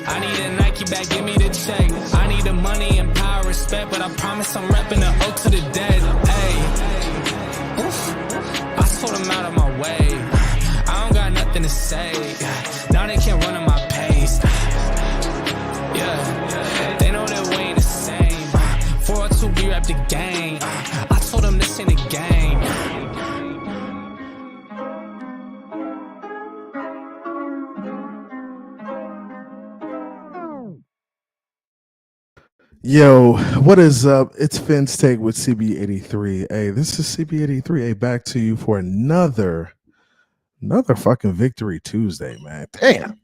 I need a Nike bag, give me the check. I need the money and power, respect, but I promise I'm repping the O to the dead. Hey, I told them out of my way. I don't got nothing to say. Now they can't run at my pace. Yeah, they know that we ain't the same. 402, we rap the game. I told them this ain't a game. Yo, what is up? It's Phins Take with CB83. Hey, this is CB83. Hey, back to you for another fucking Victory Tuesday, man. Damn.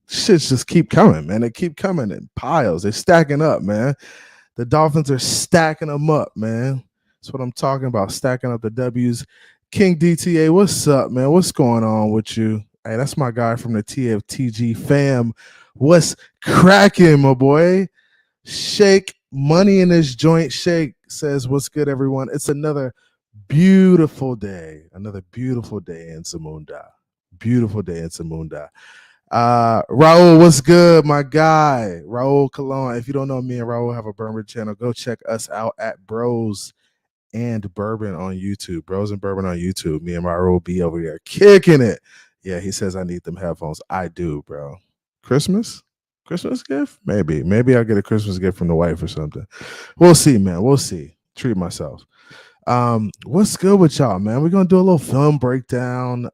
Shits just keep coming, man. They keep coming in piles. They're stacking up, man. The Dolphins are stacking them up, man. That's what I'm talking about, stacking up the W's. King DTA, what's up, man? What's going on with you? Hey, that's my guy from the TFTG fam. What's cracking, my boy? Shake money in this joint. Shake says, what's good, everyone? It's another beautiful day. Another beautiful day in Zamunda. Beautiful day in Zamunda. Raul, what's good, my guy? Raul Colon. If you don't know, me and Raul have a bourbon channel. Go check us out at Bros and Bourbon on YouTube. Bros and Bourbon on YouTube. Me and Raul be over there kicking it. Yeah, he says I need them headphones. I do, bro. Christmas gift? Maybe I'll get a Christmas gift from the wife or something. We'll see, man. We'll see. Treat myself. What's good with y'all, man? We're gonna do a little film breakdown.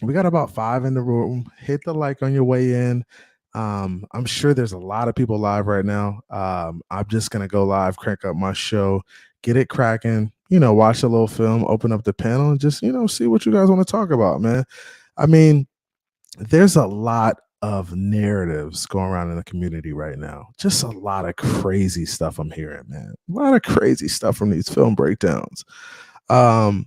We got about 5 in the room. Hit the like on your way in. I'm sure there's a lot of people live right now. I'm just gonna go live, crank up my show, get it cracking, watch a little film, open up the panel, and just see what you guys want to talk about, man. I mean, there's a lot of narratives going around in the community right now. Just a lot of crazy stuff I'm hearing, man. A lot of crazy stuff from these film breakdowns. So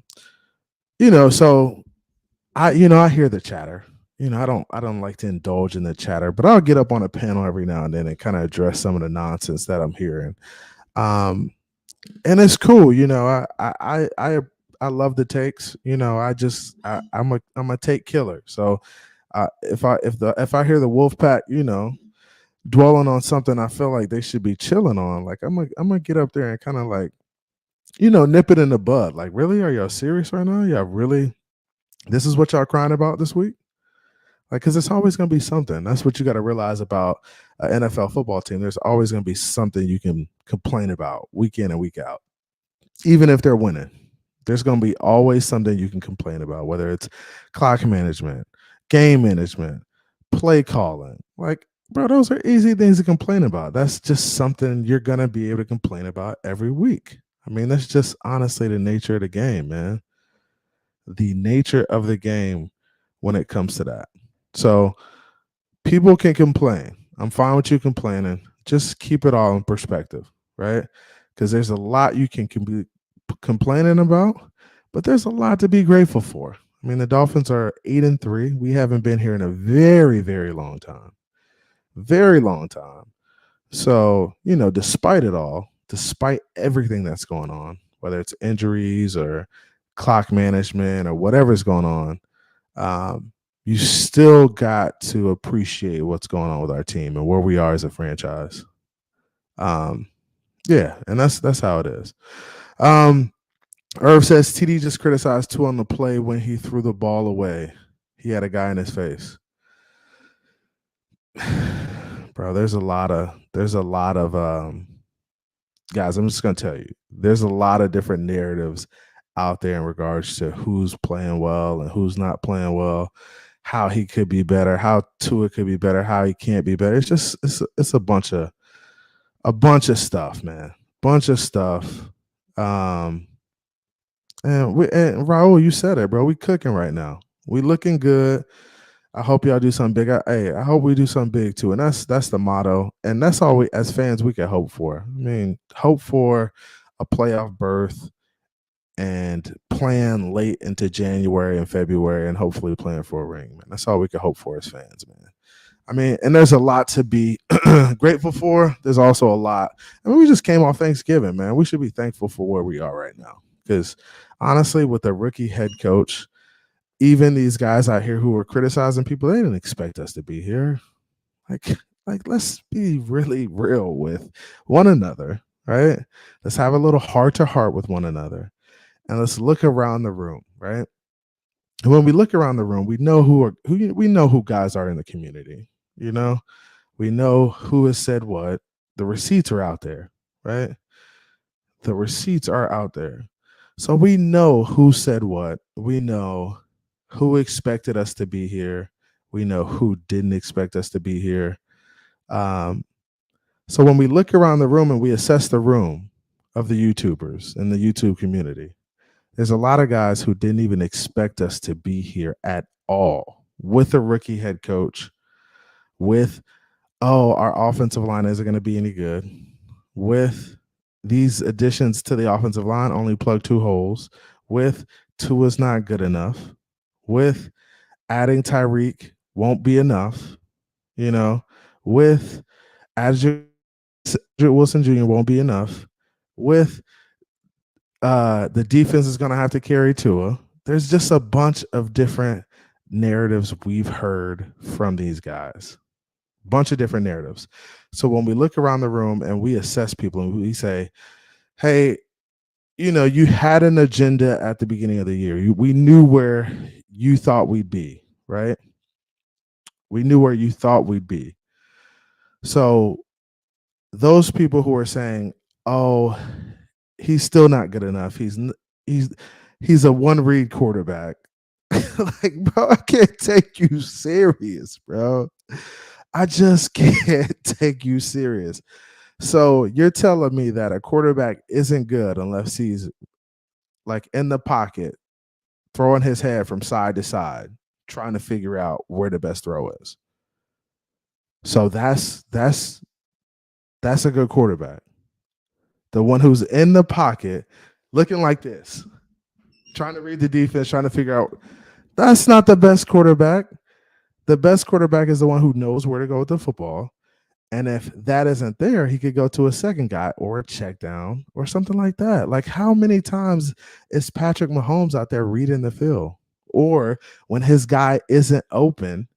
I hear the chatter. I don't like to indulge in the chatter, but I'll get up on a panel every now and then and kind of address some of the nonsense that I'm hearing. And it's cool. I love the takes. I'm a take killer. So if I hear the Wolfpack, dwelling on something I feel like they should be chilling on, like I'm gonna get up there and kind of like, nip it in the bud. Like, really, are y'all serious right now? Y'all really? This is what y'all crying about this week? Like, because it's always gonna be something. That's what you got to realize about an NFL football team. There's always gonna be something you can complain about week in and week out, even if they're winning. There's gonna be always something you can complain about, whether it's clock management, game management, play calling. Like, bro, those are easy things to complain about. That's just something you're going to be able to complain about every week. I mean, that's just honestly the nature of the game, man. The nature of the game when it comes to that. So people can complain. I'm fine with you complaining. Just keep it all in perspective, right? Because there's a lot you can be complaining about, but there's a lot to be grateful for. I mean, the Dolphins are 8-3. We haven't been here in a very, very long time. Very long time. So, despite it all, despite everything that's going on, whether it's injuries or clock management or whatever's going on, you still got to appreciate what's going on with our team and where we are as a franchise. Yeah, and that's how it is. Irv says TD just criticized Tua on the play when he threw the ball away. He had a guy in his face. Bro, there's a lot of guys, I'm just gonna tell you, there's a lot of different narratives out there in regards to who's playing well and who's not playing well, how he could be better, how Tua could be better, how he can't be better. It's just it's a bunch of stuff, man. Bunch of stuff. And Raul, you said it, bro. We cooking right now. We looking good. I hope y'all do something big. I hope we do something big too. And that's the motto. And that's all we, as fans, we can hope for. I mean, hope for a playoff berth and plan late into January and February and hopefully playing for a ring, man. That's all we can hope for as fans, man. I mean, and there's a lot to be grateful for. There's also a lot. I mean, we just came off Thanksgiving, man. We should be thankful for where we are right now. Because honestly, with a rookie head coach, even these guys out here who were criticizing people, they didn't expect us to be here. Like let's be really real with one another, right? Let's have a little heart to heart with one another, and let's look around the room, right? And when we look around the room, we know we know who guys are in the community. You know, we know who has said what. The receipts are out there, right? The receipts are out there. So we know who said what. We know who expected us to be here. We know who didn't expect us to be here. Um, so when we look around the room and we assess the room of the YouTubers in the YouTube community, there's a lot of guys who didn't even expect us to be here at all with a rookie head coach, with, oh, our offensive line isn't going to be any good, with these additions to the offensive line only plug 2 holes, with Tua's not good enough, with adding Tyreek won't be enough, you know, with adding Wilson Jr. won't be enough, with the defense is going to have to carry Tua. There's just a bunch of different narratives we've heard from these guys. Bunch of different narratives. So when we look around the room and we assess people and we say, hey, you know, you had an agenda at the beginning of the year. We knew where you thought we'd be, right? We knew where you thought we'd be. So those people who are saying, oh, he's still not good enough. He's a one-read quarterback. Like, bro, I can't take you serious, bro. I just can't take you serious. So you're telling me that a quarterback isn't good unless he's like in the pocket, throwing his head from side to side, trying to figure out where the best throw is. So that's a good quarterback. The one who's in the pocket, looking like this, trying to read the defense, trying to figure out. That's not the best quarterback. The best quarterback is the one who knows where to go with the football. And if that isn't there, he could go to a second guy or a check down or something like that. Like, how many times is Patrick Mahomes out there reading the field? Or when his guy isn't open,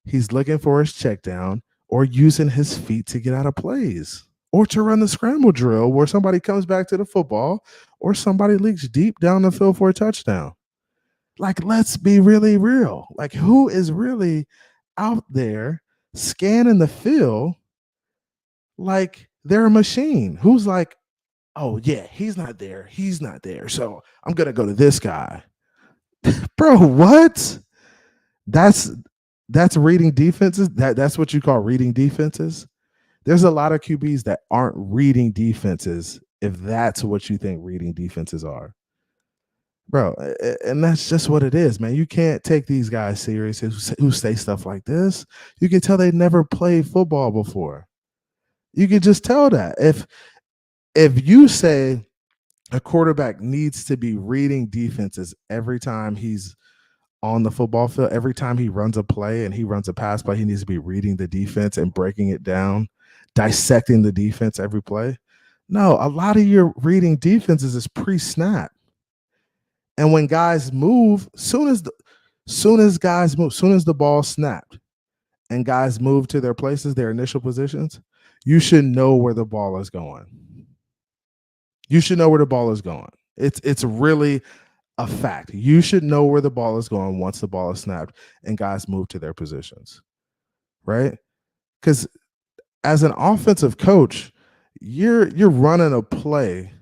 he's looking for his check down or using his feet to get out of plays or to run the scramble drill where somebody comes back to the football or somebody leaks deep down the field for a touchdown. Like, let's be really real. Like, who is really out there scanning the field like they're a machine? Who's like, oh, yeah, he's not there. He's not there. So I'm going to go to this guy. Bro, what? That's reading defenses. That's what you call reading defenses. There's a lot of QBs that aren't reading defenses if that's what you think reading defenses are. Bro, and that's just what it is, man. You can't take these guys serious who say stuff like this. You can tell they never played football before. You can just tell that. If you say a quarterback needs to be reading defenses every time he's on the football field, every time he runs a play and he runs a pass play, he needs to be reading the defense and breaking it down, dissecting the defense every play. No, a lot of your reading defenses is pre-snap. And when guys move, soon as the ball snapped and guys move to their places, their initial positions, you should know where the ball is going. You should know where the ball is going. It's really a fact. You should know where the ball is going once the ball is snapped and guys move to their positions, right? Because as an offensive coach, you're running a play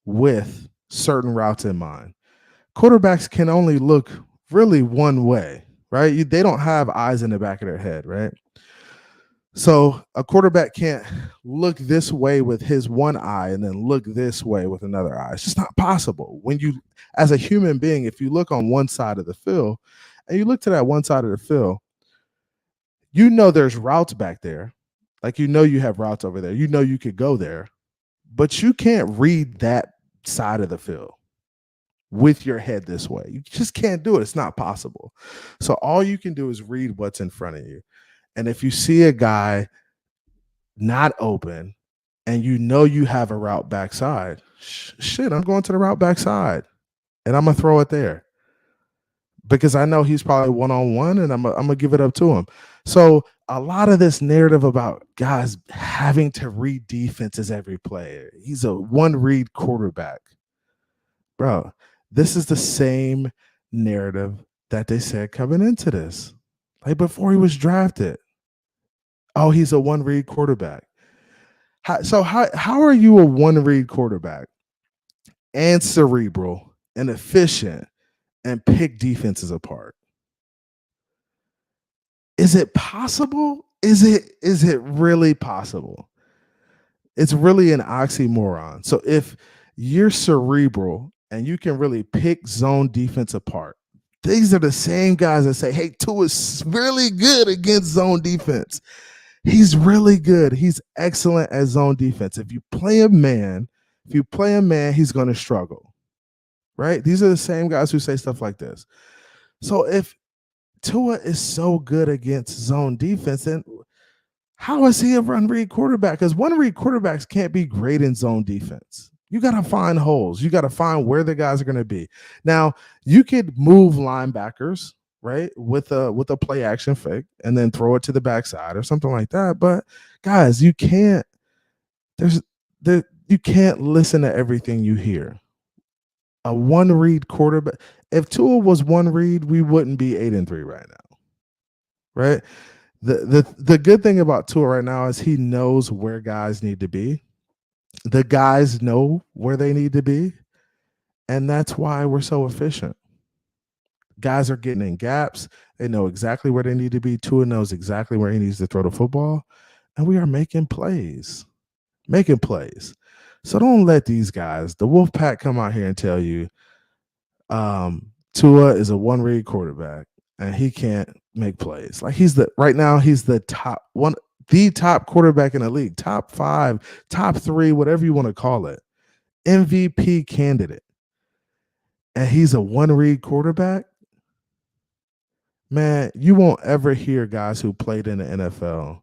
with certain routes in mind. Quarterbacks can only look really one way, right? They don't have eyes in the back of their head, right? So a quarterback can't look this way with his one eye and then look this way with another eye. It's just not possible. When you, as a human being, if you look on one side of the field and you look to that one side of the field, you know there's routes back there. Like, you know you have routes over there. You know you could go there, but you can't read that side of the field with your head this way. You just can't do it. It's not possible. So all you can do is read what's in front of you. And if you see a guy not open and you know you have a route backside, shit, I'm going to the route backside and I'm going to throw it there. because I know he's probably one-on-one, and I'm gonna give it up to him. So a lot of this narrative about guys having to read defenses every play. He's a one-read quarterback. Bro, this is the same narrative that they said coming into this. Like before he was drafted. Oh, he's a one-read quarterback. How are you a one-read quarterback and cerebral and efficient and pick defenses apart? Is it possible? Is it really possible? It's really an oxymoron. So if you're cerebral and you can really pick zone defense apart, these are the same guys that say, hey, Tua is really good against zone defense. He's really good. He's excellent at zone defense. If you play a man, he's going to struggle. Right? These are the same guys who say stuff like this. So if Tua is so good against zone defense, then how is he a one-read quarterback? Because one-read quarterbacks can't be great in zone defense. You got to find holes. You got to find where the guys are going to be. Now, you could move linebackers, right, with a play action fake and then throw it to the backside or something like that. But guys, you can't listen to everything you hear. A one-read quarterback. If Tua was one read, we wouldn't be 8-3 right now. Right? The good thing about Tua right now is he knows where guys need to be. The guys know where they need to be, and that's why we're so efficient. Guys are getting in gaps. They know exactly where they need to be. Tua knows exactly where he needs to throw the football, and we are making plays. So don't let these guys, the Wolfpack, come out here and tell you Tua is a one-read quarterback and he can't make plays. Like he's the top quarterback in the league, top 5, top 3, whatever you want to call it, MVP candidate. And he's a one-read quarterback. Man, you won't ever hear guys who played in the NFL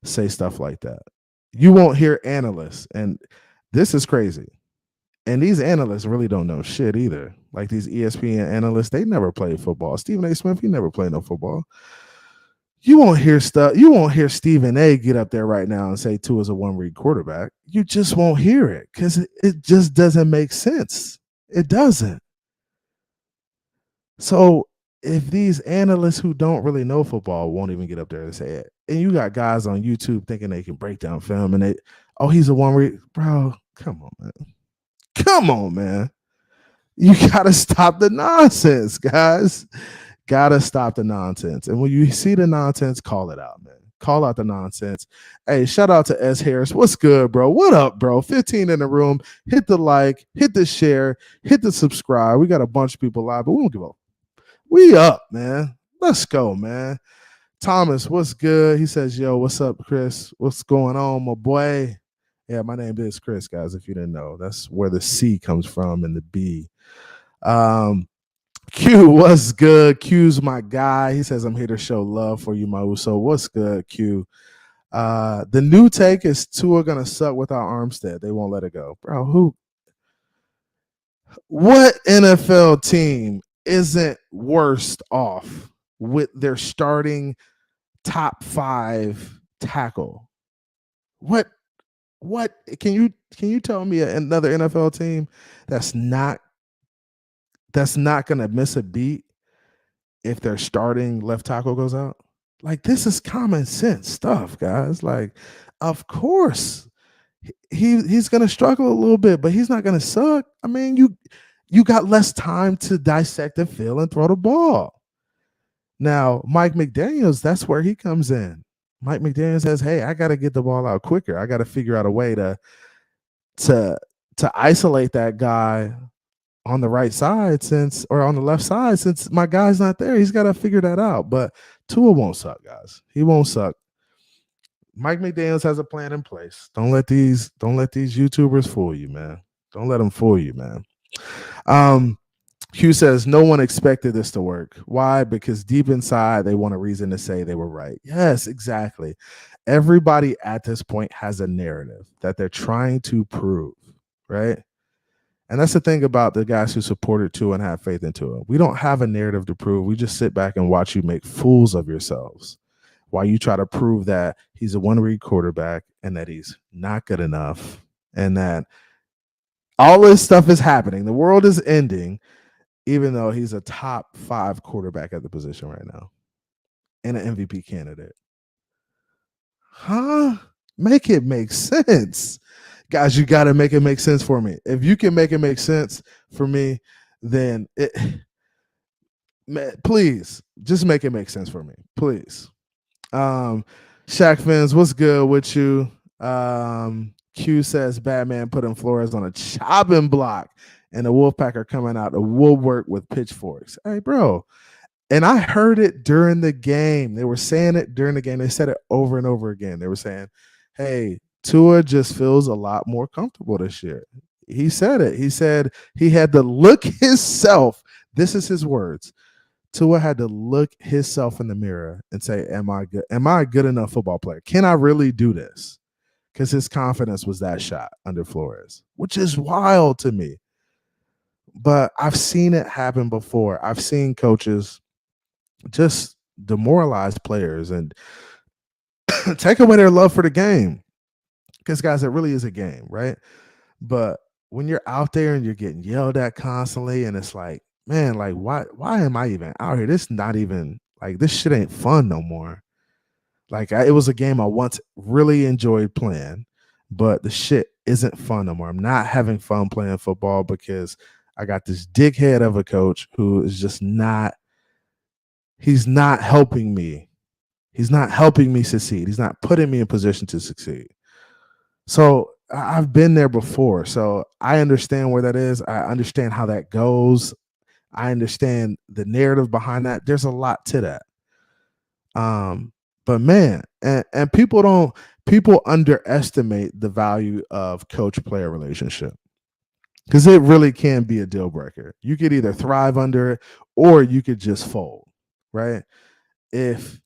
say stuff like that. You won't hear analysts, and this is crazy. And these analysts really don't know shit either. Like these ESPN analysts, they never played football. Stephen A. Smith, he never played no football. You won't hear Stephen A. get up there right now and say Tua is a one-read quarterback. You just won't hear it because it just doesn't make sense. It doesn't. So if these analysts who don't really know football won't even get up there and say it, and you got guys on YouTube thinking they can break down film and he's a one-read, bro, come on, man. You got to stop the nonsense, guys. Got to stop the nonsense. And when you see the nonsense, call it out, man. Call out the nonsense. Hey, shout out to S. Harris. What's good, bro? What up, bro? 15 in the room. Hit the like, hit the share, hit the subscribe. We got a bunch of people live, but we don't give up. We up, man. Let's go, man. Thomas, what's good? He says, yo, what's up, Chris? What's going on, my boy? Yeah, my name is Chris, guys, if you didn't know. That's where the C comes from and the B. Q, what's good? Q's my guy. He says, I'm here to show love for you, my Uso. What's good, Q? The new take is Tua going to suck without Armstead. They won't let it go. Bro, what NFL team isn't worst off with their starting top 5 tackle? What can you tell me another NFL team that's not going to miss a beat if their starting left tackle goes out? Like, this is common sense stuff, guys. Like, of course he's going to struggle a little bit, but he's not going to suck. I mean, you got less time to dissect and feel and throw the ball. Now, Mike McDaniels, that's where he comes in. Mike McDaniels says, hey, I got to get the ball out quicker. I got to figure out a way to isolate that guy on the right side or on the left side since my guy's not there. He's got to figure that out. But Tua won't suck, guys. He won't suck. Mike McDaniels has a plan in place. Don't let these YouTubers fool you, man. Don't let them fool you, man. Hugh says, no one expected this to work. Why? Because deep inside, they want a reason to say they were right. Yes, exactly. Everybody at this point has a narrative that they're trying to prove, right? And that's the thing about the guys who supported Tua and have faith in Tua. We don't have a narrative to prove. We just sit back and watch you make fools of yourselves while you try to prove that he's a one-read quarterback and that he's not good enough and that all this stuff is happening. The world is ending, even though he's a top 5 quarterback at the position right now and an MVP candidate. Huh? Make it make sense. Guys, you got to make it make sense for me. If you can make it make sense for me, then please just make it make sense for me. Please. Shaq Phins, what's good with you? Q says Batman put in Flores on a chopping block and the Wolfpack are coming out of woodwork with pitchforks. Hey, bro. And I heard it during the game. They were saying it during the game. They said it over and over again. They were saying, hey, Tua just feels a lot more comfortable this year. He said it. He said he had to look himself. This is his words. Tua had to look himself in the mirror and say, am I good? Am I a good enough football player? Can I really do this? Because his confidence was that shot under Flores, which is wild to me. But I've seen it happen before. I've seen coaches just demoralize players and take away their love for the game. Because, guys, it really is a game, right? But when you're out there and you're getting yelled at constantly and it's like, man, like, why am I even out here? This not even, like, this shit ain't fun no more. Like, it was a game I once really enjoyed playing, but the shit isn't fun no more. I'm not having fun playing football because I got this dickhead of a coach who is just not, he's not helping me. He's not helping me succeed. He's not putting me in position to succeed. So I've been there before. So I understand where that is. I understand how that goes. I understand the narrative behind that. There's a lot to that. But man, and people underestimate the value of coach-player relationship because it really can be a deal breaker. You could either thrive under it or you could just fold, right? If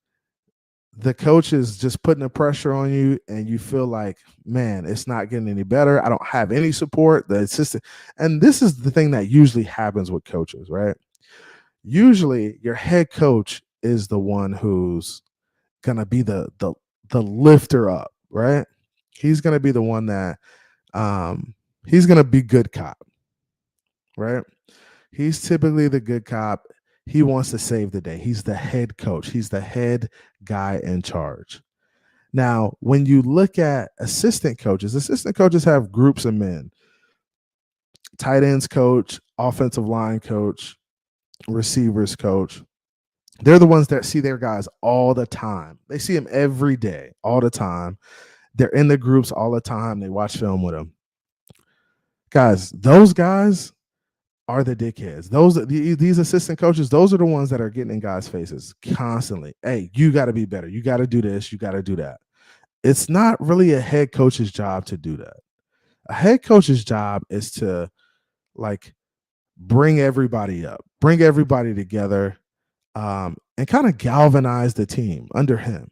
the coach is just putting the pressure on you and you feel like, man, it's not getting any better. I don't have any support. The assistant, and this is the thing that usually happens with coaches, right? Usually your head coach is the one who's gonna be the lifter up, right? He's gonna be the one that he's gonna be good cop, right? He's typically the good cop. He wants to save the day. He's the head coach. He's the head guy in charge. Now, when you look at assistant coaches have groups of men. Tight ends coach, offensive line coach, receivers coach. They're the ones that see their guys all the time. They see them every day, all the time. They're in the groups all the time. They watch film with them. Guys, those guys are the dickheads. These assistant coaches, those are the ones that are getting in guys' faces constantly. Hey, you got to be better. You got to do this. You got to do that. It's not really a head coach's job to do that. A head coach's job is to like bring everybody up, bring everybody together, and kind of galvanize the team under him.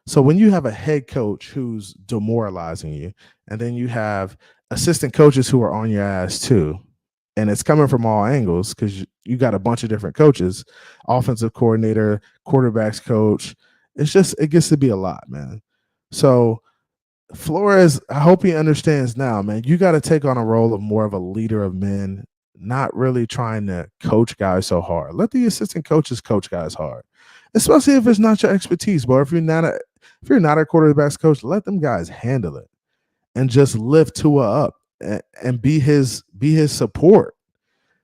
So when you have a head coach who's demoralizing you, and then you have assistant coaches who are on your ass too, and it's coming from all angles because you got a bunch of different coaches, offensive coordinator, quarterbacks coach. It gets to be a lot, man. So Flores, I hope he understands now, man. You got to take on a role of more of a leader of men, not really trying to coach guys so hard. Let the assistant coaches coach guys hard, especially if it's not your expertise. But if you're not a quarterbacks coach, let them guys handle it and just lift Tua up and be his support.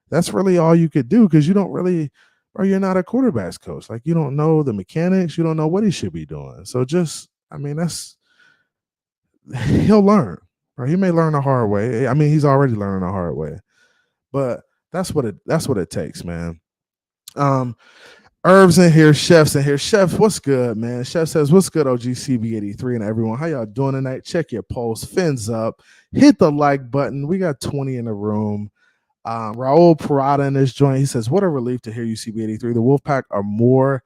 That's really all you could do because you don't really, or you're not a quarterbacks coach. Like you don't know the mechanics, you don't know what he should be doing. So he'll learn, or he may learn the hard way. I mean, he's already learning the hard way, but that's what it takes, man. Herbs in here, Chef's in here. Chef, what's good, man? Chef says, what's good, OGCB83 and everyone? How y'all doing tonight? Check your pulse. Fins up. Hit the like button. We got 20 in the room. Raul Parada in this joint. He says, what a relief to hear you, CB83. The Wolfpack are more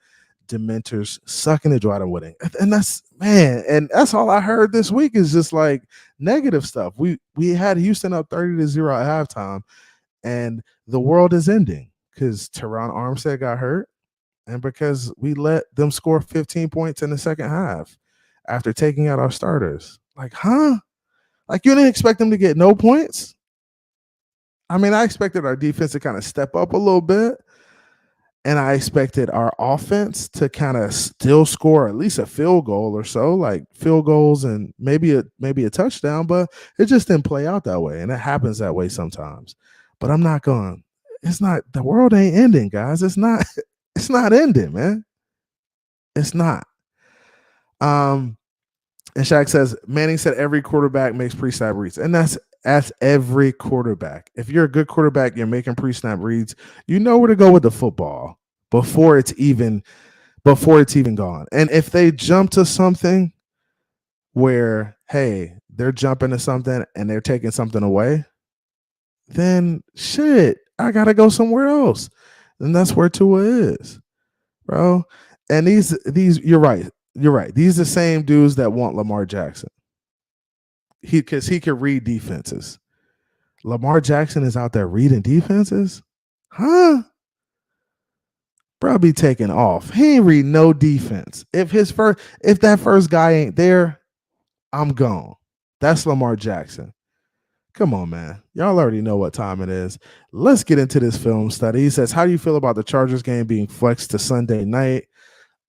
dementors sucking the joy out of winning. And that's all I heard this week is just like negative stuff. We had Houston up 30-0 at halftime, and the world is ending because Teron Armstead got hurt and because we let them score 15 points in the second half after taking out our starters. Like, huh? Like, you didn't expect them to get no points? I mean, I expected our defense to kind of step up a little bit, and I expected our offense to kind of still score at least a field goal or so, like field goals and maybe a touchdown, but it just didn't play out that way, and it happens that way sometimes. But I'm not going. It's not. The world ain't ending, guys. It's not. It's not ending, man. It's not. And Shaq says Manning said every quarterback makes pre-snap reads, and that's every quarterback. If you're a good quarterback, you're making pre-snap reads. You know where to go with the football before it's even gone. And if they jump to something where, hey, they're jumping to something and they're taking something away, then shit, I gotta go somewhere else. And that's where Tua is, bro. And these, you're right. These are the same dudes that want Lamar Jackson. Because he can read defenses. Lamar Jackson is out there reading defenses? Huh? Bro, be taking off. He ain't read no defense. If that first guy ain't there, I'm gone. That's Lamar Jackson. Come on, man. Y'all already know what time it is. Let's get into this film study. He says, how do you feel about the Chargers game being flexed to Sunday night?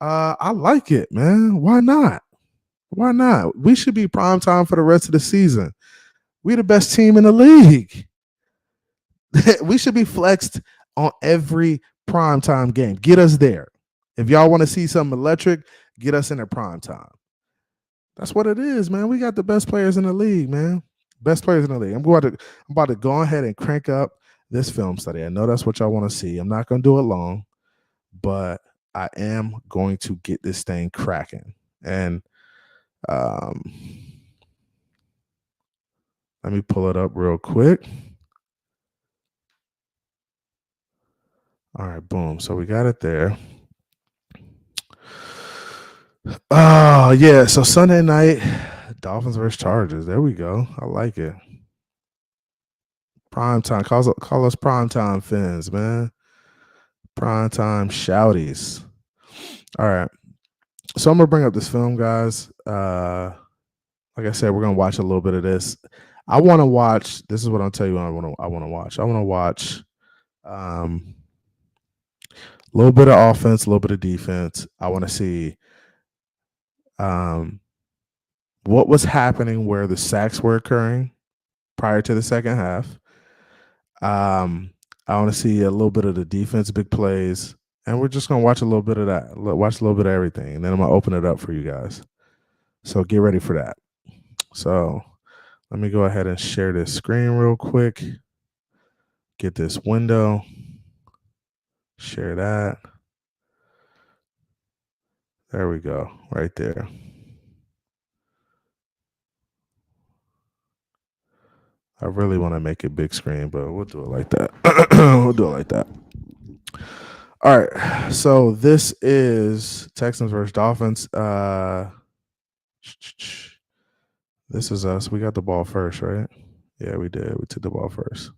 I like it, man. Why not? Why not? We should be prime time for the rest of the season. We're the best team in the league. We should be flexed on every prime time game. Get us there. If y'all want to see something electric, get us in a prime time. That's what it is, man. We got the best players in the league, man. Best players in the league. I'm about to go ahead and crank up this film study. I know that's what y'all want to see. I'm not going to do it long, but I am going to get this thing cracking. And let me pull it up real quick. All right, boom. So we got it there. Oh, yeah. So Sunday night, Dolphins versus Chargers. There we go. I like it. Prime time. Call us prime time Phins, man. Prime time shouties. All right. So I'm going to bring up this film, guys. Like I said, we're going to watch a little bit of this. I want to watch. This is what I'll tell you I want to watch. I want to watch a little bit of offense, a little bit of defense. I want to see what was happening where the sacks were occurring prior to the second half. I want to see a little bit of the defense, big plays, and we're just going to watch a little bit of that, watch a little bit of everything, and then I'm going to open it up for you guys. So get ready for that. So let me go ahead and share this screen real quick. Get this window. Share that. There we go, right there. I really want to make it big screen, but we'll do it like that. We'll do it like that. All right. So this is Texans versus Dolphins. This is us. We got the ball first, right? Yeah, we did. We took the ball first.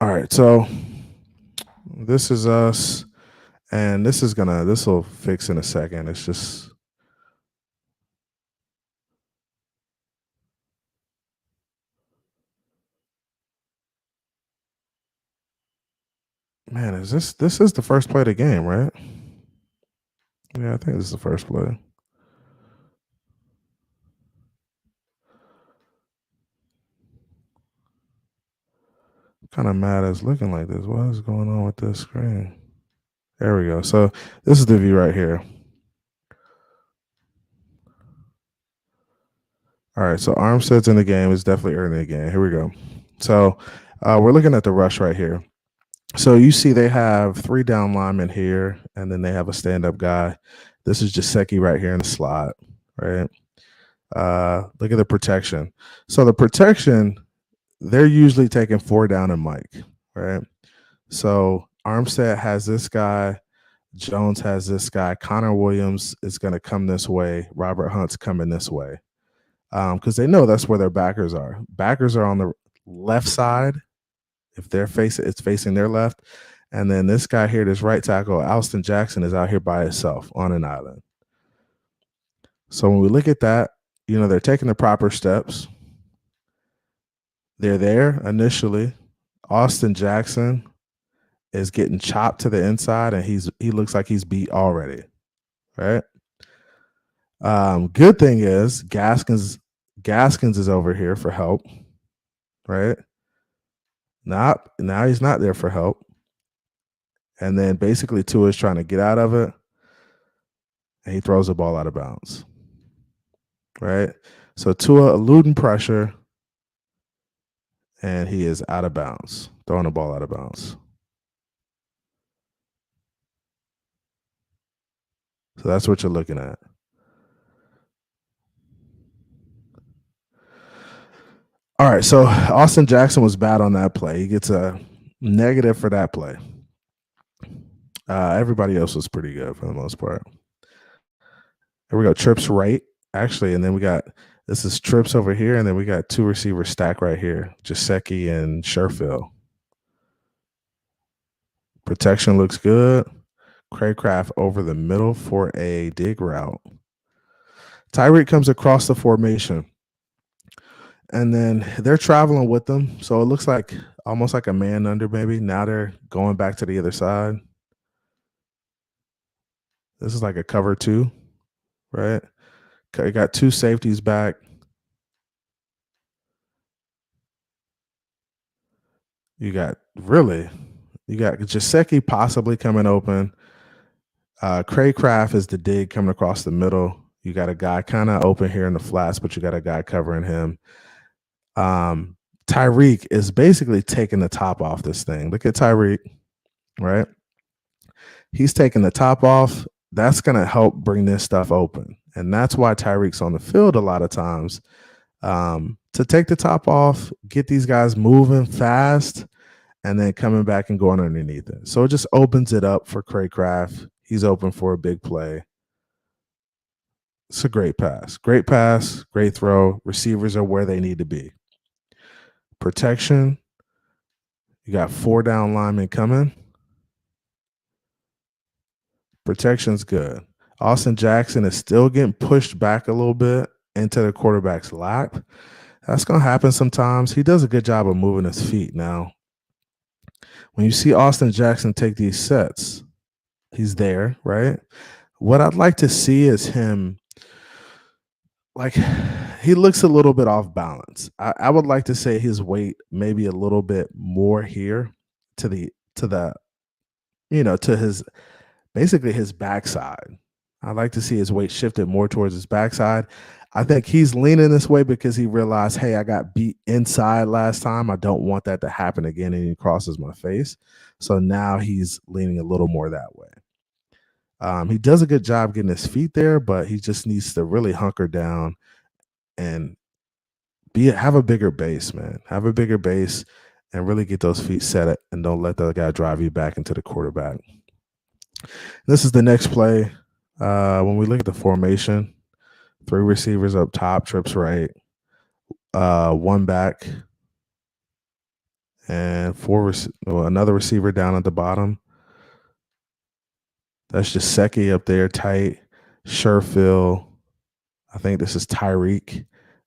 All right. So this is us. And this will fix in a second. It's just. Man, is this is the first play of the game, right? Yeah, I think this is the first play. Kind of mad it's looking like this. What is going on with this screen? There we go. So this is the view right here. All right, so Armstead's in the game. It's definitely early in the game. Here we go. So we're looking at the rush right here. So you see they have 3 down linemen here, and then they have a stand-up guy. This is Jasecki right here in the slot, right? Look at the protection. So the protection, they're usually taking 4 down and Mike, right? So Armstead has this guy, Jones has this guy, Connor Williams is going to come this way, Robert Hunt's coming this way, because they know that's where their backers are. Backers are on the left side. If it's facing their left, and then this guy here, this right tackle, Alston Jackson, is out here by himself on an island. So when we look at that, they're taking the proper steps. They're there initially. Austin Jackson is getting chopped to the inside, and he looks like he's beat already, right? Good thing is Gaskins is over here for help, right? Now he's not there for help. And then basically Tua is trying to get out of it, and he throws the ball out of bounds, right? So Tua eluding pressure, and he is out of bounds, throwing the ball out of bounds. So that's what you're looking at. All right, so Austin Jackson was bad on that play. He gets a negative for that play. Everybody else was pretty good for the most part. Here we go, trips right, actually, and then this is trips over here, and then we got two receivers stacked right here, Jasecki and Sherfield. Protection looks good. Craycraft over the middle for a dig route. Tyreek comes across the formation, and then they're traveling with them, so it looks like almost like a man under maybe. Now they're going back to the other side. This is like a cover 2, right? You got two safeties back. You got Jasecki possibly coming open. Craycraft is the dig coming across the middle. You got a guy kind of open here in the flats, but you got a guy covering him. Tyreek is basically taking the top off this thing. Look at Tyreek, right? He's taking the top off. That's going to help bring this stuff open. And that's why Tyreek's on the field a lot of times, to take the top off, get these guys moving fast, and then coming back and going underneath it. So it just opens it up for Craycraft. He's open for a big play. It's a great pass, great throw. Receivers are where they need to be. Protection. You got 4 down linemen coming. Protection's good. Austin Jackson is still getting pushed back a little bit into the quarterback's lap. That's going to happen sometimes. He does a good job of moving his feet. Now, when you see Austin Jackson take these sets, he's there, right? What I'd like to see is him, like, he looks a little bit off balance. I would like to say his weight maybe a little bit more here to his basically his backside. I'd like to see his weight shifted more towards his backside. I think he's leaning this way because he realized, hey, I got beat inside last time. I don't want that to happen again, and he crosses my face. So now he's leaning a little more that way. He does a good job getting his feet there, but he just needs to really hunker down and have a bigger base, man. Have a bigger base and really get those feet set, and don't let the guy drive you back into the quarterback. This is the next play. When we look at the formation, 3 receivers up top, trips right, 1 back, and another receiver down at the bottom. That's just Jasecki up there, tight. Sherfield. I think this is Tyreek.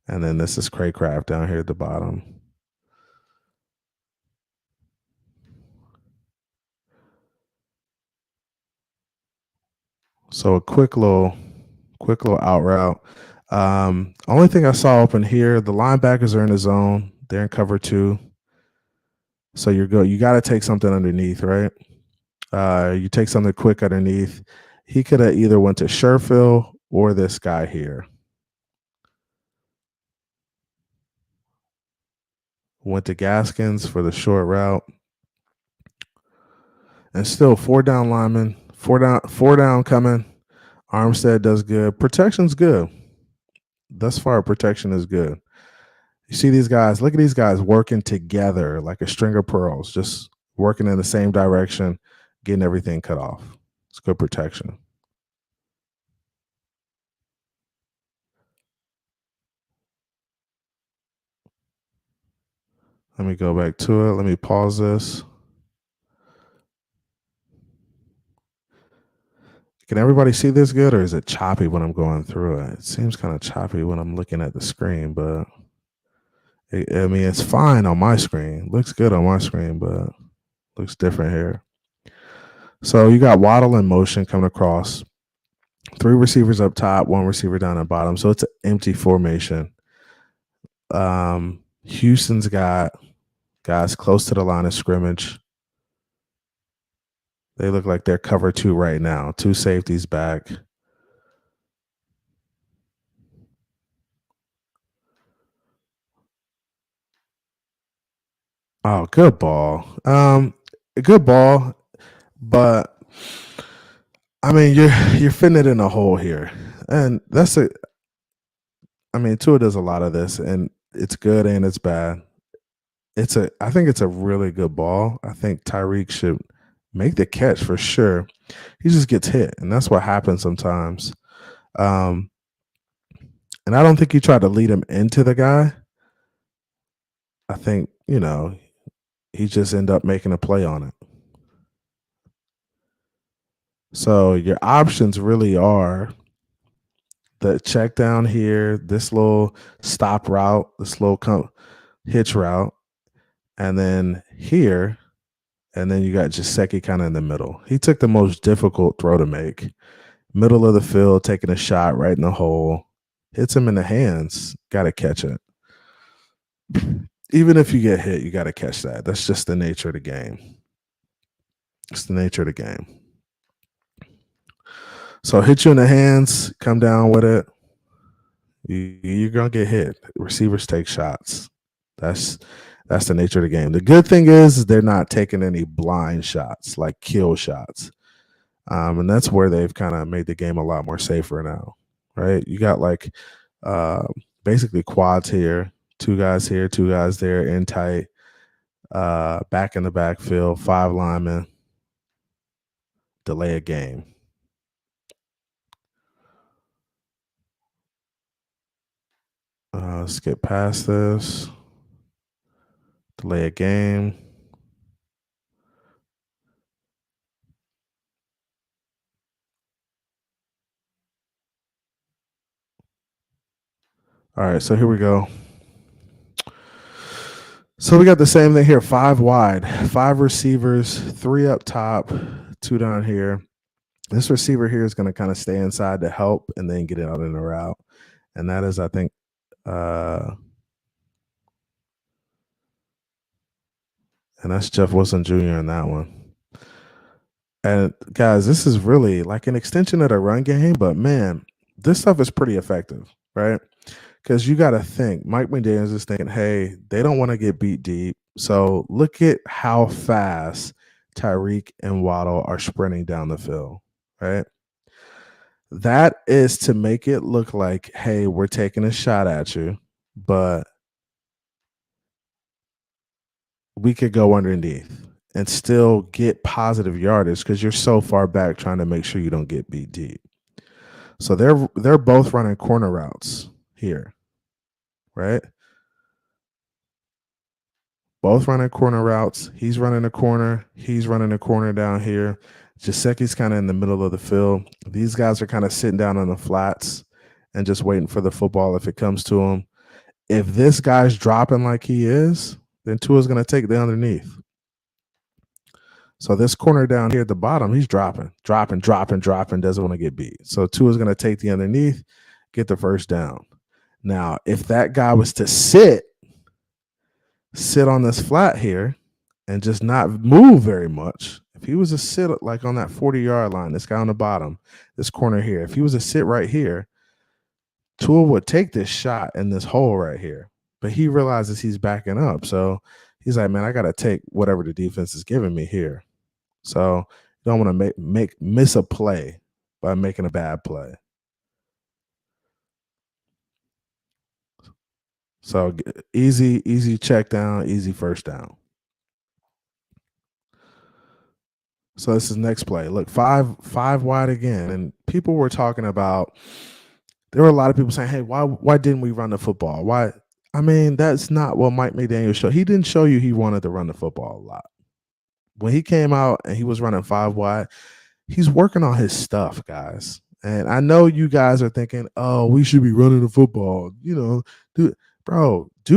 And then this is Craycraft down here at the bottom. So a quick little out route. Only thing I saw open here, the linebackers are in the zone. They're in cover 2. So you got to take something underneath, right? You take something quick underneath. He could have either went to Sherfield or this guy here. Went to Gaskins for the short route. And still 4 down linemen, 4 down coming. Armstead does good. Protection's good. Thus far, protection is good. You see these guys, look at these guys working together like a string of pearls, just working in the same direction, getting everything cut off. It's good protection. Let me go back to it. Let me pause this. Can everybody see this good, or is it choppy when I'm going through it? It seems kind of choppy when I'm looking at the screen, but I mean, it's fine on my screen. Looks good on my screen, but looks different here. So you got Waddle in motion coming across. 3 receivers up top, 1 receiver down at bottom. So it's an empty formation. Houston's got guys close to the line of scrimmage. They look like they're cover 2 right now. 2 safeties back. Oh, good ball. Good ball, but I mean, you're fitting it in a hole here, and that's a. I mean, Tua does a lot of this, and it's good and it's bad. I think it's a really good ball. I think Tyreek should make the catch for sure. He just gets hit, and that's what happens sometimes. And I don't think he tried to lead him into the guy. I think he just ended up making a play on it. So your options really are the check down here, this little stop route, this little hitch route, and then here, and then you got Jaceki kind of in the middle. He took the most difficult throw to make. Middle of the field, taking a shot right in the hole. Hits him in the hands. Got to catch it. Even if you get hit, you got to catch that. That's just the nature of the game. It's the nature of the game. So hit you in the hands, come down with it. You're gonna get hit. Receivers take shots. That's the nature of the game. The good thing is they're not taking any blind shots, like kill shots. And that's where they've kind of made the game a lot more safer now, right? You got like basically quads here, 2 guys here, 2 guys there, in tight, back in the backfield, 5 linemen, delay a game. Let's get past this. Delay a game. All right, so here we go. So we got the same thing here, 5 wide, 5 receivers, 3 up top, 2 down here. This receiver here is going to kind of stay inside to help and then get it out in the route. And that is, I think, and that's Jeff Wilson Jr. in that one. And guys, this is really like an extension of the run game, but man, this stuff is pretty effective, right? Because you got to think, Mike McDaniels is thinking, hey, they don't want to get beat deep. So look at how fast Tyreek and Waddle are sprinting down the field, right? That is to make it look like, hey, we're taking a shot at you, but we could go underneath and still get positive yardage because you're so far back trying to make sure you don't get beat deep. So they're both running corner routes here, right? Both running corner routes. He's running a corner. He's running a corner down here. Jaseki's kind of in the middle of the field. These guys are kind of sitting down on the flats and just waiting for the football if it comes to them. If this guy's dropping like he is, then Tua's going to take the underneath. So this corner down here at the bottom, he's dropping, doesn't want to get beat. So Tua's going to take the underneath, get the first down. Now, if that guy was to sit on this flat here and just not move very much, if he was to sit like on that 40-yard line, this guy on the bottom, this corner here, if he was to sit right here, Tua would take this shot in this hole right here. But he realizes he's backing up. So he's like, man, I got to take whatever the defense is giving me here. So you don't want to miss a play by making a bad play. So easy check down, easy first down. So this is next play. Look, five wide again. And people were talking about, there were a lot of people saying, hey, why didn't we run the football? Why? I mean, that's not what Mike McDaniel showed. He didn't show you he wanted to run the football a lot. When he came out and he was running 5 wide, he's working on his stuff, guys. And I know you guys are thinking, oh, we should be running the football. Do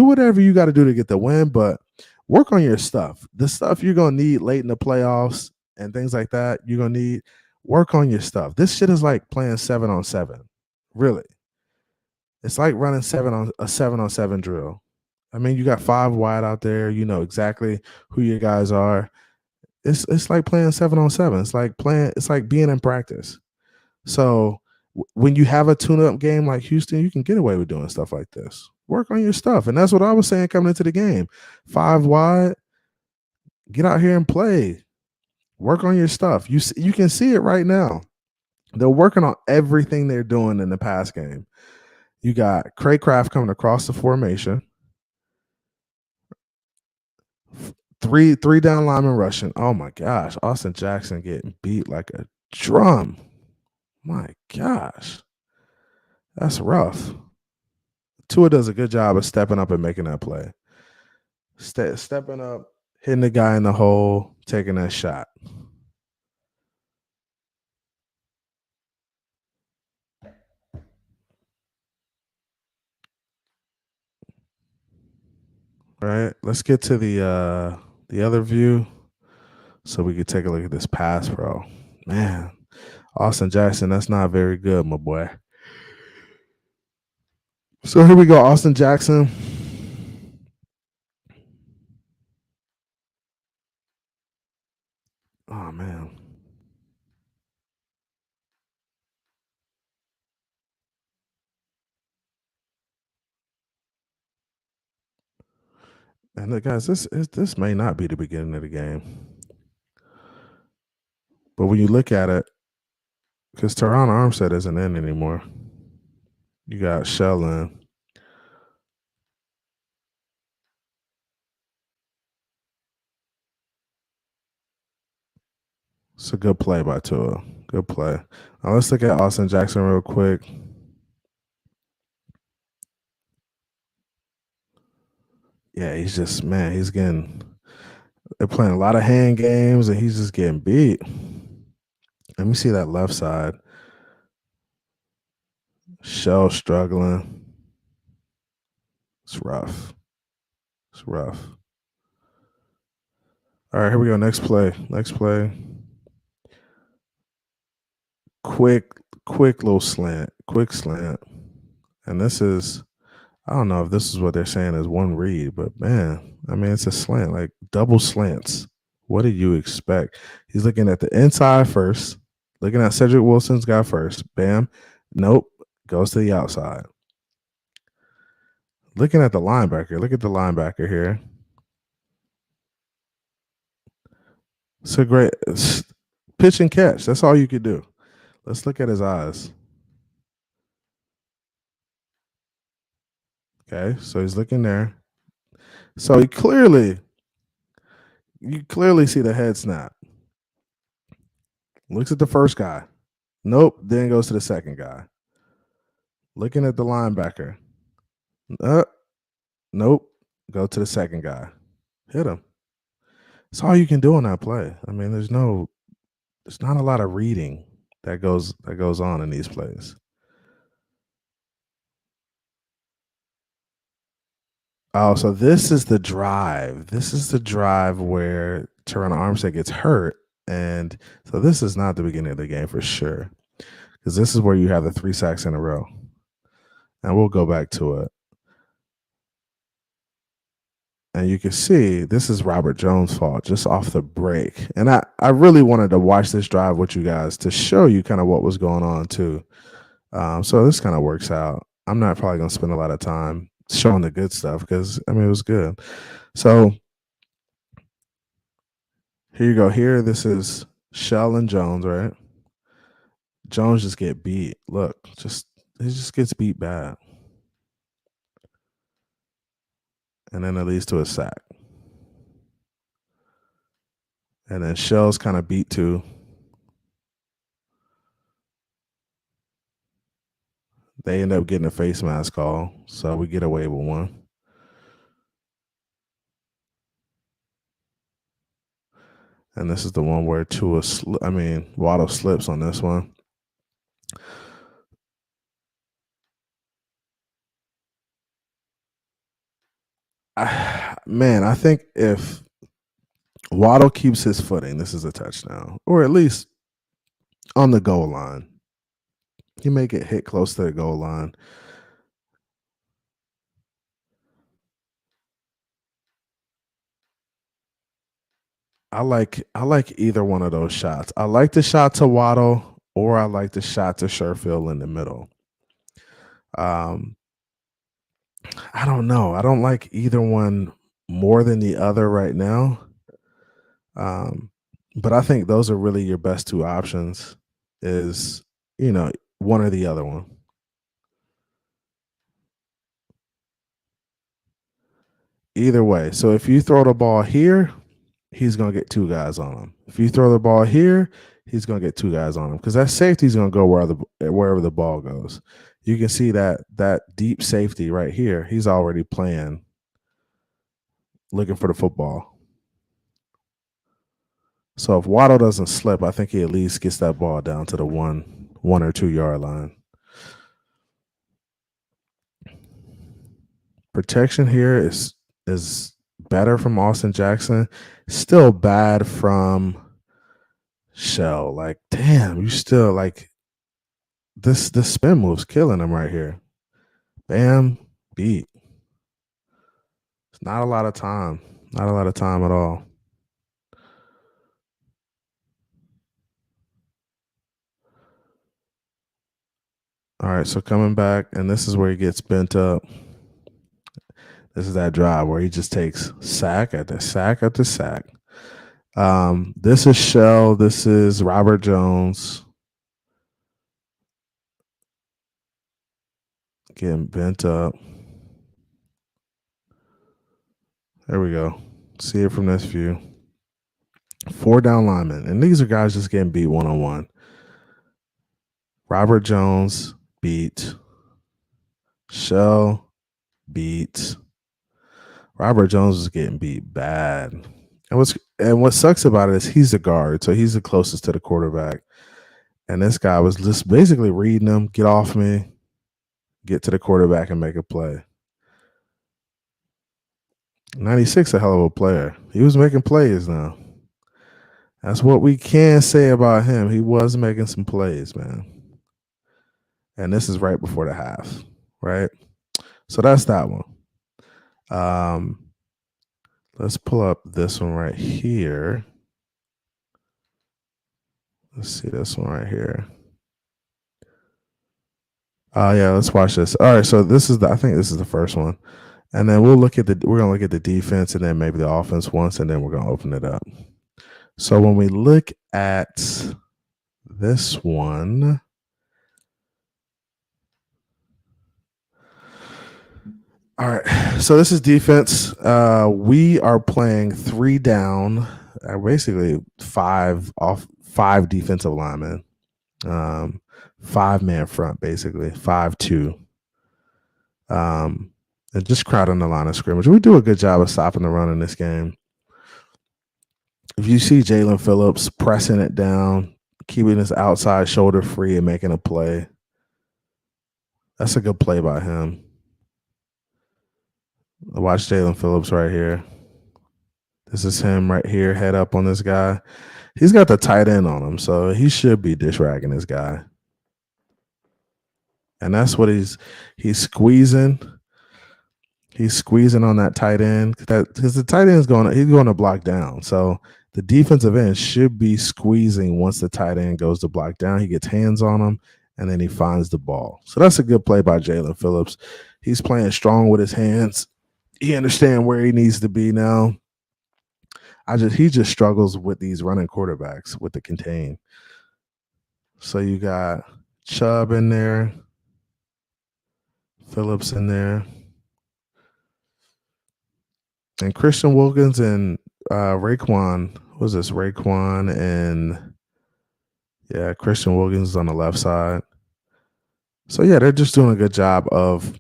whatever you got to do to get the win, but work on your stuff. The stuff you're going to need late in the playoffs and things like that, you're going to need, work on your stuff. This shit is like playing 7-on-7. Really. It's like running 7-on-7 drill. I mean, you got 5 wide out there. You know exactly who your guys are. It's like playing 7-on-7. It's like being in practice. So when you have a tune-up game like Houston, you can get away with doing stuff like this. Work on your stuff. And that's what I was saying coming into the game. 5 wide, get out here and play. Work on your stuff. You can see it right now. They're working on everything they're doing in the pass game. You got Craycraft coming across the formation. Three down linemen rushing. Oh my gosh. Austin Jackson getting beat like a drum. My gosh. That's rough. Tua does a good job of stepping up and making that play. Stepping up, hitting the guy in the hole, taking that shot. All right, let's get to the other view so we can take a look at this pass pro. Man, Austin Jackson, that's not very good, my boy. So here we go, Austin Jackson. Oh man. And look, guys, this may not be the beginning of the game, but when you look at it, because Teron Armstead isn't in anymore, you got Shell in. It's a good play by Tua. Good play. Now let's look at Austin Jackson real quick. Yeah, he's getting, they're playing a lot of hand games and he's just getting beat. Let me see that left side. Shell struggling. It's rough. It's rough. All right, here we go. Next play. Quick little slant. Quick slant. And this is, I don't know if this is what they're saying is one read, but man, I mean, it's a slant, like double slants. What did you expect? He's looking at the inside first, looking at Cedric Wilson's guy first. Bam. Nope. Goes to the outside. Looking at the linebacker. Look at the linebacker here. It's a great pitch and catch. That's all you could do. Let's look at his eyes. Okay, so he's looking there. So you clearly see the head snap. Looks at the first guy. Nope. Then goes to the second guy. Looking at the linebacker. Nope. Go to the second guy. Hit him. That's all you can do on that play. I mean, there's not a lot of reading that goes on in these plays. Oh, so this is the drive. This is the drive where Teron Armstead gets hurt. And so this is not the beginning of the game for sure. Because this is where you have the 3 sacks in a row. And we'll go back to it. And you can see this is Robert Jones' fault just off the break. And I really wanted to watch this drive with you guys to show you kind of what was going on too. So this kind of works out. I'm not probably going to spend a lot of time showing the good stuff because, I mean, it was good. So here you go. Here, this is Shell and Jones, right? Jones just get beat. Look, he just gets beat bad. And then it leads to a sack. And then Shell's kind of beat too. They end up getting a face mask call, so we get away with one. And this is the one where Waddle slips on this one. I think if Waddle keeps his footing, this is a touchdown, or at least on the goal line. He may get hit close to the goal line. I like either one of those shots. I like the shot to Waddle, or I like the shot to Sherfield in the middle. I don't know. I don't like either one more than the other right now. But I think those are really your best two options is, one or the other one. Either way. So if you throw the ball here, he's going to get two guys on him. If you throw the ball here, he's going to get two guys on him because that safety is going to go wherever the ball goes. You can see that deep safety right here. He's already playing, looking for the football. So if Waddle doesn't slip, I think he at least gets that ball down to the 1 or 2 yard line. Protection here is better from Austin Jackson. Still bad from Shell. Like, damn, you still like this spin move's killing him right here. Bam, beat. It's not a lot of time. Not a lot of time at all. All right, so coming back, and this is where he gets bent up. This is that drive where he just takes sack after sack after sack. This is Shell. This is Robert Jones. Getting bent up. There we go. See it from this view. 4 down linemen. And these are guys just getting beat one-on-one. Robert Jones beat. Shell beat. Robert Jones is getting beat bad. And what sucks about it is he's the guard, so he's the closest to the quarterback. And this guy was just basically reading him, get off me, get to the quarterback and make a play. 96, a hell of a player. He was making plays now. That's what we can say about him. He was making some plays, man. And this is right before the half, right? So that's that one. Let's pull up this one right here. Let's see this one right here. Yeah, let's watch this. All right, so I think this is the first one. And then we're gonna look at the defense and then maybe the offense once, and then we're gonna open it up. So when we look at this one, all right. So this is defense. We are playing 3 down, basically 5 defensive linemen, 5-man front, basically 5-2. And just crowding the line of scrimmage. We do a good job of stopping the run in this game. If you see Jalen Phillips pressing it down, keeping his outside shoulder free and making a play, that's a good play by him. Watch Jalen Phillips right here. This is him right here, head up on this guy. He's got the tight end on him, so he should be dish ragging this guy. And that's what he's squeezing. He's squeezing on that tight end because the tight end he's going to block down. So the defensive end should be squeezing once the tight end goes to block down. He gets hands on him, and then he finds the ball. So that's a good play by Jalen Phillips. He's playing strong with his hands. He understands where he needs to be now. He just struggles with these running quarterbacks with the contain. So you got Chubb in there, Phillips in there, and Christian Wilkins and Raekwon was this? Raekwon and Christian Wilkins is on the left side. So yeah, they're just doing a good job of,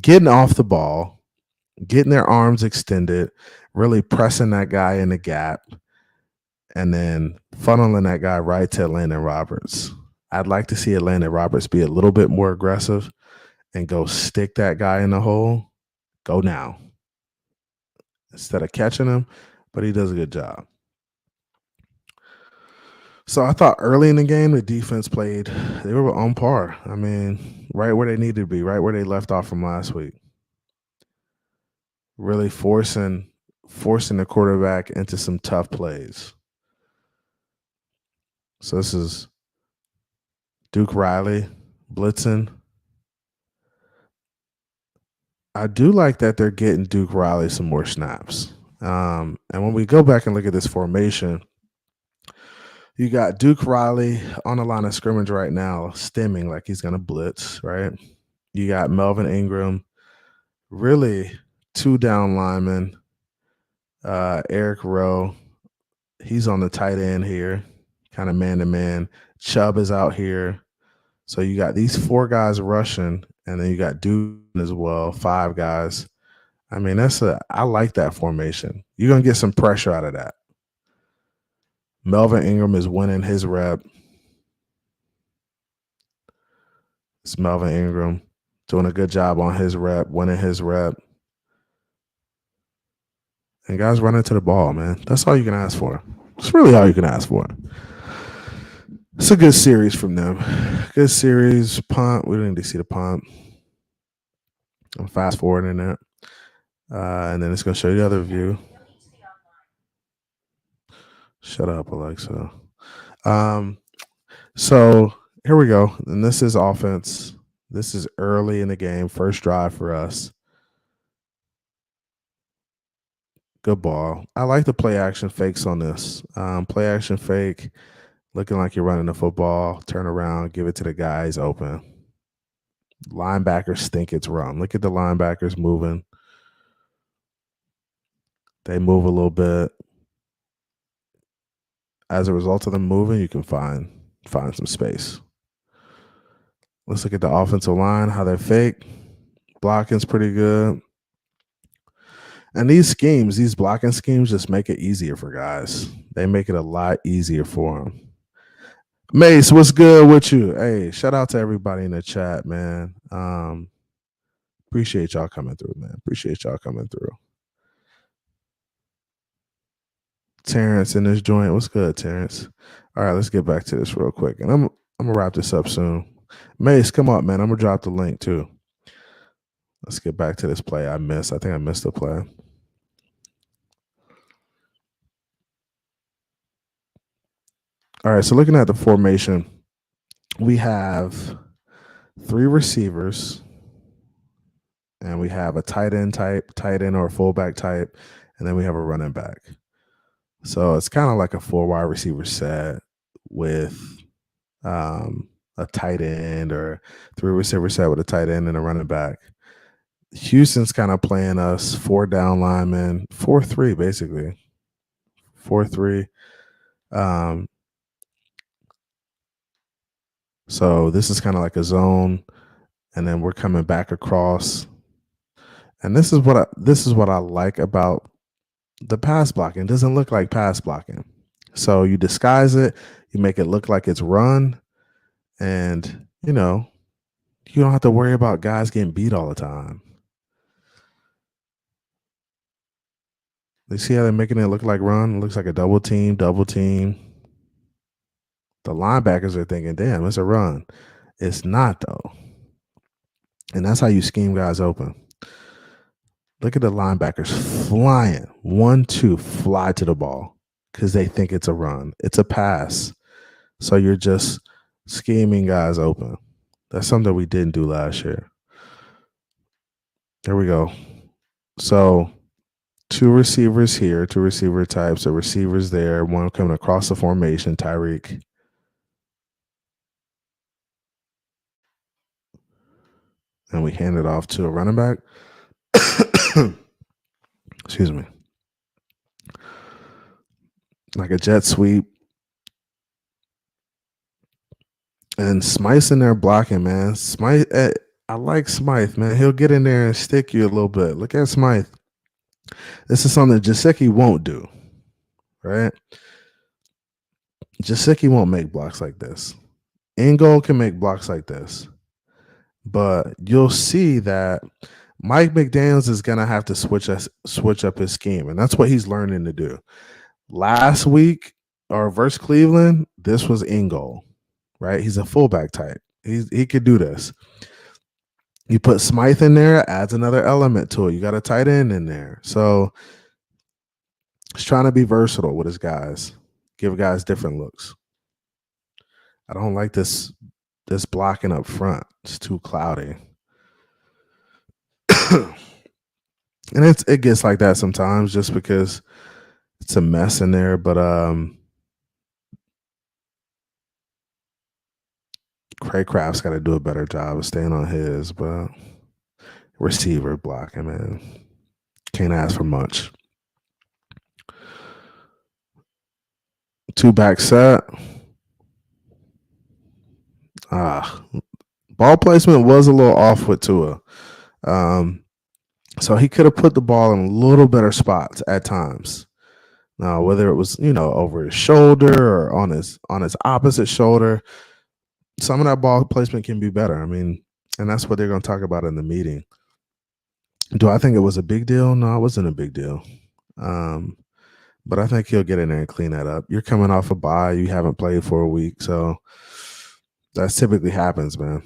getting off the ball, getting their arms extended, really pressing that guy in the gap, and then funneling that guy right to Landon Roberts. I'd like to see Landon Roberts be a little bit more aggressive and go stick that guy in the hole. Go now. Instead of catching him, but he does a good job. So I thought early in the game, the defense they were on par. I mean, right where they needed to be, right where they left off from last week. Really forcing the quarterback into some tough plays. So this is Duke Riley blitzing. I do like that they're getting Duke Riley some more snaps. And when we go back and look at this formation, you got Duke Riley on the line of scrimmage right now, stemming like he's going to blitz, right? You got Melvin Ingram, really two down linemen. Eric Rowe, he's on the tight end here, kind of man-to-man. Chubb is out here. So you got these four guys rushing, and then you got Duke as well, five guys. I mean, I like that formation. You're going to get some pressure out of that. Melvin Ingram is winning his rep. It's Melvin Ingram doing a good job on his rep, winning his rep. And guys running to the ball, man. That's all you can ask for. It's really all you can ask for. It's a good series from them. Good series. Punt. We didn't need to see the punt. I'm fast forwarding it. And then it's going to show you the other view. Shut up, Alexa. So here we go. And this is offense. This is early in the game. First drive for us. Good ball. I like the play action fakes on this. Play action fake, looking like you're running the football. Turn around, give it to the guys open. Linebackers think it's run. Look at the linebackers moving. They move a little bit. As a result of them moving, you can find some space. Let's look at the offensive line, how they're fake. Blocking's pretty good. And these blocking schemes just make it easier for guys. They make it a lot easier for them. Mace, what's good with you? Hey, shout out to everybody in the chat, man. Appreciate y'all coming through, man. Appreciate y'all coming through. Terrence in this joint. What's good, Terrence? All right, let's get back to this real quick. And I'm gonna wrap this up soon. Mace, come up, man. I'm gonna drop the link too. Let's get back to this play I missed. I think I missed the play. All right, so looking at the formation, we have three receivers, and we have a tight end or a fullback type, and then we have a running back. So it's kind of like a 4 wide receiver set with a tight end, or 3 receiver set with a tight end and a running back. Houston's kind of playing us 4 down linemen, 4-3 basically, 4-3. So this is kind of like a zone, and then we're coming back across. And this is what I like about the pass blocking. It doesn't look like pass blocking. So you disguise it, you make it look like it's run, and you don't have to worry about guys getting beat all the time. You see how they're making it look like run? It looks like a double team. The linebackers are thinking, damn, it's a run. It's not, though. And that's how you scheme guys open. Look at the linebackers flying. 1-2, fly to the ball because they think it's a run. It's a pass. So you're just scheming guys open. That's something we didn't do last year. There we go. So 2 receivers here, 2 receiver types, a receivers there, one coming across the formation, Tyreek. And we hand it off to a running back. Excuse me. like a jet sweep. And Smythe's in there blocking, man. Smythe, I like Smythe, man. He'll get in there and stick you a little bit. Look at Smythe. This is something Gesicki won't do, right? Gesicki won't make blocks like this. Ingold can make blocks like this. But you'll see that Mike McDaniels is going to have to switch up his scheme, and that's what he's learning to do. Last week, or versus Cleveland, this was Ingold, right? He's a fullback type. He could do this. You put Smythe in there, adds another element to it. You got a tight end in there. So he's trying to be versatile with his guys, give guys different looks. I don't like this blocking up front. It's too cloudy. And it gets like that sometimes just because it's a mess in there. But Craycraft's got to do a better job of staying on his. But receiver blocking, man, can't ask for much. 2-back set. Ball placement was a little off with Tua. So he could have put the ball in a little better spots at times. Now, whether it was, over his shoulder or on his opposite shoulder, some of that ball placement can be better. I mean, and that's what they're going to talk about in the meeting. Do I think it was a big deal? No, it wasn't a big deal. But I think he'll get in there and clean that up. You're coming off a bye. You haven't played for a week. So that typically happens, man.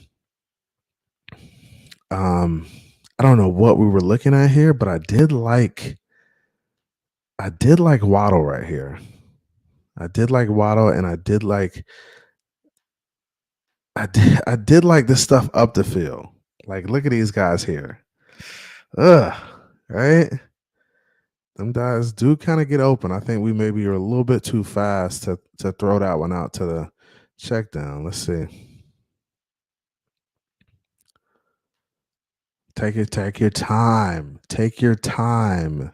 I don't know what we were looking at here, but I did like Waddle right here. I did like Waddle, and I did like this stuff up the field. Like, look at these guys here. Right? Them guys do kind of get open. I think we maybe are a little bit too fast to throw that one out to the check down. Let's see. Take your time. Take your time.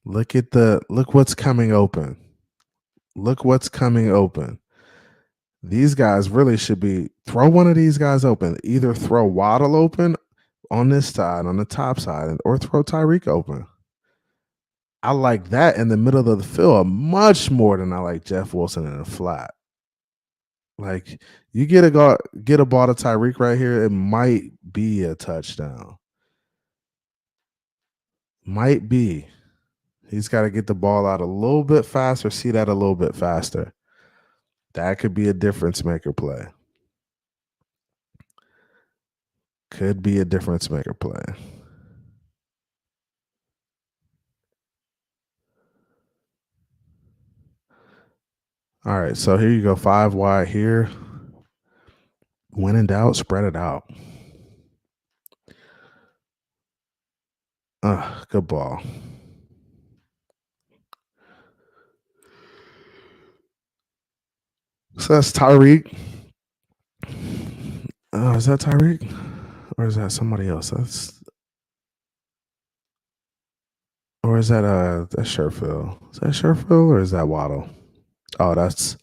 Look what's coming open. Look what's coming open. These guys really should be throw one of these guys open. Either throw Waddle open on this side, on the top side, or throw Tyreek open. I like that in the middle of the field much more than I like Jeff Wilson in the flat. Like, you get a ball to Tyreek right here, it might be a touchdown. Might be. He's got to get the ball out a little bit faster, see that a little bit faster. That could be a difference maker play. Could be a difference maker play. All right, so here you go, 5 wide here. When in doubt, spread it out. Good ball. So that's Tyreek. Is that Tyreek? Or is that somebody else? Or is that that's Sherfield? Is that Sherfield or is that Waddle? Oh, that's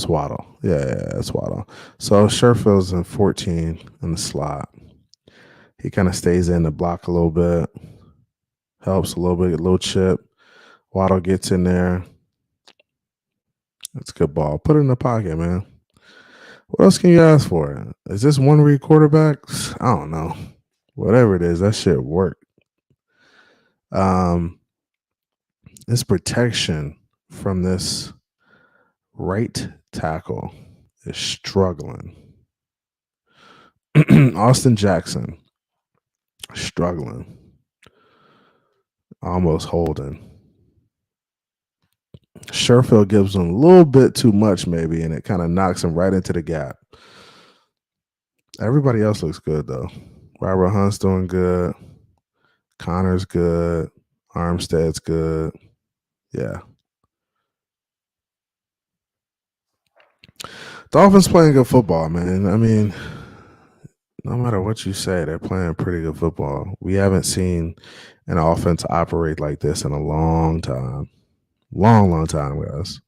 Waddle. Yeah, that's Waddle. So Sherfield's in 14 in the slot. He kind of stays in the block a little bit. Helps a little bit, a little chip. Waddle gets in there. That's a good ball. Put it in the pocket, man. What else can you ask for? Is this one read quarterbacks? I don't know. Whatever it is, that shit worked. This protection from this right tackle is struggling. Austin Jackson, struggling. Almost holding. Sherfield gives him a little bit too much, maybe, and it kind of knocks him right into the gap. Everybody else looks good, though. Robert Hunt's doing good. Connor's good. Armstead's good. Yeah. Dolphins playing good football, man. I mean, no matter what you say, they're playing pretty good football. We haven't seen an offense operate like this in a long time. Long time with us.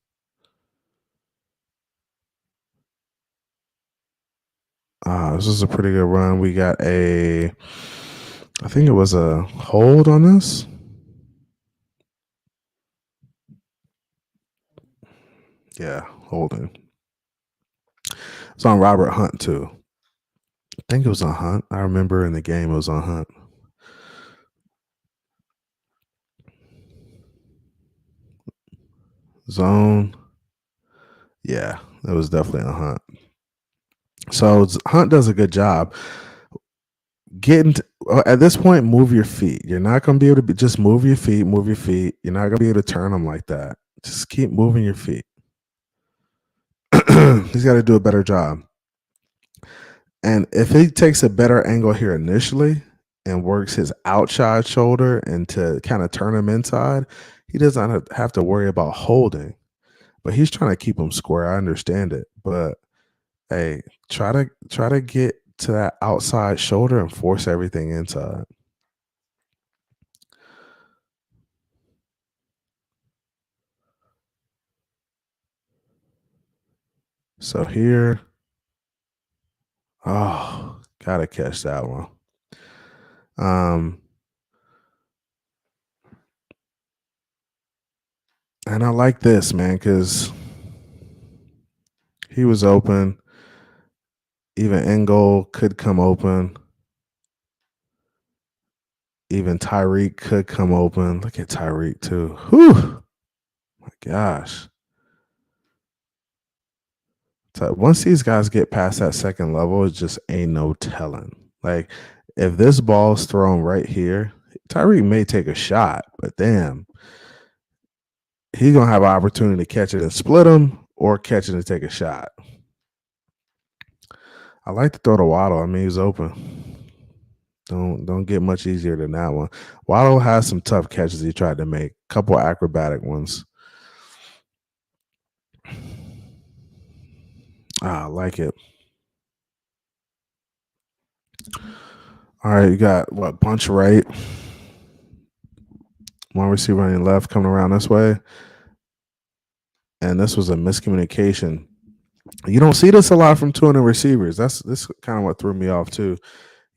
This is a pretty good run. We got I think it was a hold on this. Yeah, holding. It's on Robert Hunt too. I think it was on Hunt. I remember in the game it was on Hunt. Zone. Yeah, it was definitely on Hunt. So Hunt does a good job. At this point, move your feet. You're not going to be able to just move your feet, move your feet. You're not going to be able to turn them like that. Just keep moving your feet. He's got to do a better job. And if he takes a better angle here initially and works his outside shoulder and to kind of turn him inside, he doesn't have to worry about holding. But he's trying to keep him square. I understand it. But hey, try to get to that outside shoulder and force everything inside. So here, gotta catch that one. And I like this, man, because he was open. Even Engel could come open. Even Tyreek could come open. Look at Tyreek too. Whew. My gosh. So once these guys get past that second level, it just ain't no telling. Like, if this ball's thrown right here, Tyreek may take a shot, but damn, he's gonna have an opportunity to catch it and split him or catch it and take a shot. I like to throw to Waddle. I mean, he's open. Don't get much easier than that one. Waddle has some tough catches he tried to make. Couple acrobatic ones. I like it. All right, you got what? Bunch right. One receiver on your left coming around this way. And this was a miscommunication. You don't see this a lot from 200 receivers. This kind of what threw me off too.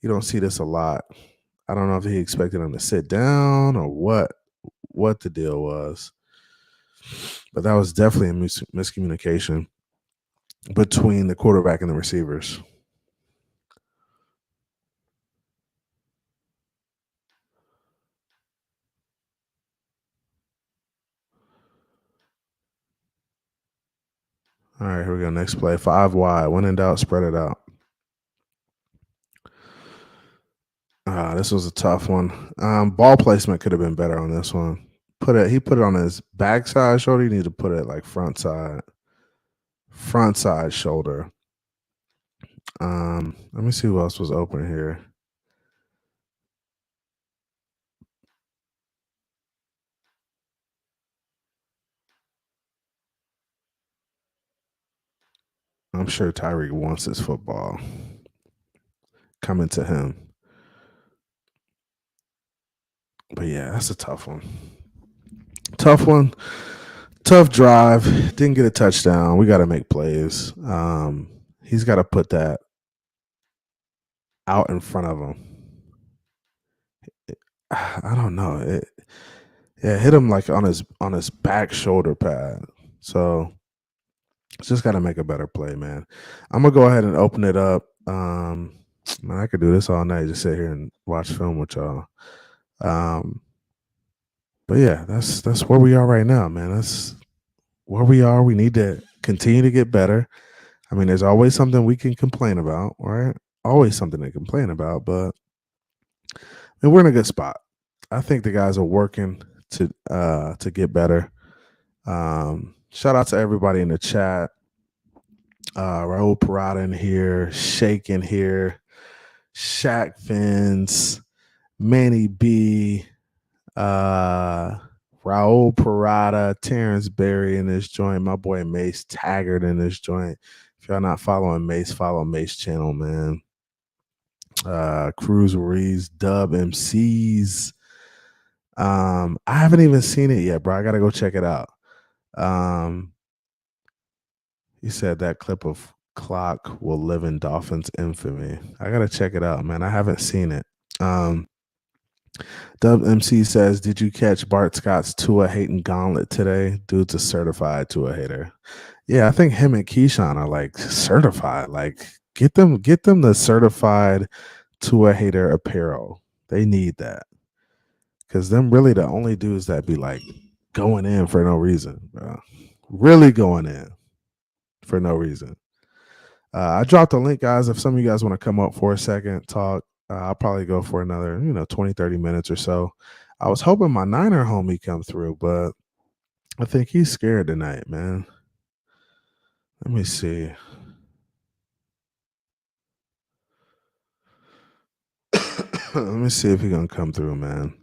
You don't see this a lot. I don't know if he expected him to sit down or what the deal was. But that was definitely a miscommunication between the quarterback and the receivers. All right, here we go. Next play. 5 wide. When in doubt, spread it out. This was a tough one. Ball placement could have been better on this one. He put it on his backside shoulder. You need to put it like front side shoulder. Let me see who else was open here. I'm sure Tyreek wants his football coming to him. But yeah, that's a tough one. Tough one. Tough drive. Didn't get a touchdown. We got to make plays. He's got to put that out in front of him. I don't know. It hit him like on his back shoulder pad. So just got to make a better play, man. I'm gonna go ahead and open it up. Man, I could do this all night. Just sit here and watch film with y'all. But yeah, that's where we are right now, man. That's where we are. We need to continue to get better. I mean, there's always something we can complain about, right? Always something to complain about, but I mean, we're in a good spot. I think the guys are working to get better. Shout out to everybody in the chat. Raul Parada in here, Shake in here, Shaq Phins, Manny B, Raul Parada, Terrence Berry in this joint, my boy Mace Taggart in this joint. If y'all not following Mace, follow Mace channel, man. Cruz Ruiz, Dub MCs. I haven't even seen it yet, bro. I gotta go check it out. Um, he said that clip of Clock will live in Dolphins infamy. I gotta check it out, man. I haven't seen it. Dub MC says, "Did you catch Bart Scott's Tua hating gauntlet today? Dude's a certified Tua hater." Yeah, I think him and Keyshawn are like certified. Like, get them the certified Tua hater apparel. They need that because them really the only dudes that be like going in for no reason, bro. Really going in for no reason. I dropped a link, guys. If some of you guys want to come up for a second, talk, I'll probably go for another, 20, 30 minutes or so. I was hoping my Niner homie come through, but I think he's scared tonight, man. Let me see. Let me see if he's going to come through, man.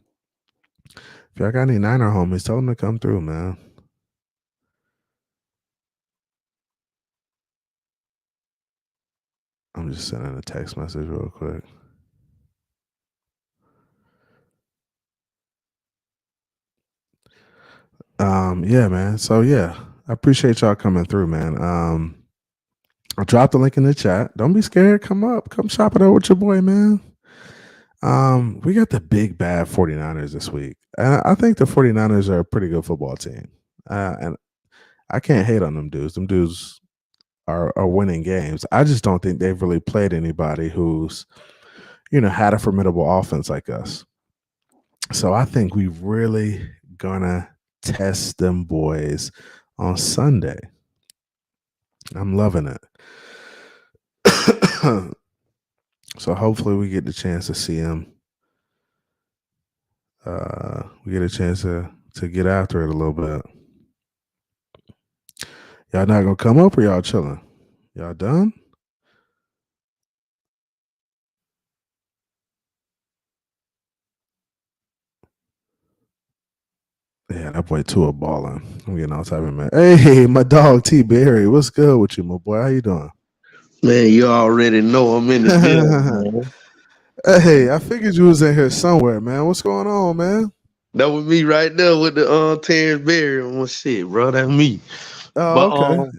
If y'all got any Niner homies, tell them to come through, man. I'm just sending a text message real quick. Yeah, man. So yeah, I appreciate y'all coming through, man. I'll drop the link in the chat. Don't be scared. Come up. Come shop it out with your boy, man. We got the big bad 49ers this week. And I think the 49ers are a pretty good football team. And I can't hate on them dudes. Them dudes are winning games. I just don't think they've really played anybody who's, had a formidable offense like us. So I think we really gonna test them boys on Sunday. I'm loving it. So hopefully we get the chance to see him. We get a chance to get after it a little bit. Y'all not gonna come up or y'all chilling? Y'all done? Yeah, that boy Tua balling. I'm getting all type of man. Hey, my dog T Berry, what's good with you, my boy? How you doing? Man, you already know I'm in the building, man. Hey, I figured you was in here somewhere, man. What's going on, man? That was me right there with the Terrence Berry on shit, bro. That's me. Oh, But okay.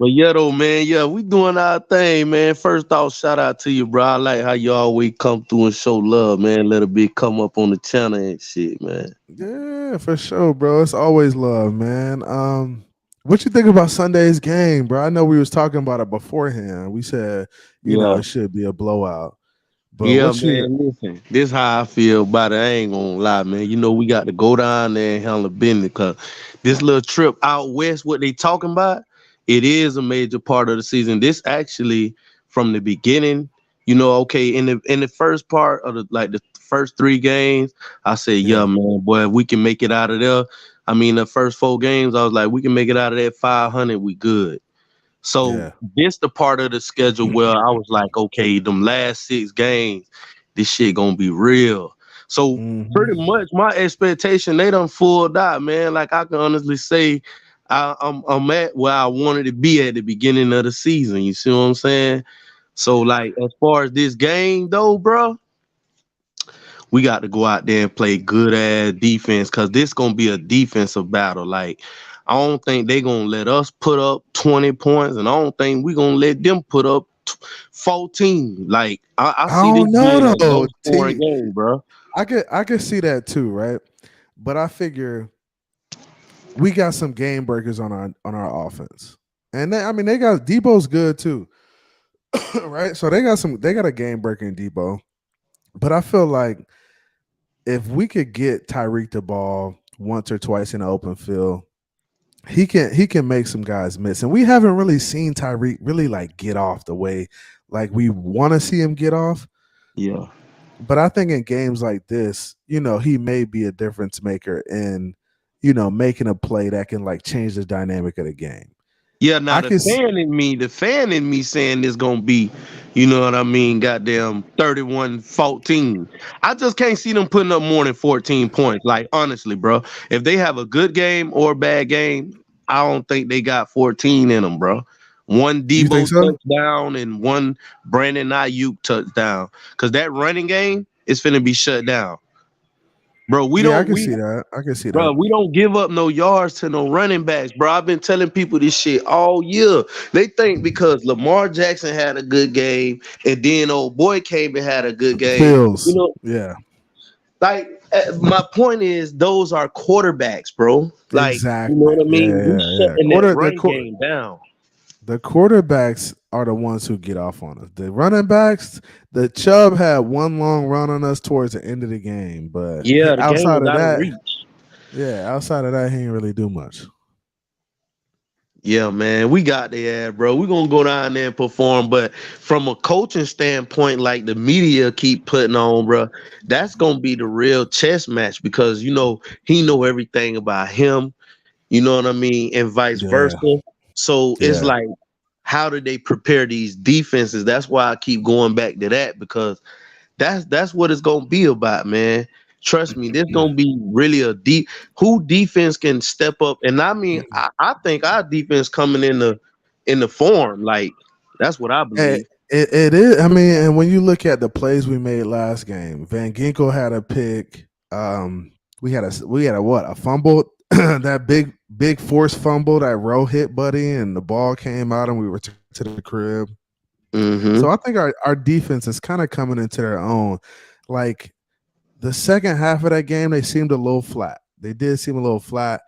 but yeah though, man, yeah, we doing our thing, man. First off, shout out to you, bro. I like how you always come through and show love, man. Let a bit come up on the channel and shit, man. Yeah, for sure, bro. It's always love, man. What you think about Sunday's game, bro? I know we was talking about it beforehand. We said, Yeah. it should be a blowout. But Yeah, what you man, listen. This how I feel about it. I ain't gonna lie, man. You know, we got to go down there and handle business because this little trip out west, what they talking about, it is a major part of the season. This actually from the beginning, okay, in the first part of the first three games, I said, yeah, man, boy, if we can make it out of there. I mean, the first four games, I was like, we can make it out of that 500, we good. So this the part of the schedule where I was like, okay, them last six games, this shit gonna be real. So pretty much my expectation, they done fulled out, man. Like I can honestly say I'm at where I wanted to be at the beginning of the season. You see what I'm saying? So like as far as this game though, bro, we got to go out there and play good ass defense because this gonna be a defensive battle. Like I don't think they gonna let us put up 20 points, and I don't think we gonna let them put up 14. Like I see this don't know being a though. low scoring game, bro. I could see that too, right? But I figure we got some game breakers on our offense, and they got Debo's good too, right? So they got a game breaker in Debo, but I feel like if we could get Tyreek the ball once or twice in the open field, he can make some guys miss, and we haven't really seen Tyreek really like get off the way like we want to see him get off. Yeah. But I think in games like this, he may be a difference maker in, making a play that can like change the dynamic of the game. Yeah, now I the can, fan in me saying this gonna be, you know what I mean, goddamn 31-14. I just can't see them putting up more than 14 points. Like honestly, bro. If they have a good game or a bad game, I don't think they got 14 in them, bro. One You Debo think so? touchdown and one Brandon Ayuk touchdown. Because that running game is finna be shut down. Bro, Yeah, I can see that. I can see that. we don't give up no yards to no running backs, bro. I've been telling people this shit all year. They think because Lamar Jackson had a good game and then old boy came and had a good game. Feels. You know, Yeah. like my point is those are quarterbacks, bro. Like, you know Exactly. what I Yeah, mean? We yeah, yeah. shutting that run game down. The quarterbacks are the ones who get off on us. The running backs, the Chubb had one long run on us towards the end of the game, but Yeah, the game outside was of out of that, reach. outside of that, he didn't really do much. Yeah, man, we got there, bro. We're gonna go down there and perform, but from a coaching standpoint, like the media keep putting on, bro, that's gonna be the real chess match because he know everything about him, you know what I mean, and vice Yeah, versa. So it's yeah. like, how do they prepare these defenses? That's why I keep going back to that because that's what it's gonna be about, man. Trust me, there's gonna be really a deep who defense can step up, and I mean, I think our defense coming in the form, like that's what I It, believe. it is. I mean, and when you look at the plays we made last game, Van Ginkel had a pick. We had a what? A fumble. That big force fumble that Rowe hit Buddy, and the ball came out, and we returned to the crib. Mm-hmm. So I think our defense is kind of coming into their own. Like the second half of that game, they seemed a little flat. They did seem a little flat,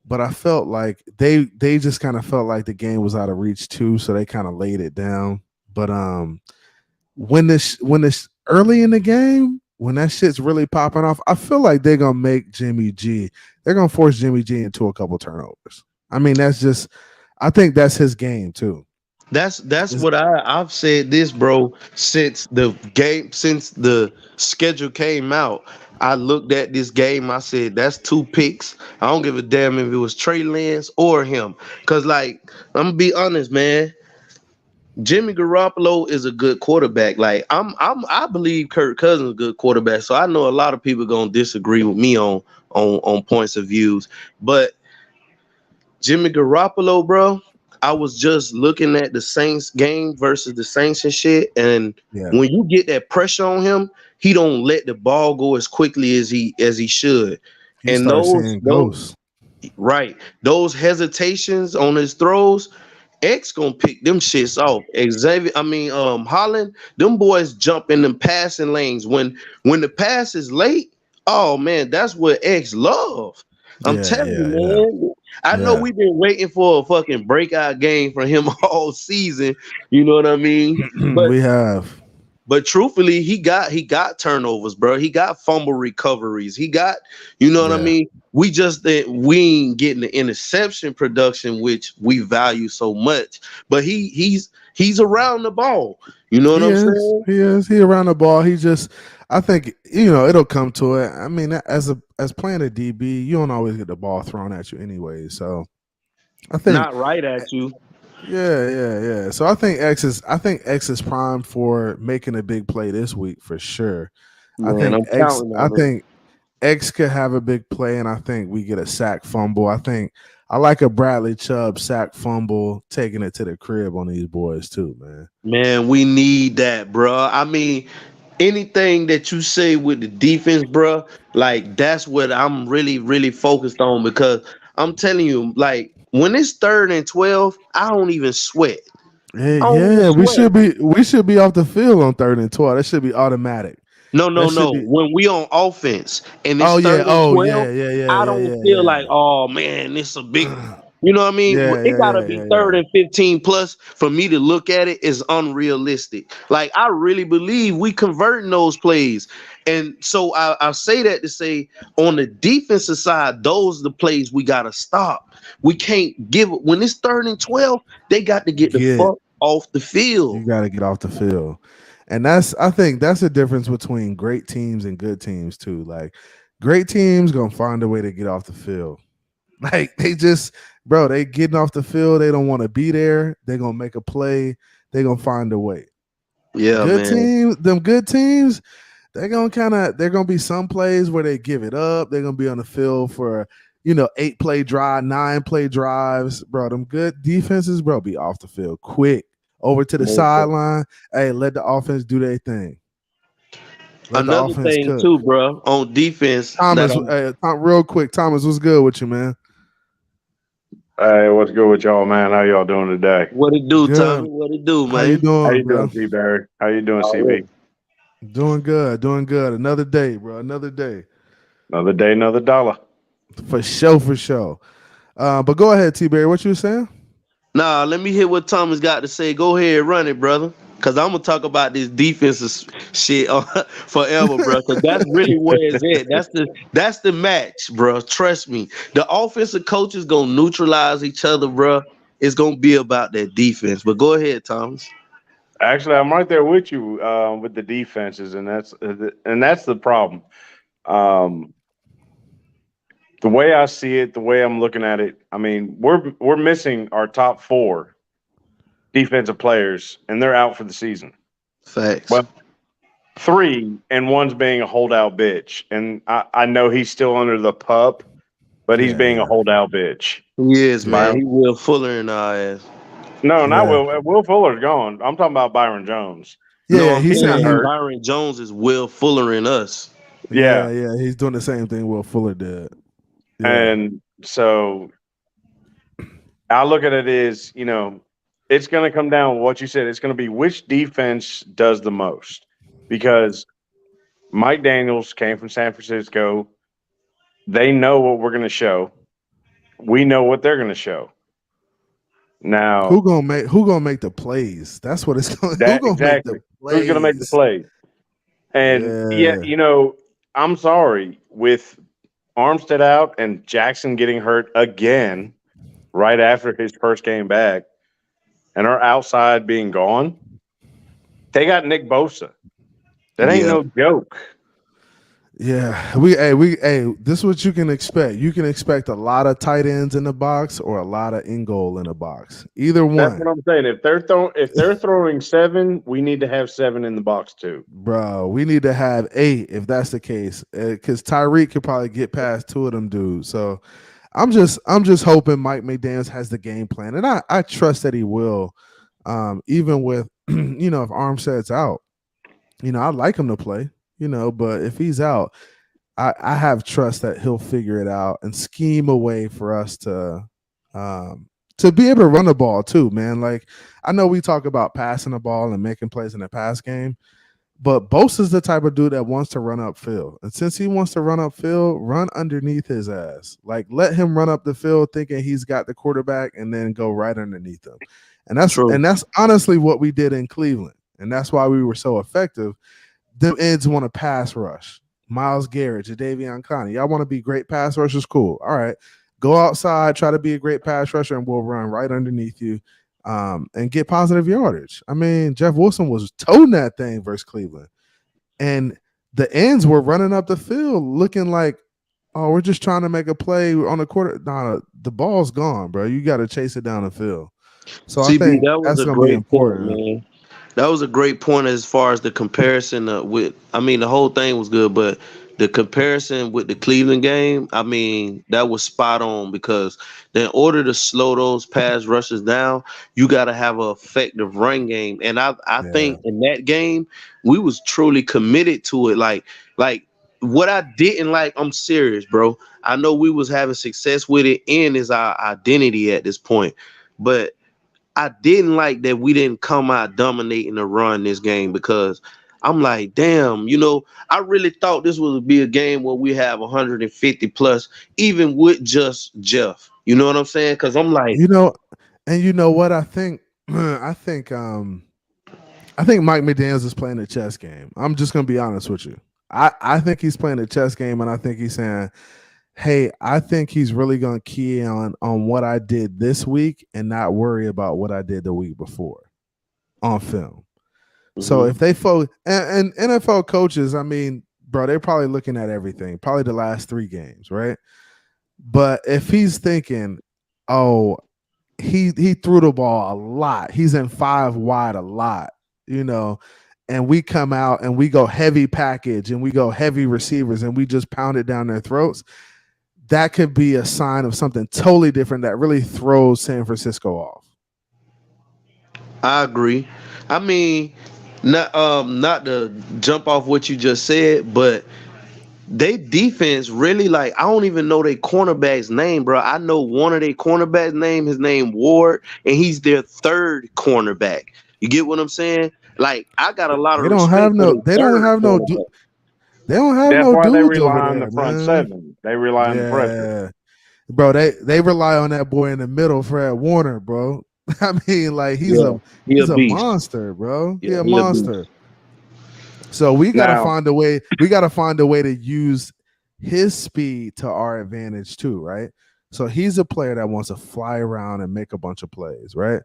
but I felt like they just kind of felt like the game was out of reach too, so they kind of laid it down. But when this early in the game, when that shit's really popping off, I feel like they're gonna make Jimmy G. They're gonna force Jimmy G into a couple turnovers. I mean, I think that's his game too. That's what I've said this, bro, since the schedule came out. I looked at this game, I said that's two picks. I don't give a damn if it was Trey Lance or him. Cause like, I'm gonna be honest, man. Jimmy Garoppolo is a good quarterback. Like I believe Kirk Cousins is a good quarterback. So I know a lot of people gonna disagree with me on points of views. But Jimmy Garoppolo, bro, I was just looking at the Saints game versus the Saints and shit. And Yeah, when you get that pressure on him, he don't let the ball go as quickly as he should. he And started seeing ghosts. those hesitations on his throws, X gonna pick them shits off. Holland, them boys jump in them passing lanes. When the pass is late, oh man, that's what X love. I'm Yeah, telling you, yeah, man. I know yeah. we've been waiting for a fucking breakout game from him all season. You know what I mean? But We have. but truthfully, he got turnovers, bro. He got fumble recoveries. He got, you know what I Yeah, mean? We ain't getting the interception production, which we value so much. But he's around the ball. You know what he I'm is. saying? He is. He around the ball. He just. I think it'll come to it. I mean, as playing a DB, you don't always get the ball thrown at you anyway. So I think. Not right at you. Yeah. So I think X is primed for making a big play this week for sure. Man, I'm counting I on it. think X could have a big play, and I think we get a sack fumble. I like a Bradley Chubb sack fumble, taking it to the crib on these boys too, man. Man, we need that, bro. I mean, anything that you say with the defense, bro, like that's what I'm really, really focused on because I'm telling you, like when it's 3rd and 12, I don't even sweat. Hey, I don't even yeah, we sweat. should be off the field on 3rd and 12. That should be automatic. No, That no, should no. be. When we on offense and it's Oh third yeah. and Oh yeah. 12, Yeah. Yeah. I Yeah. don't Yeah. feel Yeah. like, oh man, it's a big, you know what I mean? Yeah. It Yeah. gotta Yeah. be Yeah. third Yeah. and 15 plus for me to look at it is unrealistic. Like I really believe we converting those plays. And so I say that to say on the defensive side, those are the plays we gotta stop. We can't give when it's 3rd and 12, they got to get the Get fuck off the field. You got to get off the field. And I think that's the difference between great teams and good teams too. Like great teams gonna find a way to get off the field. Like they getting off the field. They don't want to be there. They're gonna make a play. They're gonna find a way. Yeah, man. Good teams, they're gonna be some plays where they give it up. They're gonna be on the field for 8-play drive, 9-play drives, bro. Them good defenses, bro, be off the field quick. Over to the sideline. Hey, let the offense do their thing. Let the Another offense thing cook. too, bro, on defense. Thomas, real quick, Thomas, what's good with you, man? Hey, what's good with y'all, man? How y'all doing today? What it do, Good. Tommy? What it do, man? How you doing, How you bro? doing, T-Barry? How you doing, CB? Doing good. Another day, bro. Another day. Another day, another dollar. For sure. But go ahead, T-Barry. What you were saying? Nah, let me hear what Thomas got to say. Go ahead, run it, brother. Cause I'm gonna talk about this defensive shit forever, bro. Cause that's really where it's at. That's the match, bro. Trust me. The offensive coaches gonna neutralize each other, bro. It's gonna be about that defense. But go ahead, Thomas. Actually, I'm right there with you with the defenses, and that's the problem. The way I see it, the way I'm looking at it, I mean, we're missing our top 4 defensive players, and they're out for the season. Facts. Well, 3, and one's being a holdout bitch, and I know he's still under the pup, but he's being a holdout bitch. He is, man. He Will Fuller in our ass. No, not Will. Will Fuller's gone. I'm talking about Byron Jones. Yeah, he's hurt. Byron Jones is Will Fuller in us. Yeah, he's doing the same thing Will Fuller did. Yeah. And so I look at it as, it's going to come down to what you said. It's going to be which defense does the most, because Mike Daniels came from San Francisco. They know what we're going to show. We know what they're going to show. Now, who gonna make the plays? That's what it's going. Exactly. Who's going to make the plays? And I'm sorry, with Armstead out and Jackson getting hurt again right after his first game back, and our outside being gone, they got Nick Bosa. That ain't no joke. Yeah, this is what you can expect. You can expect a lot of tight ends in the box or a lot of in goal in the box. Either one. That's what I'm saying. If they're throwing 7, we need to have 7 in the box too. Bro, we need to have 8 if that's the case. Because Tyreek could probably get past 2 of them dudes. So I'm just hoping Mike McDaniels has the game plan, and I trust that he will. Even with if Armstead's out, I'd like him to play. But if he's out, I have trust that he'll figure it out and scheme a way for us to be able to run the ball too, man. Like, I know we talk about passing the ball and making plays in the pass game, but Bosa's the type of dude that wants to run upfield. And since he wants to run upfield, run underneath his ass. Like, let him run up the field thinking he's got the quarterback and then go right underneath him. And that's true. And that's honestly what we did in Cleveland. And that's why we were so effective. Them ends want to pass rush. Myles Garrett, Jadeveon Clowney. Y'all want to be great pass rushers? Cool. All right. Go outside, try to be a great pass rusher, and we'll run right underneath you and get positive yardage. I mean, Jeff Wilson was toting that thing versus Cleveland. And the ends were running up the field looking like, oh, we're just trying to make a play on the quarter. Nah, the ball's gone, bro. You got to chase it down the field. So I think that's going to be important, man. That was a great point as far as the comparison with. I mean, the whole thing was good, but the comparison with the Cleveland game, I mean, that was spot on, because in order to slow those pass rushes down, you got to have an effective run game. And I think in that game, we was truly committed to it. Like what I didn't like, I'm serious, bro. I know we was having success with it, and is our identity at this point, but I didn't like that we didn't come out dominating the run this game, because I'm like, damn, I really thought this would be a game where we have 150 plus, even with just Jeff. You know what I'm saying? Because I'm like, and you know what I think? I think Mike McDaniels is playing a chess game. I'm just gonna be honest with you. I think he's playing a chess game, and I think he's saying, hey, I think he's really going to key on what I did this week and not worry about what I did the week before on film. Mm-hmm. So if they and NFL coaches, I mean, bro, they're probably looking at everything, probably the last 3 games, right? But if he's thinking, oh, he threw the ball a lot, he's in 5 wide a lot, and we come out and we go heavy package and we go heavy receivers and we just pound it down their throats, that could be a sign of something totally different that really throws San Francisco off. I agree. I mean, not to jump off what you just said, but they defense really, like, I don't even know their cornerback's name, bro. I know one of their cornerbacks' name. His name Ward, and he's their third cornerback. You get what I'm saying? Like, I got a lot of respect for They don't have no cornerback. they don't have That's no why they dudes over rely on there, the front man. seven. They rely on the pressure. Yeah, bro. They rely on that boy in the middle, Fred Warner, bro. I mean, like he's Yeah, a beast. monster, bro. Yeah, He a monster. So we gotta find a way. We gotta find a way to use his speed to our advantage too, right? So he's a player that wants to fly around and make a bunch of plays, right?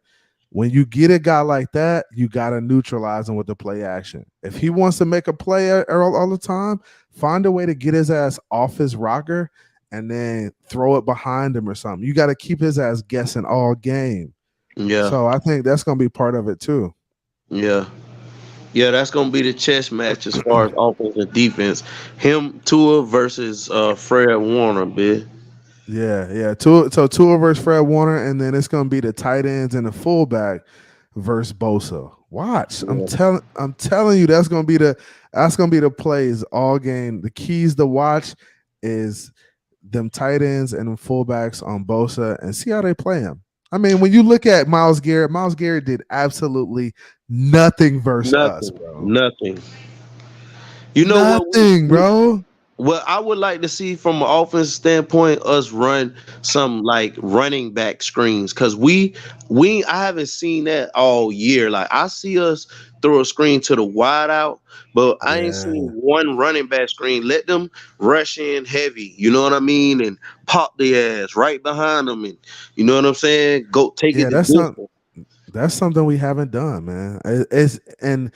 When you get a guy like that, you got to neutralize him with the play action. If he wants to make a play all the time, find a way to get his ass off his rocker and then throw it behind him or something. You got to keep his ass guessing all game. Yeah. So I think that's going to be part of it too. Yeah. Yeah, that's going to be the chess match as far as offense and defense. Him, Tua versus Fred Warner, bitch. Yeah. Tua versus Fred Warner, and then it's gonna be the tight ends and the fullback versus Bosa. Watch, yeah. I'm telling you, that's gonna be the plays all game. The keys to watch is them tight ends and them fullbacks on Bosa and see how they play him. I mean, when you look at Myles Garrett did absolutely nothing versus us, bro. Nothing. You know nothing, bro. Well, I would like to see from an offense standpoint us run some like running back screens because I haven't seen that all year. Like I see us throw a screen to the wide out, but I ain't seen one running back screen. Let them rush in heavy, you know what I mean, and pop their ass right behind them, and you know what I'm saying. Go take it. That's something we haven't done, man. And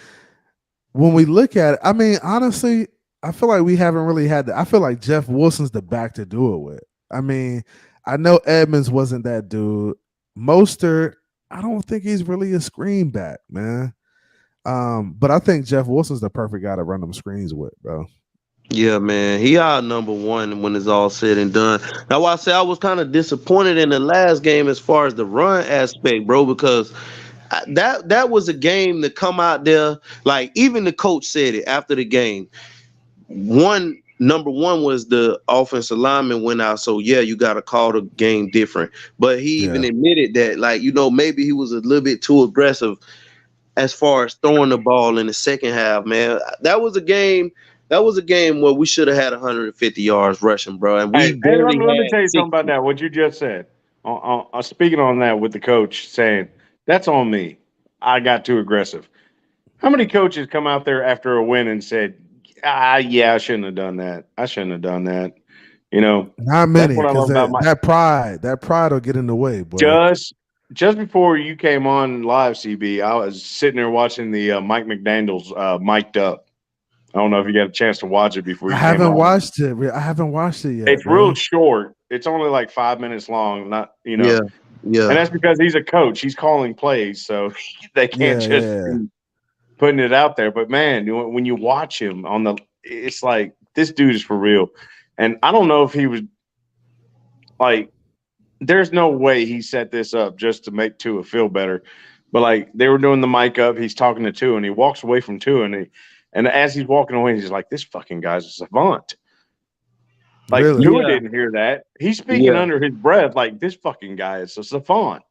when we look at it, I mean, honestly. I feel like we haven't really had that. I feel like Jeff Wilson's the back to do it with. I mean, I know Edmonds wasn't that dude. Mostert, I don't think he's really a screen back, man. But I think Jeff Wilson's the perfect guy to run them screens with, bro. Yeah, man. He our number one when it's all said and done. Now, I say I was kind of disappointed in the last game as far as the run aspect, bro, because that was a game to come out there. Like, even the coach said it after the game. Number one was the offensive lineman went out, so yeah, you got to call the game different. But he even admitted that, like, you know, maybe he was a little bit too aggressive as far as throwing the ball in the second half. Man, that was a game where we should have had 150 yards rushing, bro. And we let me tell you something about that. What you just said. Speaking on that with the coach saying that's on me. I got too aggressive. How many coaches come out there after a win and said, yeah, I shouldn't have done that. I shouldn't have done that. You know, not many. Because that pride will get in the way. Boy. Just before you came on live, CB, I was sitting there watching the Mike McDaniel's Mic'd Up. I don't know if you got a chance to watch it before you came on. I haven't watched it yet. It's real short. It's only like 5 minutes long. Not, you know. Yeah. And that's because he's a coach. He's calling plays, so they can't be putting it out there. But man, when you watch him it's like this dude is for real. And I don't know if he was like, there's no way he set this up just to make Tua feel better. But like they were doing the mic up, he's talking to Tua, and he walks away from Tua, and as he's walking away, he's like, "This fucking guy's a savant." Like Tua didn't hear that. He's speaking under his breath, like this fucking guy is a savant.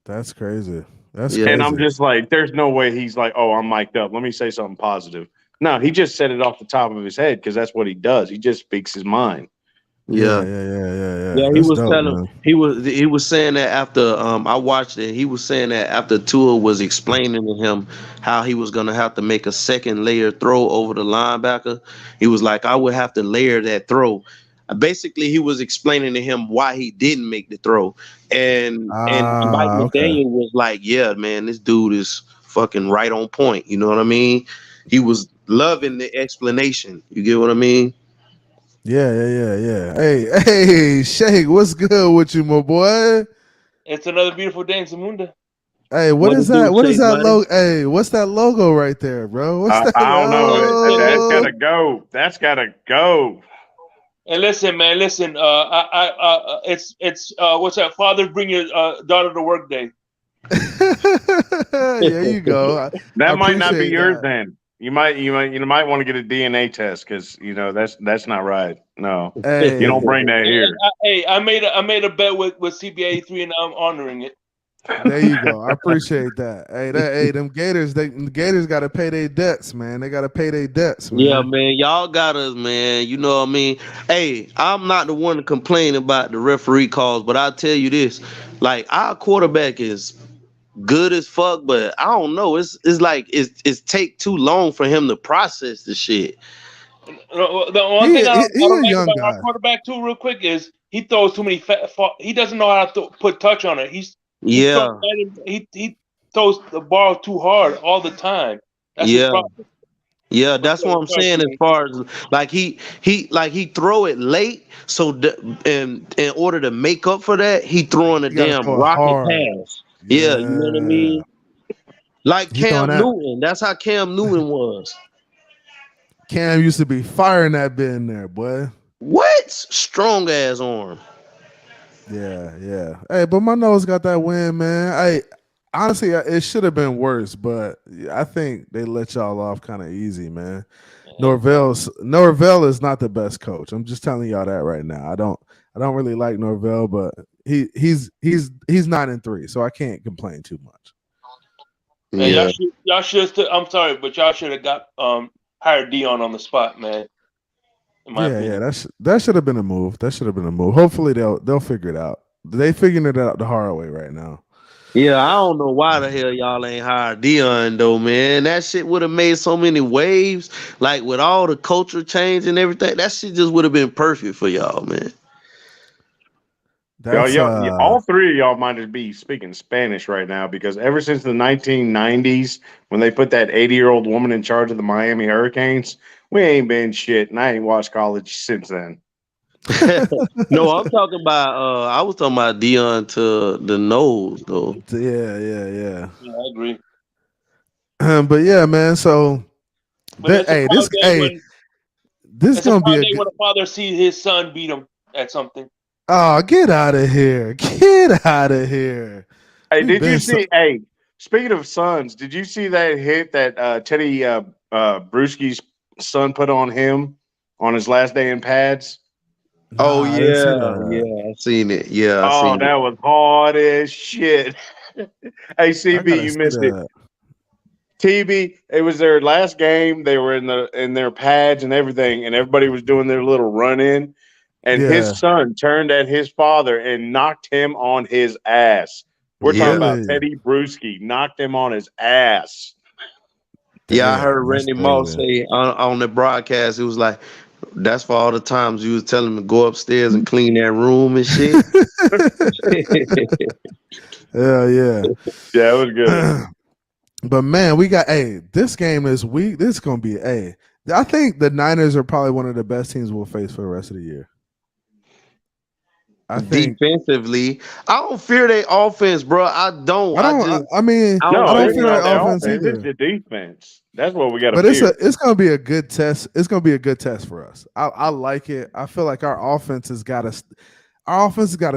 That's crazy. And I'm just like, there's no way he's like, oh, I'm mic'd up. Let me say something positive. No, he just said it off the top of his head because that's what he does. He just speaks his mind. Yeah. Yeah, he was telling. He was saying that after I watched it. He was saying that after Tua was explaining to him how he was gonna have to make a second layer throw over the linebacker. He was like, I would have to layer that throw. Basically, he was explaining to him why he didn't make the throw, and Mike McDaniel was like, "Yeah, man, this dude is fucking right on point." You know what I mean? He was loving the explanation. You get what I mean? Yeah. Hey, Shake, what's good with you, my boy? It's another beautiful day in Zamunda. Hey, what is that? What is that logo? Hey, what's that logo right there, bro? What's that? I don't know. That's gotta go. That's gotta go. And listen, man, listen. It's what's that? Father, bring your daughter to work day. There you go. I That might not be appreciate yours. that. Then you might want to get a DNA test because that's not right. No, Hey, you don't bring that here. I made a bet with CBA3 and I'm honoring it. there you go. I appreciate that. Hey, them Gators, the Gators got to pay their debts, man. They got to pay their debts, man. Yeah, man, y'all got us, man. You know what I mean? Hey, I'm not the one to complain about the referee calls, but I'll tell you this: like our quarterback is good as fuck, but I don't know. It's like it's take too long for him to process the shit. The one thing I don't like young about guy. our quarterback too, real quick, is he throws too many he doesn't know how to put touch on it. He throws the ball too hard all the time. That's his problem. Yeah, that's what I'm saying. As far as like he throw it late, so in order to make up for that, he throwing a damn rocket pass. Yeah, you know what I mean. Like Cam Newton. That's how Cam Newton was. Cam used to be firing that bit in there, boy. What? Strong ass arm. Yeah. Hey, but my nose got that win, man. Honestly, it should have been worse, but I think they let y'all off kind of easy, man. Norvell is not the best coach. I'm just telling y'all that right now. I don't really like Norvell, but he's 9-3, so I can't complain too much. Yeah, y'all should. I'm sorry, but y'all should have got hired Dion on the spot, man. Yeah, that should have been a move. Hopefully they'll figure it out. They figuring it out the hard way right now. Yeah, I don't know why the hell y'all ain't hired Dion though, man. That shit would have made so many waves. Like with all the culture change and everything, that shit just would have been perfect for y'all, man. All three of y'all might be speaking Spanish right now because ever since the 1990s, when they put that 80-year-old woman in charge of the Miami Hurricanes, we ain't been shit, and I ain't watched college since then. No, I'm talking about. I was talking about Dion to the nose, though. Yeah. I agree. But yeah, man. So, this gonna be a good. When a father sees his son beat him at something. Oh, get out of here! Get out of here! Hey, did you see? Hey, speaking of sons, did you see that hit that Teddy Bruschi's son put on him on his last day in pads? Oh yeah, I seen it. Yeah. That was hard as shit. Hey, CB, you missed it. TB, it was their last game. They were in their pads and everything, and everybody was doing their little run in. And his son turned at his father and knocked him on his ass. We're talking about Teddy Bruschi knocked him on his ass. Yeah, I heard Randy Moss say on the broadcast, it was like, that's for all the times you was telling him to go upstairs and clean that room and shit. Yeah, it was good. But man, we got this game is weak. This is gonna be I think the Niners are probably one of the best teams we'll face for the rest of the year. I think defensively, I don't fear their offense, bro. I don't fear their offense either. It's the defense. That's what we got to fear. But it's gonna be a good test. It's gonna be a good test for us. I like it. I feel like our offense has got to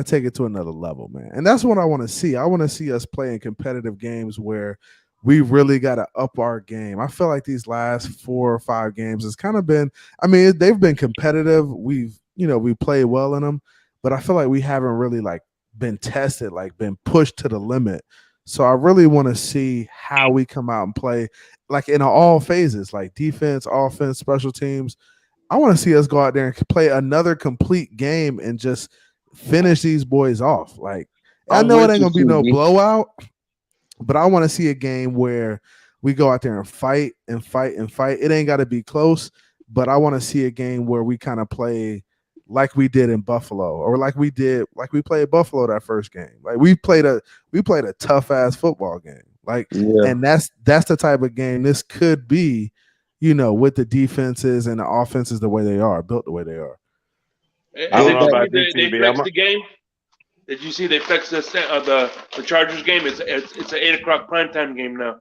take it to another level, man. And that's what I want to see. I want to see us playing competitive games where we really got to up our game. I feel like these last 4 or 5 games has kind of been. I mean, they've been competitive. We played well in them. But I feel like we haven't really been tested, been pushed to the limit. So I really want to see how we come out and play in all phases, like defense, offense, special teams. I want to see us go out there and play another complete game and just finish these boys off. I know it ain't going to be no blowout, but I want to see a game where we go out there and fight and fight and fight. It ain't got to be close, but I want to see a game where we kind of play like we did in Buffalo, or like we played Buffalo that first game. We played a tough ass football game. And that's the type of game this could be, with the defenses and the offenses the way they are, built the way they are. I don't know about this, they fixed the game. Did you see they fixed the Chargers game? It's an 8:00 primetime game now.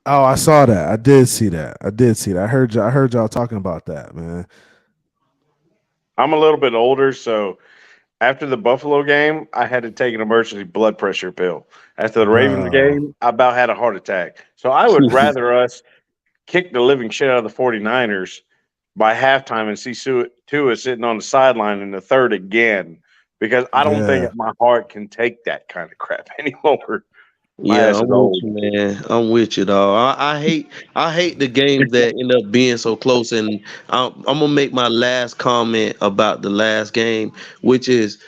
Oh, I saw that. I did see that. I heard y'all talking about that, man. I'm a little bit older, so after the Buffalo game, I had to take an emergency blood pressure pill. After the Ravens Bro. game, I about had a heart attack. So I would rather us kick the living shit out of the 49ers by halftime and see Tua sitting on the sideline in the third again, because I don't Yeah. think my heart can take that kind of crap anymore. My Yeah, ass I'm is with old. you, man. I'm with you, dog. I hate the games that end up being so close, and I'm gonna make my last comment about the last game, which is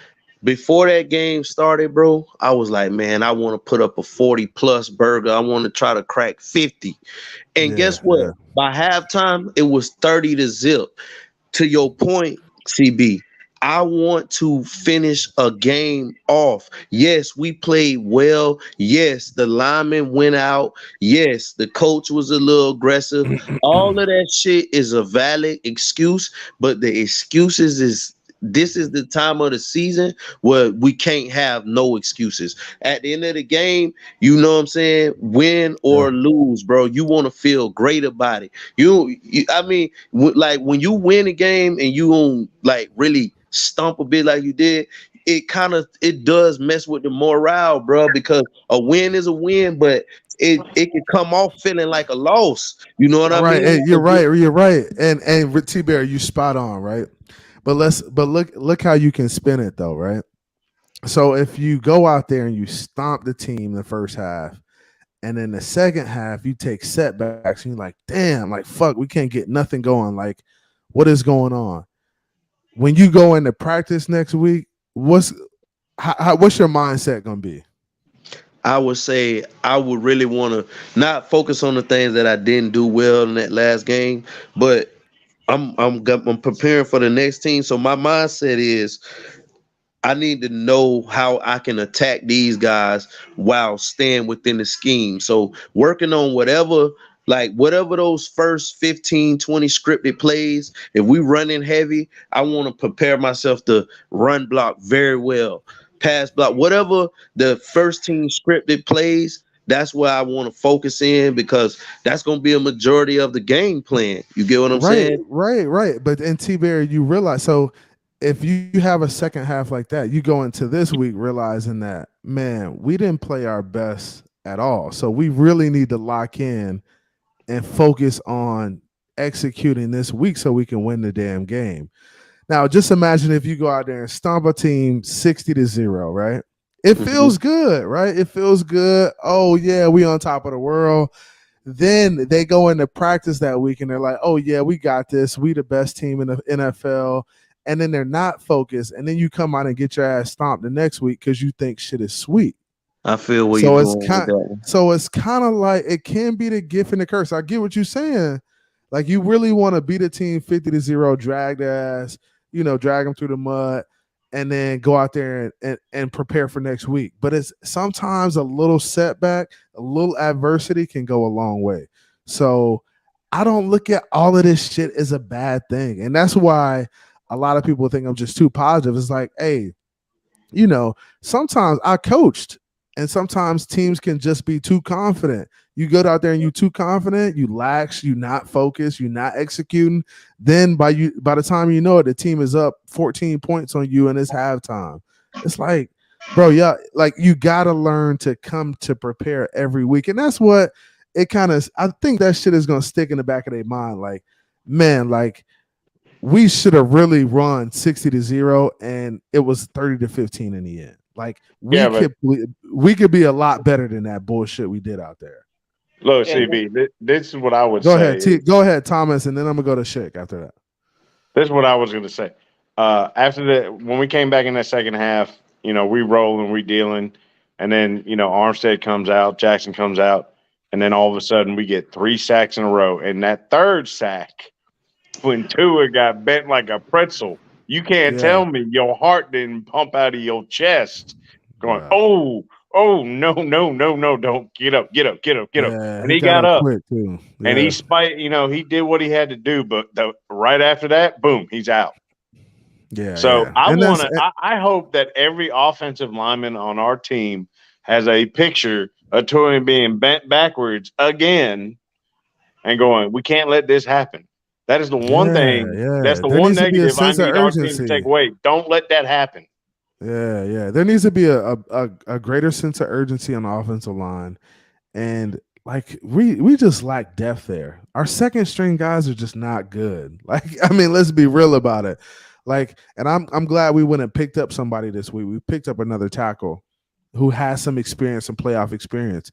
before that game started, bro. I was like, man, I want to put up a 40+ burger. I want to try to crack 50, and guess Yeah. what? Yeah. By halftime, it was 30-0. To your point, CB, I want to finish a game off. Yes, we played well. Yes, the lineman went out. Yes, the coach was a little aggressive. All of that shit is a valid excuse, but the excuses is this is the time of the season where we can't have no excuses. At the end of the game, you know what I'm saying? Win Yeah. or lose, bro. You want to feel great about it. I mean, like when you win a game and you don't like really stump a bit like you did, it does mess with the morale, bro. Because a win is a win, but it can come off feeling like a loss. You know what All I right. mean? Hey, you're right. You're right. And with T Bear, you spot on, right? But look how you can spin it though, right? So if you go out there and you stomp the team the first half, and then the second half you take setbacks, and you're like, damn, like fuck, we can't get nothing going. Like, what is going on? When you go into practice next week, what's your mindset gonna be? I would say I would really want to not focus on the things that I didn't do well in that last game, but I'm preparing for the next team. So my mindset is I need to know how I can attack these guys while staying within the scheme. So working on whatever those first 15, 20 scripted plays, if we run in heavy, I want to prepare myself to run block very well, pass block, whatever the first team scripted plays. That's where I want to focus in because that's going to be a majority of the game plan. You get what I'm Right, saying? right. But in T Bear, you realize so if you have a second half like that, you go into this week realizing that, man, we didn't play our best at all. So we really need to lock in and focus on executing this week so we can win the damn game. Now, just imagine if you go out there and stomp a team 60-0, right? It Mhm. feels good, right? It feels good. Oh, yeah, we on top of the world. Then they go into practice that week and they're like, oh, yeah, we got this. We the best team in the NFL. And then they're not focused. And then you come out and get your ass stomped the next week because you think shit is sweet. I feel where you're So going with that one. it's kind of like it can be the gift and the curse. I get what you're saying. Like you really want to beat a team 50-0, drag their ass, drag them through the mud, and then go out there and prepare for next week. But it's sometimes a little setback, a little adversity can go a long way. So I don't look at all of this shit as a bad thing. And that's why a lot of people think I'm just too positive. It's like, hey, sometimes I coached and sometimes teams can just be too confident. You go out there and you too confident, you lax, you not focused, you not executing. Then by the time you know it, the team is up 14 points on you and it's halftime. It's like, bro, yeah, like you gotta learn to come to prepare every week. And that's what it kind of I think that shit is gonna stick in the back of their mind. Like, man, like we should have really run 60-0 and it was 30-15 in the end. Like Yeah, but we could be a lot better than that bullshit we did out there. look, And CB, this is what I would Go say. ahead, go ahead, Thomas, and then I'm gonna go to Shake after that. This is what I was going to say. After when we came back in that second half, we rolling, we dealing, and then Armstead comes out, Jackson comes out, and then all of a sudden we get 3 sacks in a row, and that third sack, when Tua got bent like a pretzel, you can't Yeah, tell me your heart didn't pump out of your chest, going, bro. oh, no, no, no, no, don't get up, get up, get up, get up, Yeah, and he he got got up up. quick too. And Yeah, he did what he had to do, but right after that, boom, he's out. yeah, So yeah. And that's I hope that every offensive lineman on our team has a picture of Tua being bent backwards again and going, we can't let this happen. That is the one thing. Yeah. That's the There one needs to be a negative I sense of need our team to take urgency. away. Don't let that happen. Yeah. There needs to be a greater sense of urgency on the offensive line. And like we just lack depth there. Our second string guys are just not good. Like, I mean, let's be real about it. Like, and I'm glad we went and picked up somebody this week. We picked up another tackle who has some experience, some playoff experience,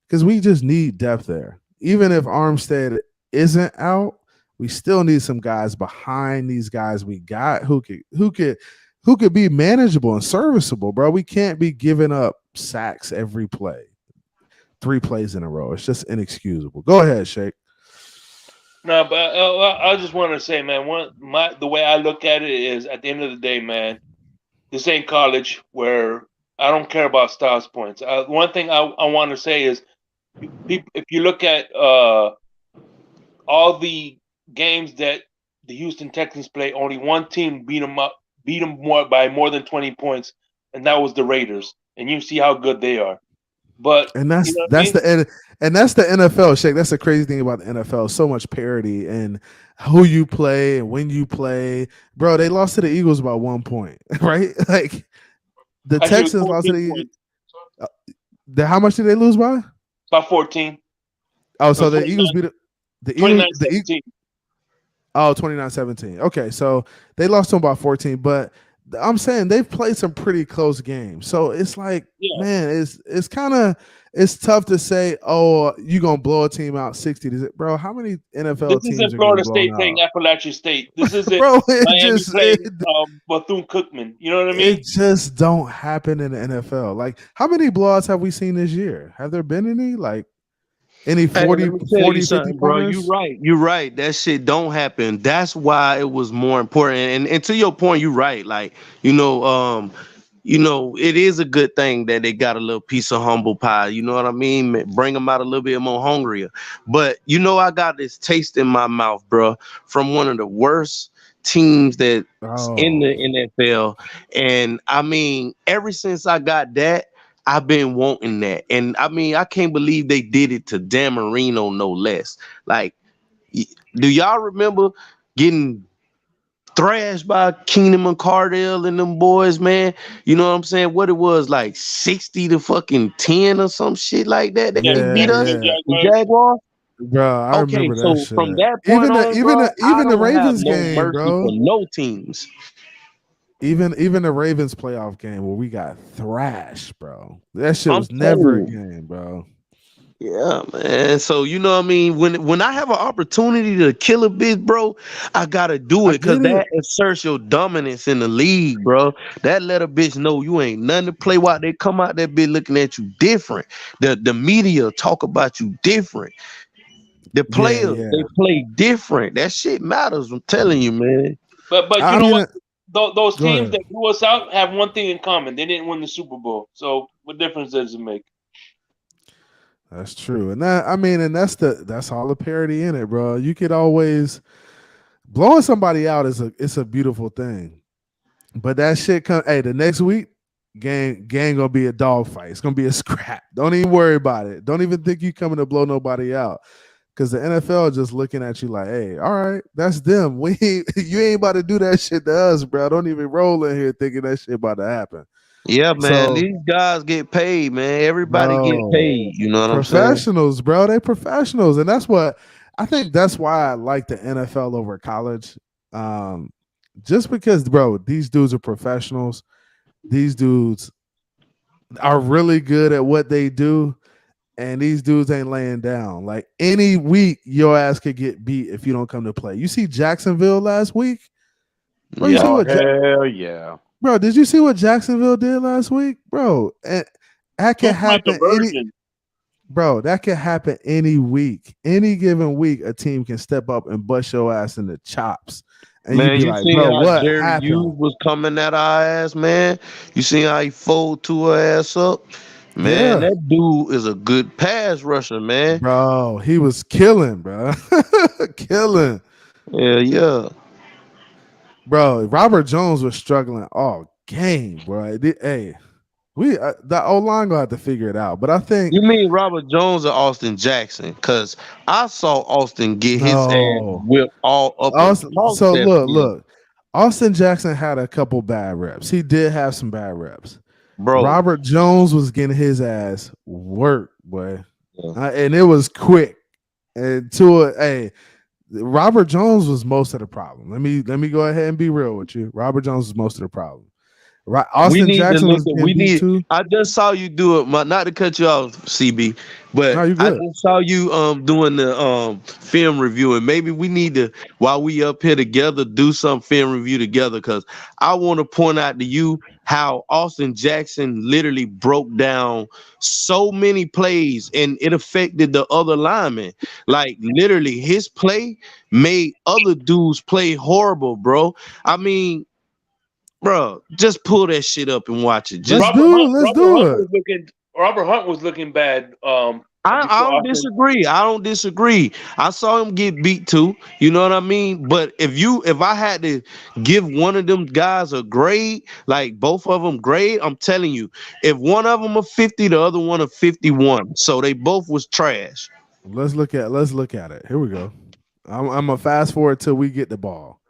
because we just need depth there. Even if Armstead isn't out, we still need some guys behind these guys we got who could be manageable and serviceable, bro. We can't be giving up sacks every play. 3 plays in a row. It's just inexcusable. Go ahead, Shake. No, but I just want to say, man, the way I look at it is, at the end of the day, man, this ain't college where I don't care about styles points. One thing I want to say is, if you look at all the games that the Houston Texans play, only one team beat them by more than 20 points, and that was the Raiders. And you see how good they are. But that's the NFL, Shake. That's the crazy thing about the NFL. So much parity in who you play and when you play. Bro, they lost to the Eagles by 1 point, right? Like the Texans lost to the Eagles. How much did they lose by? About 14. Oh, so the Eagles beat the Eagles. Oh, 29-17. Okay, so they lost to them by 14, but I'm saying they've played some pretty close games. So it's like, man, it's tough to say, oh, you're going to blow a team out 60. Bro, how many NFL teams isn't Florida State playing Appalachian State. This isn't bro, Miami playing Bethune-Cookman. You know what I mean? It just don't happen in the NFL. Like, how many blowouts have we seen this year? Have there been any? Like, any 40, 50 bro, you're right. That shit don't happen. That's why it was more important. And to your point, you're right. Like, it is a good thing that they got a little piece of humble pie. You know what I mean? Bring them out a little bit more hungrier. But I got this taste in my mouth, bro, from one of the worst teams that's in the NFL. And I mean, ever since I got that, I've been wanting that. And I mean, I can't believe they did it to Dan Marino, no less. Like, do y'all remember getting thrashed by Keenan and Cardell and them boys, man? You know what I'm saying? What it was, like 60 to fucking 10 or some shit like that. They beat us, the Jaguars. Bro, I remember that shit. From that point even the Ravens game, bro. For no teams. Even the Ravens playoff game where we got thrashed, bro. That shit was never a game, bro. Yeah, man. So you know what I mean? When I have an opportunity to kill a bitch, bro, I gotta do it because that asserts your dominance in the league, bro. That let a bitch know you ain't nothing to play while they come out that bitch looking at you different. The media talk about you different. The players, they play different. That shit matters. I'm telling you, man. But you know what? Those teams that blew us out have one thing in common. They didn't win the Super Bowl. So what difference does it make? That's true. And that's all the parity in it, bro. You could always blowing somebody out it's a beautiful thing. But that shit the next week, gang gonna be a dog fight. It's gonna be a scrap. Don't even worry about it. Don't even think you coming to blow nobody out. Because the NFL just looking at you like, hey, all right, that's them. You ain't about to do that shit to us, bro. Don't even roll in here thinking that shit about to happen. Yeah, man. These guys get paid, man. Everybody get paid. You know what I'm saying? Professionals, bro. They professionals. And that's why I like the NFL over college. Just because, bro, these dudes are professionals. These dudes are really good at what they do. And these dudes ain't laying down. Like any week, your ass could get beat if you don't come to play. You see Jacksonville last week? Bro, hell yeah. Bro, did you see what Jacksonville did last week? Bro, and that can happen that can happen any week. Any given week, a team can step up and bust your ass in the chops. And man, you see how what Jerry happened? Hughes was coming at our ass, man. You see how he fold to her ass up? Man, that dude is a good pass rusher, man. Bro, he was killing, bro. Killing. Yeah. Bro, Robert Jones was struggling all game, bro. Hey, The O-line gonna have to figure it out. But I think You mean Robert Jones or Austin Jackson? Because I saw Austin get his ass no. whipped all up and Austin, tossed so that field. look. Austin Jackson had a couple bad reps. He did have some bad reps. Bro. Robert Jones was getting his ass worked, boy. Yeah. And it was quick. And Robert Jones was most of the problem. Let me go ahead and be real with you. Robert Jones was most of the problem. Right, Austin Jackson was too. I just saw you do it. Not to cut you off, CB, but No, you I good. just saw you doing the film review, and maybe we need to, while we up here together, do some film review together. Because I want to point out to you how Austin Jackson literally broke down so many plays, and it affected the other linemen. Like literally, his play made other dudes play horrible, bro. I mean. Bro, just pull that shit up and watch it. Just Let's do it. Robert Hunt was looking bad. I don't disagree. I don't disagree. I saw him get beat too. You know what I mean? But if I had to give one of them guys a grade, like both of them grade, I'm telling you, if one of them a 50, the other one a 51. So they both was trash. Let's look at it. Here we go. I'm gonna fast forward till we get the ball.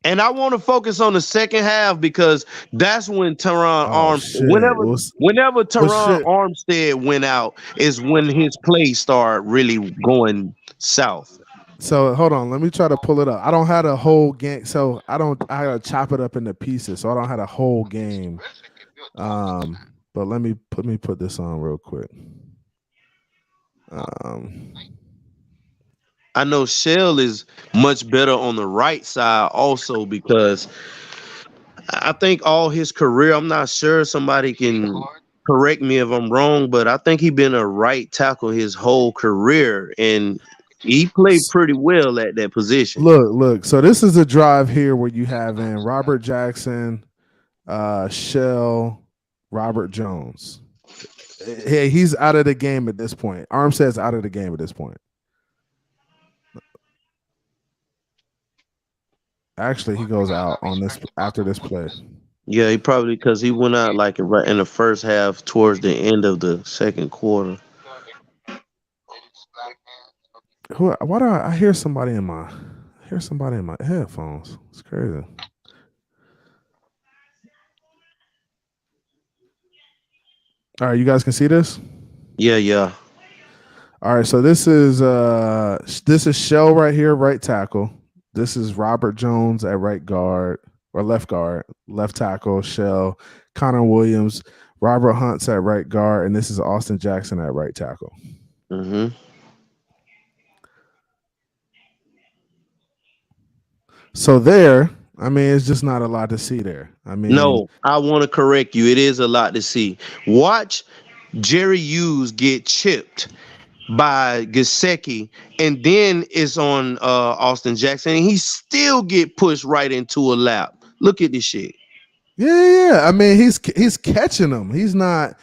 And I want to focus on the second half because that's when Teron Armstead, whenever Teron Armstead went out, is when his play started really going south. So hold on, let me try to pull it up. I don't have a whole game, so I gotta chop it up into pieces. So I don't have a whole game. But let me put this on real quick. I know Shell is much better on the right side also because I think all his career, I'm not sure, somebody can correct me if I'm wrong, but I think he's been a right tackle his whole career, and he played pretty well at that position. Look. So this is a drive here where you have in Robert Jackson, Shell, Robert Jones. Hey, he's out of the game at this point. Armstead's out of the game at this point. Actually, he goes out on this after this play. Yeah, he probably because he went out like right in the first half towards the end of the second quarter. Why do I hear somebody in my headphones? It's crazy. All right, you guys can see this? Yeah. All right, so this is Shell right here, right tackle. This is Robert Jones at right guard or left guard, left tackle, Shell, Connor Williams, Robert Hunt's at right guard, and this is Austin Jackson at right tackle. Mm-hmm. So there, I mean, it's just not a lot to see there. I mean, no, I want to correct you. It is a lot to see. Watch Jerry Hughes get chipped by Gesicki, and then it's on Austin Jackson, and he still get pushed right into a lap. Look at this shit. Yeah. I mean, he's catching them. He's not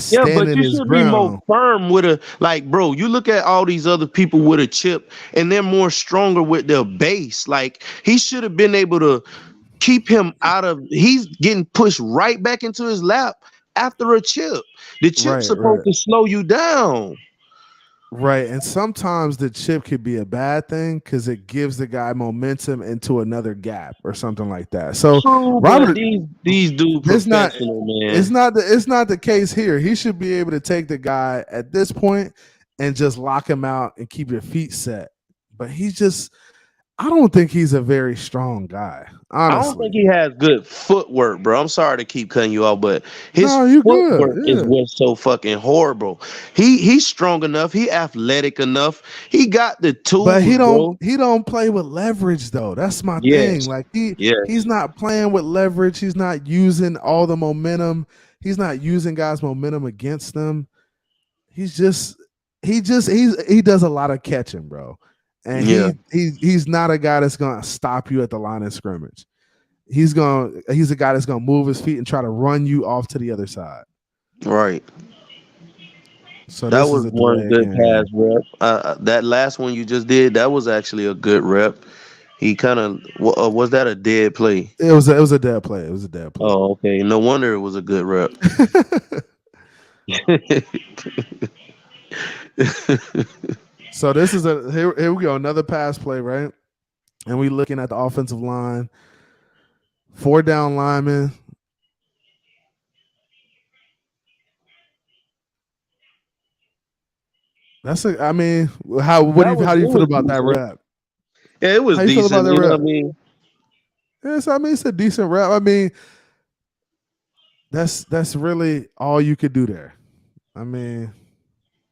standing but you his should ground. be more firm with a bro. You look at all these other people with a chip, and they're more stronger with their base. Like he should have been able to keep him out of. He's getting pushed right back into his lap after a chip. The chip's supposed to slow you down. Right, and sometimes the chip could be a bad thing because it gives the guy momentum into another gap or something like that. So Robert, these dudes, it's not the case here. He should be able to take the guy at this point and just lock him out and keep your feet set. But I don't think he's a very strong guy. Honestly. I don't think he has good footwork, bro. I'm sorry to keep cutting you off, but his footwork is what's so fucking horrible. He's strong enough. He athletic enough. He got the tools, but he don't. Bro. He don't play with leverage though. That's my thing. Like he's not playing with leverage. He's not using all the momentum. He's not using guys' momentum against them. He does a lot of catching, bro. And he's not a guy that's gonna stop you at the line of scrimmage. He's a guy that's gonna move his feet and try to run you off to the other side. Right. So that was one good pass rep. That last one you just did, that was actually a good rep. He kind of was that a dead play? It was a dead play. It was a dead play. Oh, okay. No wonder it was a good rep. So this is here we go, another pass play, right? And we looking at the offensive line, 4 down linemen. I mean, how do you feel about that rep? Yeah, it was how you decent. Feel about that you rep? know what I mean? Yes, I mean it's a decent rep. I mean, that's really all you could do there. I mean,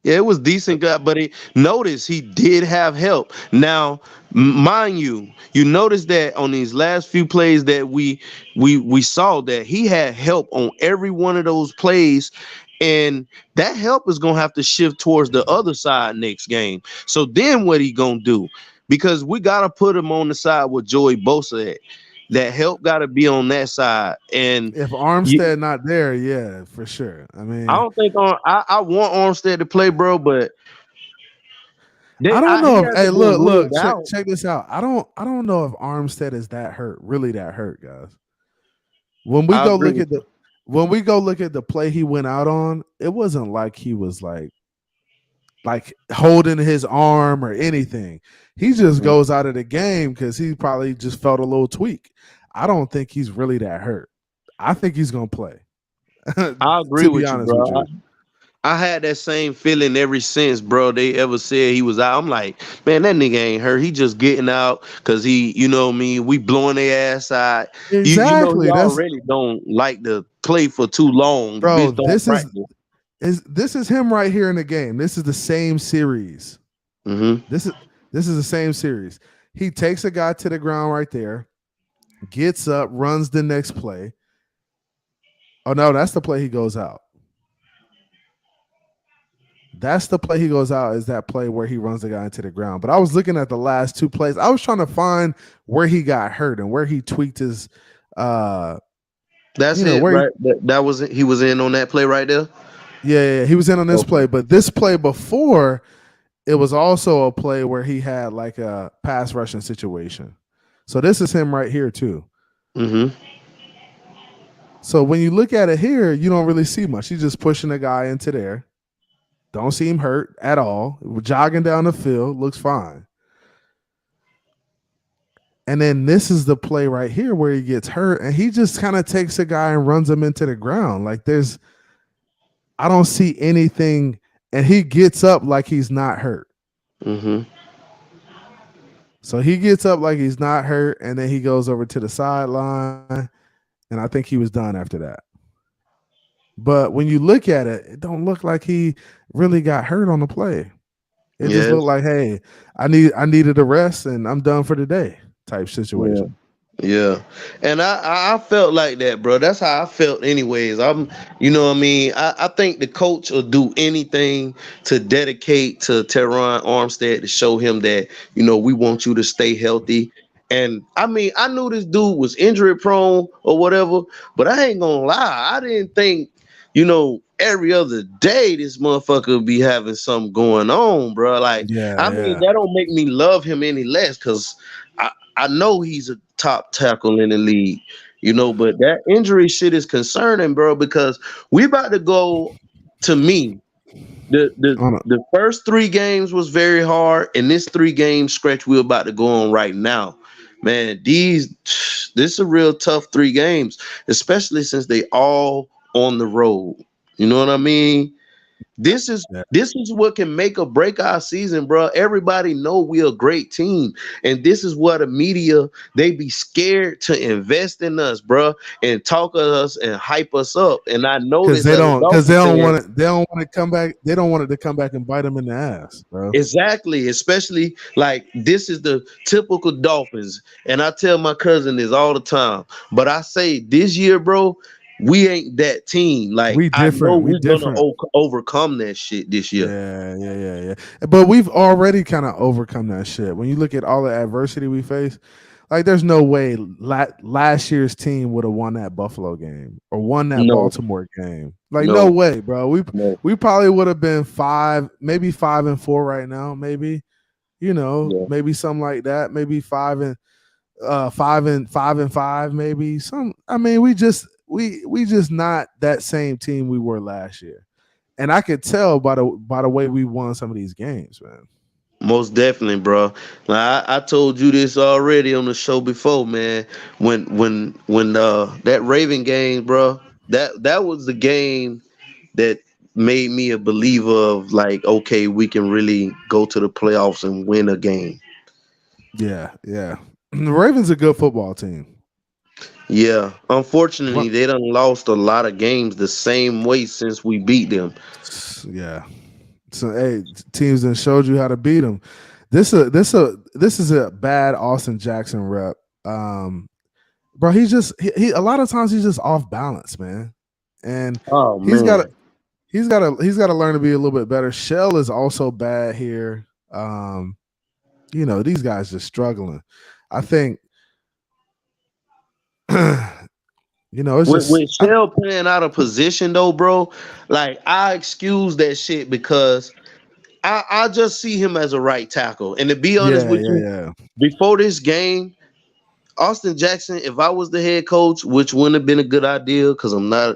yeah, it was decent, guy. But notice he did have help. Now, mind you, you notice that on these last few plays that we saw that he had help on every one of those plays. And that help is gonna have to shift towards the other side next game. So then what he gonna do? Because we gotta put him on the side with Joey Bosa at. That help gotta be on that side. And if Armstead not there, yeah, for sure. I mean, I don't think I want Armstead to play, bro, but I don't know. Hey, look, check this out. I don't know if Armstead is really that hurt, guys. When we go look at the play he went out on, it wasn't like he was like holding his arm or anything. He just goes out of the game because he probably just felt a little tweak. I don't think he's really that hurt. I think he's gonna play. I agree with you, bro. I had that same feeling ever since, bro. They ever said he was out. I'm like, man, that nigga ain't hurt. He just getting out because he, you know what I mean? We blowing their ass out. Exactly. You already don't like to play for too long. Bro, this is him right here in the game. This is the same series. Mm-hmm. This is the same series. He takes a guy to the ground right there, gets up, runs the next play. Oh, no, that's the play he goes out. That's the play he goes out, is that play where he runs the guy into the ground. But I was looking at the last 2 plays. I was trying to find where he got hurt and where he tweaked his that's it, right? That was it. He was in on that play right there? Yeah, he was in on this play. But this play before, it was also a play where he had like a pass rushing situation. So this is him right here too. Mm-hmm. So when you look at it here, you don't really see much. He's just pushing the guy into there. Don't seem hurt at all. Jogging down the field, looks fine. And then this is the play right here where he gets hurt, and he just kind of takes a guy and runs him into the ground. Like I don't see anything, and he gets up like he's not hurt. Mm-hmm. So he gets up like he's not hurt, and then he goes over to the sideline, and I think he was done after that. But when you look at it, it don't look like he really got hurt on the play. It just looked like, hey, I needed a rest and I'm done for the day type situation. Yeah. And I felt like that, bro. That's how I felt anyways. You know what I mean? I think the coach will do anything to dedicate to Teron Armstead to show him that, you know, we want you to stay healthy. And I mean, I knew this dude was injury prone or whatever, but I ain't gonna lie. I didn't think, you know, every other day this motherfucker would be having something going on, bro. Like, mean, that don't make me love him any less because I know he's a top tackle in the league, you know, but that injury shit is concerning, bro, because we about to go, to me, the first 3 games was very hard, and this 3-game stretch we're about to go on right now, man, this is a real tough 3 games, especially since they all on the road. You know what I mean? This is what can make or break our season, bro. Everybody know we're a great team, and this is what the media, they be scared to invest in us, bro, and talk us and hype us up. And I know because they don't want to come back. They don't want it to come back and bite them in the ass, bro. Exactly, especially like this is the typical Dolphins, and I tell my cousin this all the time. But I say this year, bro, we ain't that team. Like, I know we're gonna overcome that shit this year. Yeah. But we've already kind of overcome that shit. When you look at all the adversity we face, like, there's no way last year's team would have won that Buffalo game or won that Baltimore game. Like, no way, bro. We probably would have been 5, maybe 5-4 right now. Maybe, maybe something like that. Maybe 5 and 5-5 maybe. I mean, we just not that same team we were last year. And I could tell by the way we won some of these games, man. Most definitely, bro. Like, I told you this already on the show before, man. When that Raven game, bro, that was the game that made me a believer of like, okay, we can really go to the playoffs and win a game. Yeah. The Ravens are a good football team. Yeah. Unfortunately, they done lost a lot of games the same way since we beat them. Yeah. So hey, teams that showed you how to beat them. This is a bad Austin Jackson rep. Bro, he a lot of times he's just off balance, man. And he's got to learn to be a little bit better. Shell is also bad here. These guys just struggling. I think it's just with Shell playing out of position though, bro. Like I excuse that shit because I just see him as a right tackle. And to be honest with you, before this game, Austin Jackson, if I was the head coach, which wouldn't have been a good idea because I'm not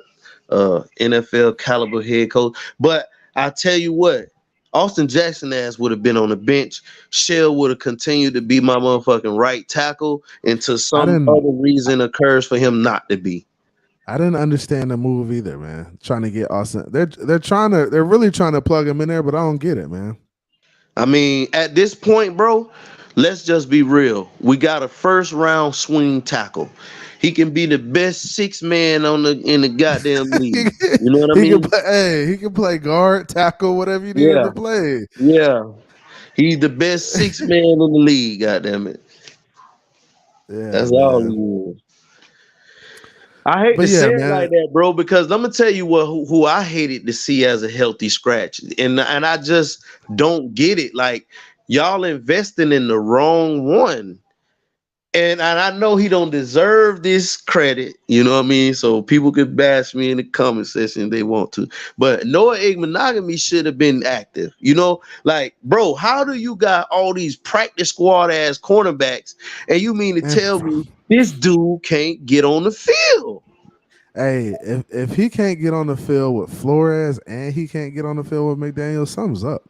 NFL caliber head coach, but I tell you what, Austin Jackson ass would have been on the bench. Shell would have continued to be my motherfucking right tackle until some other reason occurs for him not to be. I didn't understand the move either, man. Trying to get Austin, they're really trying to plug him in there, but I don't get it, man. I mean, at this point, bro, let's just be real. We got a first round swing tackle. He can be the best 6-man in the goddamn league. You know what I mean? He can play guard, tackle, whatever you need him to play. Yeah. He's the best 6-man in the league, goddamn it. Yeah. That's all he is. I hate to say it like that, bro, because I'm gonna tell you who I hated to see as a healthy scratch. And I just don't get it. Like, y'all investing in the wrong one. And I know he don't deserve this credit, you know what I mean? So people could bash me in the comment section if they want to. But Noah Igbenogany should have been active, you know? Like, bro, how do you got all these practice squad ass cornerbacks and you mean to tell me this dude can't get on the field? Hey, if he can't get on the field with Flores and he can't get on the field with McDaniel, something's up.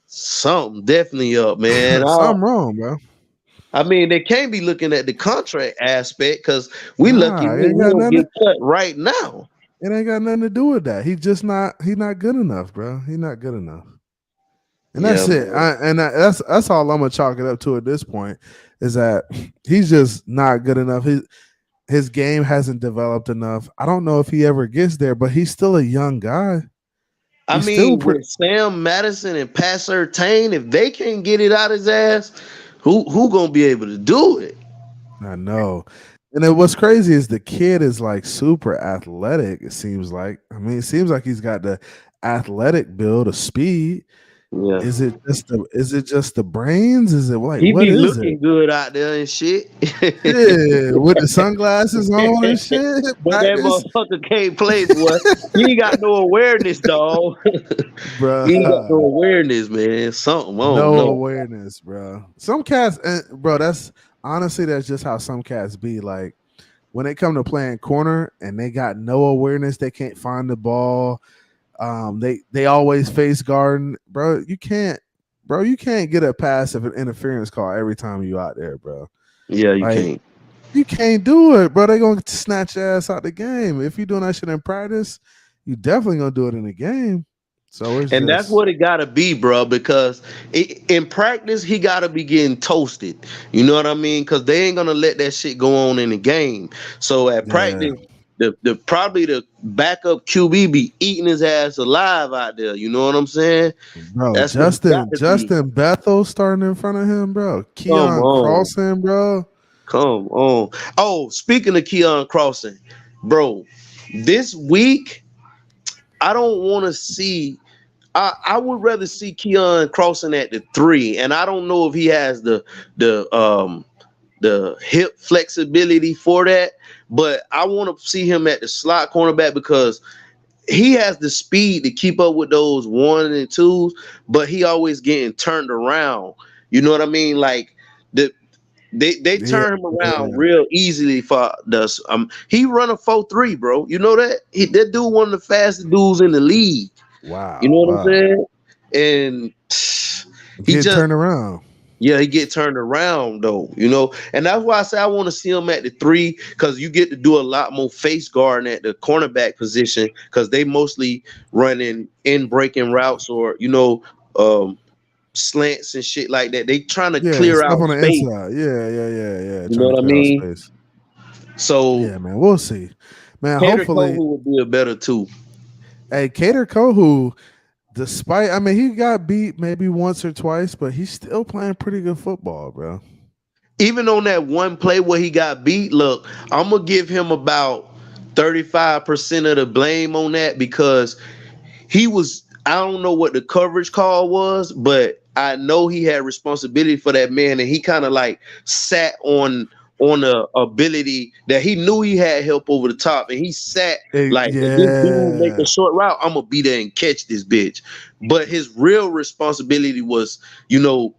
Something definitely up, man. Something wrong, bro. I mean, they can't be looking at the contract aspect because we lucky we won't get cut right now. It ain't got nothing to do with that. He's not good enough, bro. He's not good enough. And that's it. That's all I'm gonna chalk it up to at this point is that he's just not good enough. His game hasn't developed enough. I don't know if he ever gets there, but he's still a young guy. I mean, with Sam Madison and Pat Surtain, if they can't get it out his ass, who gonna be able to do it? I know. And then what's crazy is the kid is like super athletic, it seems like. I mean, it seems like he's got the athletic build of speed. Yeah. Is it just the brains? Is it like he be looking good out there and shit? Yeah, with the sunglasses on and shit. But that motherfucker can't play, boy. He ain't got no awareness, dog. Bro. He ain't got no awareness, man. Something no awareness, bro. Some cats, bro, that's just how some cats be. Like when they come to playing corner and they got no awareness, they can't find the ball. They always face guarding, bro. You can't get a passive interference call every time you out there, bro. Yeah, you can't. You can't do it, bro. They're gonna snatch your ass out the game. If you're doing that shit in practice, you definitely gonna do it in the game. So that's what it gotta be, bro. Because in practice, he gotta be getting toasted. You know what I mean? Because they ain't gonna let that shit go on in the game. So at practice. Probably the backup QB be eating his ass alive out there. You know what I'm saying? Bro, that's Justin Bethel starting in front of him, bro. Keon Crossing, bro. Come on. Oh, speaking of Keon Crossing, bro, this week, I don't want to see. I would rather see Keon Crossing at the 3, and I don't know if he has the hip flexibility for that. But I want to see him at the slot cornerback because he has the speed to keep up with those 1 and 2s, but he always getting turned around. You know what I mean? Like They turn him around yeah. real easily for us. He run a 4.3, bro. You know that? That dude one of the fastest dudes in the league. Wow. You know what I'm saying? And he Get just turned around. Yeah, he get turned around though, and that's why I say I want to see him at the 3 because you get to do a lot more face guarding at the cornerback position because they mostly running in breaking routes or slants and shit like that. They trying to Yeah, clear stuff out on the space. inside. Yeah. You know what I mean? Space. So yeah, man, we'll see. Man, Cater hopefully Kohu will be a better 2. Hey, Cater Kohu, despite he got beat maybe once or twice, but he's still playing pretty good football, bro. Even on that one play where he got beat, look, I'm gonna give him about 35% of the blame on that because I don't know what the coverage call was, but I know he had responsibility for that man, and he kind of like sat on a ability that he knew he had help over the top, and he sat like, if this dude make a short route, I'm gonna be there and catch this bitch. But his real responsibility was,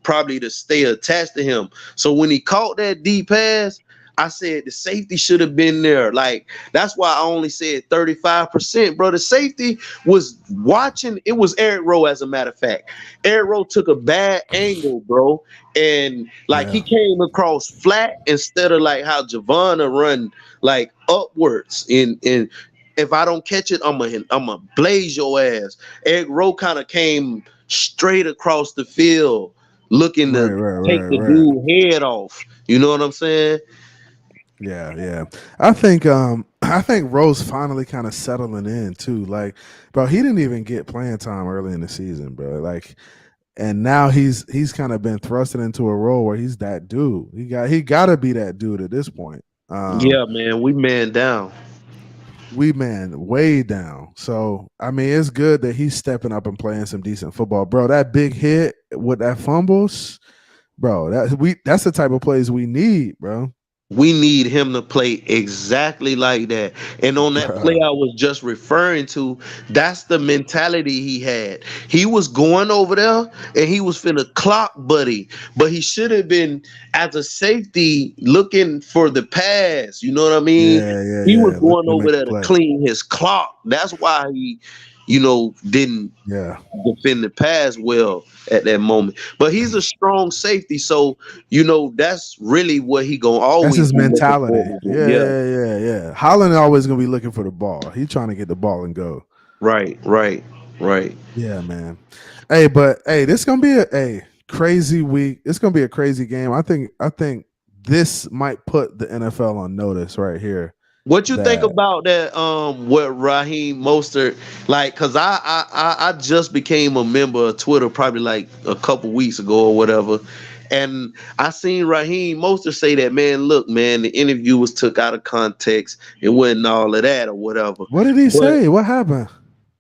probably to stay attached to him. So when he caught that deep pass, I said the safety should have been there. Like, that's why I only said 35%, bro. The safety was watching. It was Eric Rowe, as a matter of fact. Eric Rowe took a bad angle, bro. And he came across flat instead of like how Javon run like upwards. And if I don't catch it, I'm gonna blaze your ass. Eric Rowe kind of came straight across the field, looking to take the dude head off. You know what I'm saying? Yeah. I think Rose finally kind of settling in too. Like, bro, he didn't even get playing time early in the season, bro. Like, and now he's kind of been thrusted into a role where he's that dude. He got to be that dude at this point. Yeah, man, we man down. We man way down. So it's good that he's stepping up and playing some decent football, bro. That big hit with that fumbles, bro. That's the type of plays we need, bro. We need him to play exactly like that. And on that play I was just referring to, that's the mentality he had. He was going over there and he was finna clock Buddy, but he should have been, as a safety, looking for the pass. You know what I mean? He was going over there to clean his clock. That's why he, didn't defend the pass well at that moment. But he's a strong safety, so that's really what he gonna always. That's his mentality. Yeah. Holland always gonna be looking for the ball. He's trying to get the ball and go. Right. Yeah, man. Hey, this is gonna be a crazy week. It's gonna be a crazy game. I think this might put the NFL on notice right here. What you think about that? What Raheem Mostert, like, cause I just became a member of Twitter probably like a couple weeks ago or whatever, and I seen Raheem Mostert say that, man, look, man, the interview was took out of context. It wasn't all of that or whatever. What did he say? What happened?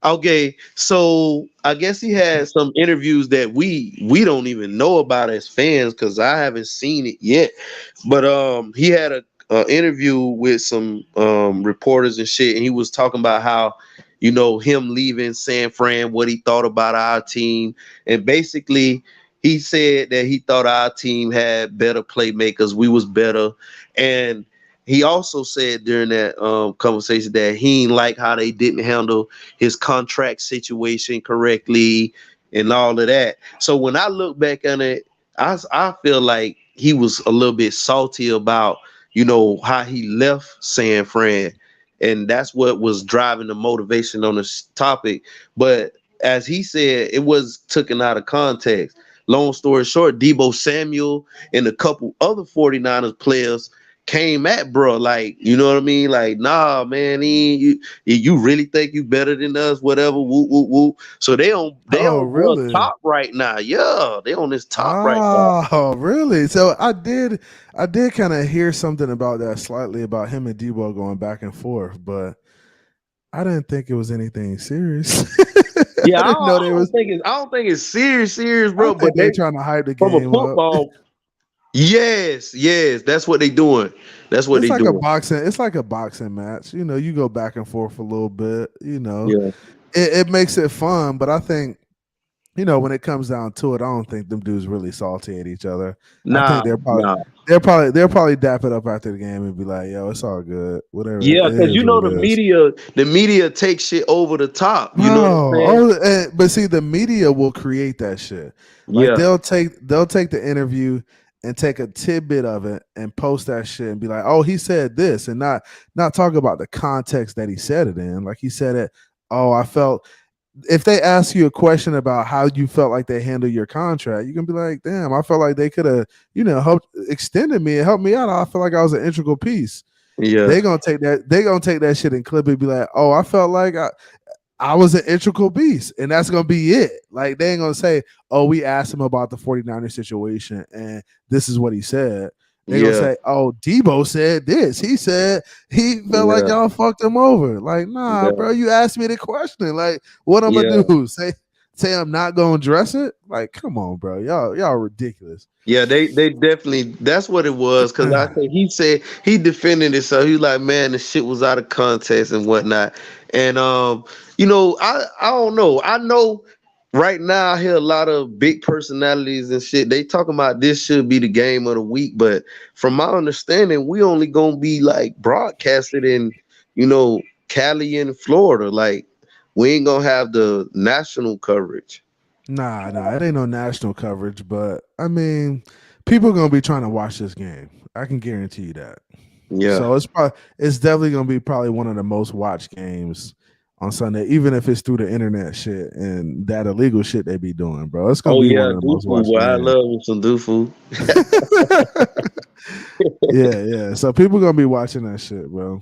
Okay, so I guess he had some interviews that we don't even know about as fans because I haven't seen it yet. But he had a interview with some reporters and shit, and he was talking about how, him leaving San Fran, what he thought about our team, and basically he said that he thought our team had better playmakers, we was better, and he also said during that conversation that he ain't like how they didn't handle his contract situation correctly and all of that. So when I look back on it, I feel like he was a little bit salty about how he left San Fran, and that's what was driving the motivation on this topic. But as he said, it was taken out of context. Long story short, Deebo Samuel and a couple other 49ers players came at bro, like, you know what I mean? Like, nah, man, you really think you better than us, whatever, whoop, whoop, whoop. So they on really? Top right now. Yeah, they on this top right now. Oh, really? So I did kind of hear something about that slightly, about him and Deebo going back and forth, but I didn't think it was anything serious. Yeah, I don't think it's serious, bro. But they're trying to hype the game from a football. Up. Yes, that's what they doing. That's what they doing. It's like a boxing match. You go back and forth a little bit. It makes it fun, but I think you know, when it comes down to it, I don't think them dudes really salty at each other. I Nah, think nah. they'll probably dap it up after the game and be like, "Yo, it's all good, whatever. It Yeah, because is you know what it is." the media takes shit over the top. You know what I'm No, saying? but see, the media will create that shit. Like Yeah, they'll take the interview and take a tidbit of it and post that shit and be like, "Oh, he said this," and not talk about the context that he said it in. Like he said it. Oh, I felt. If they ask you a question about how you felt like they handled your contract, you can be like, "Damn, I felt like they could have, helped extended me and helped me out. I feel like I was an integral piece." yeah, They gonna take that. They gonna take that shit and clip it. And be like, "Oh, I felt like I was an integral piece," and that's gonna be it. Like they ain't gonna say, "Oh, we asked him about the 49ers situation, and this is what he said." They're gonna yeah, say, "Oh, Debo said this. He said he felt like yeah, y'all fucked him over." Like, nah, yeah, bro, you asked me the question. Like, what I'm yeah. gonna do? Say I'm not gonna address it? Like, come on, bro. Y'all ridiculous. Yeah, they definitely that's what it was because I think he said he defended it, so he was like, man, the shit was out of context and whatnot. And I don't know. I know right now I hear a lot of big personalities and shit. They talking about this should be the game of the week, but from my understanding, we only gonna be like broadcasted in, Cali and Florida. Like we ain't gonna have the national coverage. Nah, it ain't no national coverage, but I mean, people gonna be trying to watch this game. I can guarantee you that. Yeah. So it's definitely gonna be probably one of the most watched games on Sunday, even if it's through the internet shit and that illegal shit they be doing, bro. It's gonna Oh be yeah, one of the most Doofu. watched Boy, I games. love me some Doofu. Yeah. So people gonna be watching that shit, bro.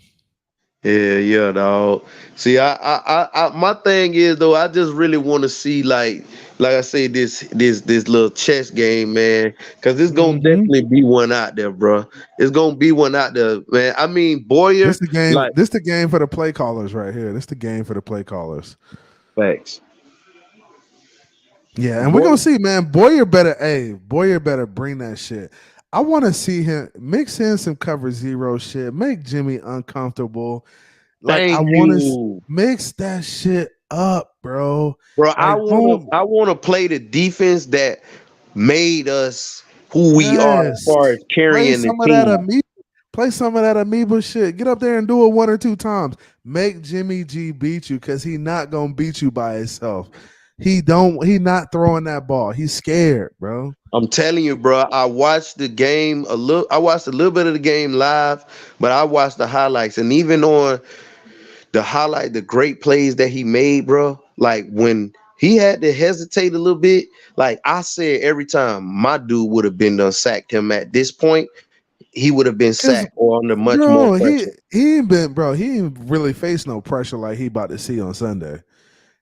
Yeah, dog. See, my thing is though, I just really want to see like I say, this little chess game, man, because it's gonna Mm-hmm. definitely be one out there, bro. It's gonna be one out there, man. I mean, Boyer, This the game. like This the game for the play callers right here. This the game for the play callers. facts. Yeah, and we're Boy, gonna see, man. Boyer better bring that shit. I want to see him mix in some cover zero shit, make Jimmy uncomfortable. Like I thank want to you, mix that shit up, bro. bro. I Like wanna don't I wanna play the defense that made us who we are as yes. far as Play carrying the some of that team. amoeba. Play some of that amoeba shit. Get up there and do it one or two times. Make Jimmy G beat you because he not gonna beat you by himself. He not throwing that ball. He's scared, bro. I'm telling you, bro. I watched the game a little. I watched a little bit of the game live, but I watched the highlights, and even on the highlight, the great plays that he made, bro. Like when he had to hesitate a little bit, like I said, every time my dude would have been done sacked him at this point, he would have been Cause sacked or under much more bro, pressure. he ain't really faced no pressure like he about to see on Sunday.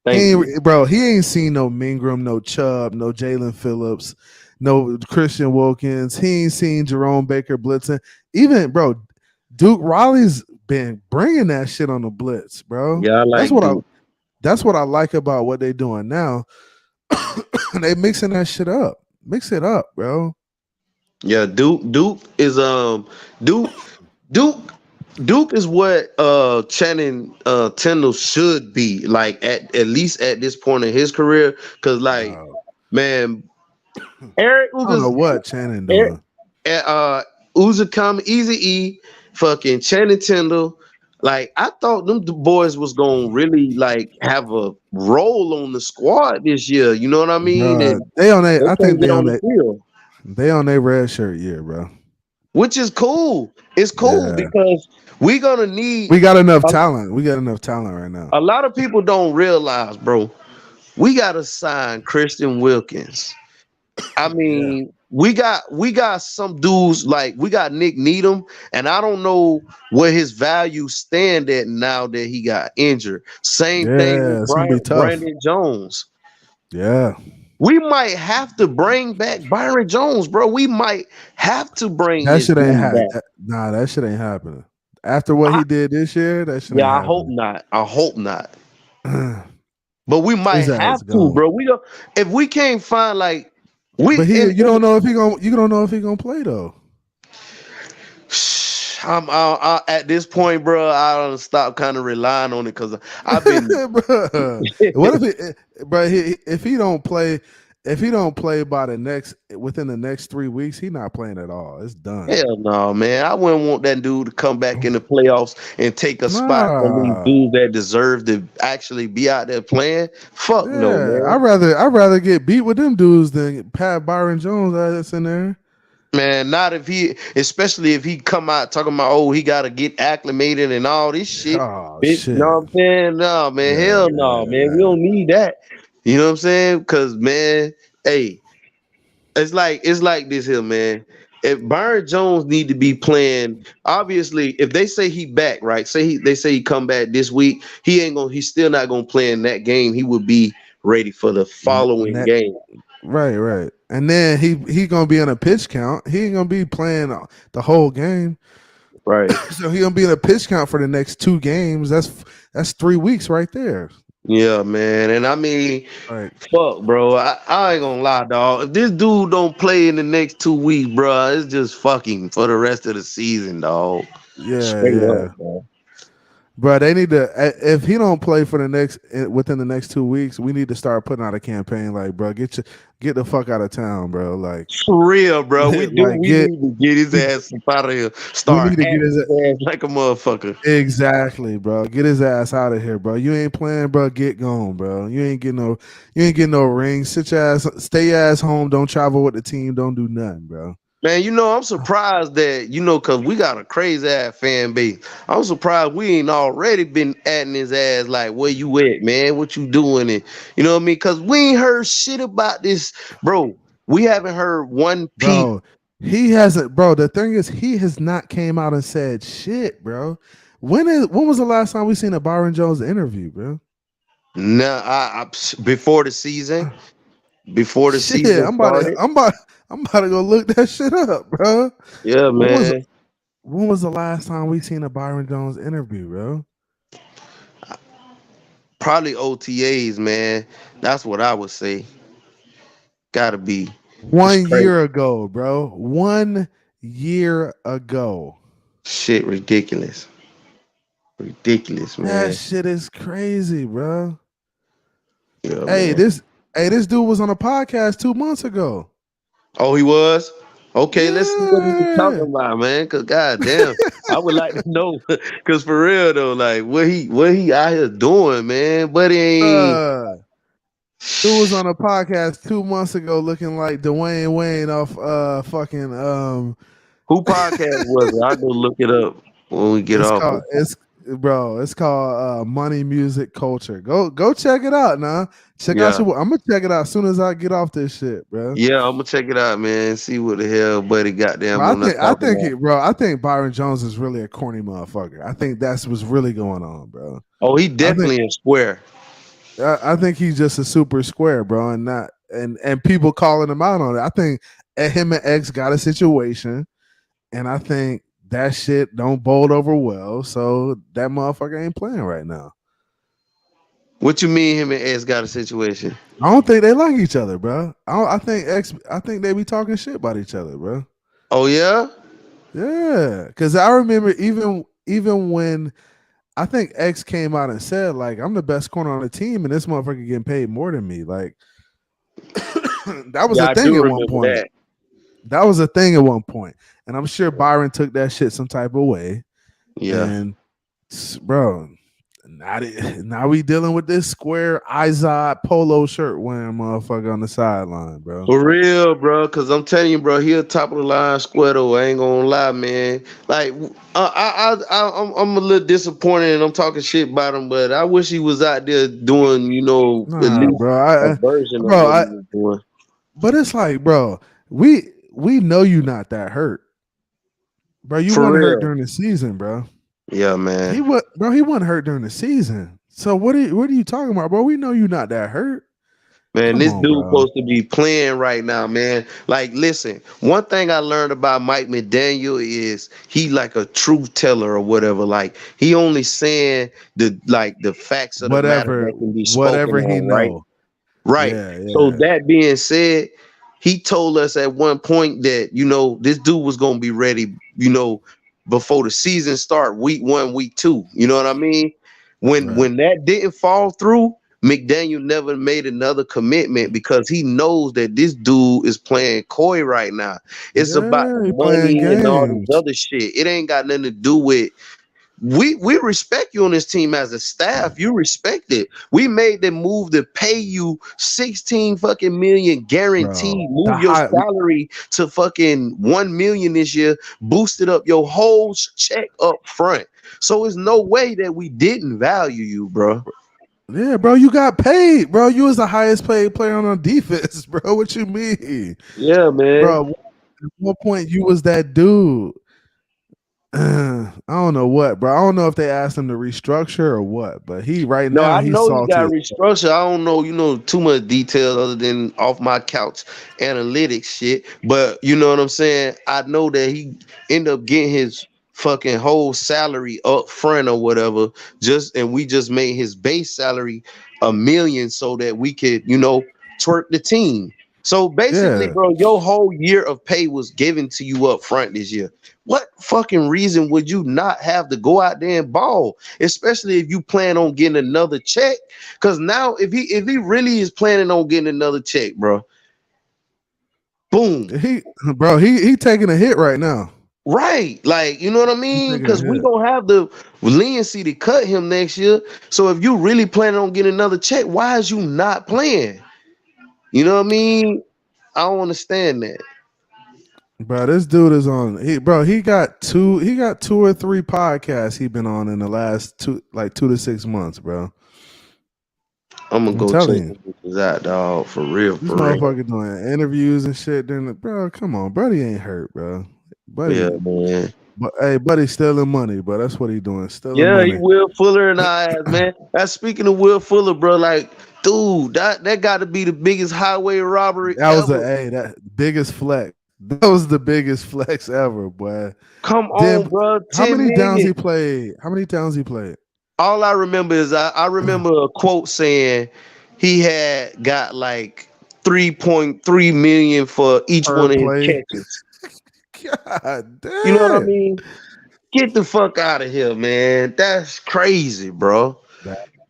Thank you. He ain't seen no Mingram, no Chubb, no Jalen Phillips, no Christian Wilkins. He ain't seen Jerome Baker blitzing. Even bro, Duke Riley's been bringing that shit on the blitz, bro. Yeah, I like Duke. That's what I like about what they doing now. They mixing that shit up. Mix it up, bro. Yeah, Duke is Duke Duke Duke is what Channing Tindall should be like at least at this point in his career. Cause like man, Eric I don't know Ugas, what Channing Eric, doing. Uzakam, Easy E, fucking Channing Tindall. Like I thought them boys was gonna really like have a role on the squad this year. You know what I mean? Bro, And they on they that. I can't think get on the field, they on their red shirt year, bro. which is cool. It's cool Yeah. because we're gonna need We got enough talent. We got enough talent right now. a lot of people don't realize, bro. We gotta sign Christian Wilkins. I Yeah. mean, we got some dudes like we got Nick Needham, and I don't know where his value stand at now that he got injured. Same thing Yeah, with it's gonna be tough. Brandon Jones. Yeah. We might have to bring back Byron Jones, bro. We might have to bring That this shit ain't dude back. nah, that shit ain't happening. After what he did this year, that shit Yeah, ain't I hope happening. not. I hope not. But we might His ass have to, gone. bro. We don't if we can't find like But we and you don't know if he gonna play though. At this point, bro. I don't stop kind of relying on it because I've been. Bruh. What if he don't play? If he don't play within the next 3 weeks, he not playing at all. It's done. Hell no, man. I wouldn't want that dude to come back in the playoffs and take a spot from these Nah. dudes that deserve to actually be out there playing. Fuck no, Yeah, man. I'd rather get beat with them dudes than Pat Byron Jones that's in there. Man, not if he, especially if he come out talking about, oh, he got to get acclimated and all this shit. Oh Bitch, shit! you know what I'm saying? No, man, Yeah, hell no, man. We don't need that. You know what I'm saying? Because, man, hey, it's like this here, man. If Byron Jones need to be playing, obviously, if they say he back, right? They say he come back this week, he's still not gonna play in that game. He would be ready for the following game. Right. And then he gonna be on a pitch count. He ain't gonna be playing the whole game. Right. So he gonna be in a pitch count for the next 2 games. That's 3 weeks right there. Yeah, man. And I mean, Right. fuck, bro. I ain't gonna lie, dog. If this dude don't play in the next 2 weeks, bro, it's just fucking for the rest of the season, dog. Yeah, Straight yeah. up, bro. Bro, they need to. If he don't play for within the next 2 weeks, we need to start putting out a campaign like, bro, get the fuck out of town, bro. Like For real, bro. We need to get his ass up out of here. Start we need to get his ass like a motherfucker. Exactly, bro. Get his ass out of here, bro. You ain't playing, bro. Get gone, bro. You ain't getting no ring. Stay ass home. Don't travel with the team. Don't do nothing, bro. Man, I'm surprised that, because we got a crazy ass fan base. I'm surprised we ain't already been adding his ass like, where you at, man? What you doing? And you know what I mean? Because we ain't heard shit about this, bro. We haven't heard one peep. Bro, he hasn't, bro. The thing is, he has not came out and said shit, bro. When was the last time we seen a Byron Jones interview, bro? No, before the season. Before the Shit, season I'm started. about to go look that shit up, bro. Yeah, man. When was the last time we seen a Byron Jones interview, bro? Probably OTAs, man. That's what I would say. Gotta be 1 year ago, bro. 1 year ago. Shit, ridiculous, man. That shit is crazy, bro. Yeah, Hey, man. this dude was on a podcast 2 months ago. Oh, he was? Okay, let's see what he was Yeah. talking about, man. Cause goddamn, I would like to know. Cause for real though, like what he out here doing, man. But he ain't. Dude was on a podcast 2 months ago looking like Dwayne Wayne off fucking Who podcast was it? I'll go look it up when we get off. It's called Money Music Culture. Go check it out now. I'm gonna check it out as soon as I get off this shit, bro. Yeah, I'm gonna check it out, man. See what the hell buddy goddamn. I think Byron Jones is really a corny motherfucker. I think that's what's really going on, bro. Oh, he definitely a square. I think he's just a super square, bro, and people calling him out on it. I think him and X got a situation, and I think that shit don't bolt over well, so that motherfucker ain't playing right now. What you mean him and X got a situation? I don't think they like each other, bro. I think they be talking shit about each other, bro. Oh yeah? Yeah, because I remember even when I think X came out and said, like, I'm the best corner on the team, and this motherfucker getting paid more than me. Like, that was a thing at one point. That was a thing at one point. And I'm sure Byron took that shit some type of way. Yeah. And, bro, now we dealing with this square Izod polo shirt wearing motherfucker on the sideline, bro. For real, bro. Because I'm telling you, bro, he a top of the line square, though. I ain't gonna lie, man. Like, I'm a little disappointed, and I'm talking shit about him, but I wish he was out there doing, a version of what he was doing. But it's like, bro, we know you not that hurt, bro. You weren't hurt during the season, bro. Yeah, man. He wasn't hurt during the season. So what are you talking about, bro? We know you not that hurt. Man, this dude supposed to be playing right now, man. Like, listen, one thing I learned about Mike McDaniel is he like a truth teller or whatever. Like, he only saying the facts of the matter that can be spoken whatever he on, know. Right. Yeah. So that being said, he told us at one point that, this dude was gonna be ready, before the season start, week 1, week 2. You know what I mean? Right. When that didn't fall through, McDaniel never made another commitment because he knows that this dude is playing coy right now. It's about Yeah, the he playing money and all this games. other shit. It ain't got nothing to do with we respect you on this team as a staff. You respect it. We made them move to pay you 16 fucking million guaranteed. Bro. The Move your high salary to fucking 1 million this year. Boosted up your whole check up front. So it's no way that we didn't value you, bro. Yeah, bro, you got paid, bro. You was the highest paid player on defense, bro. What you mean? Yeah, man. Bro, at what point you was that dude? I don't know what, bro. I don't know if they asked him to restructure or what, but he right No, now I he's know he salty. got restructured. I don't know, too much details other than off my couch analytics shit. But you know what I'm saying? I know that he ended up getting his fucking whole salary up front or whatever. And we just made his base salary $1 million so that we could, twerk the team. So basically, Yeah. bro, your whole year of pay was given to you up front this year. What fucking reason would you not have to go out there and ball, especially if you plan on getting another check? Because now, if he really is planning on getting another check, bro, boom, He taking a hit right now. right? Like, you know what I mean? Because we don't have the leniency to cut him next year. So if you really planning on getting another check, why is you not playing? You know what I mean? I don't understand that. Bro, this dude is on. He got two or three podcasts he been on in the last 2 to 6 months, bro. I'm gonna go check telling this out, dog. For real, This for real. motherfucker doing interviews and shit. Bro, come on, buddy ain't hurt, bro. Buddy, Yeah, man. But hey, buddy's stealing money, bro. That's what he doing. Stealing Yeah, money. he Will Fuller and I, man. That's speaking of Will Fuller, bro. Like, dude, that got to be the biggest highway robbery That was ever. that biggest flex. That was the biggest flex ever, boy. Come on, bro. How many downs million. he played? How many downs he played? All I remember is I remember a quote saying he had got like 3.3 million for each Per one of his play. catches. God damn. You know what I mean? Get the fuck out of here, man. That's crazy, bro.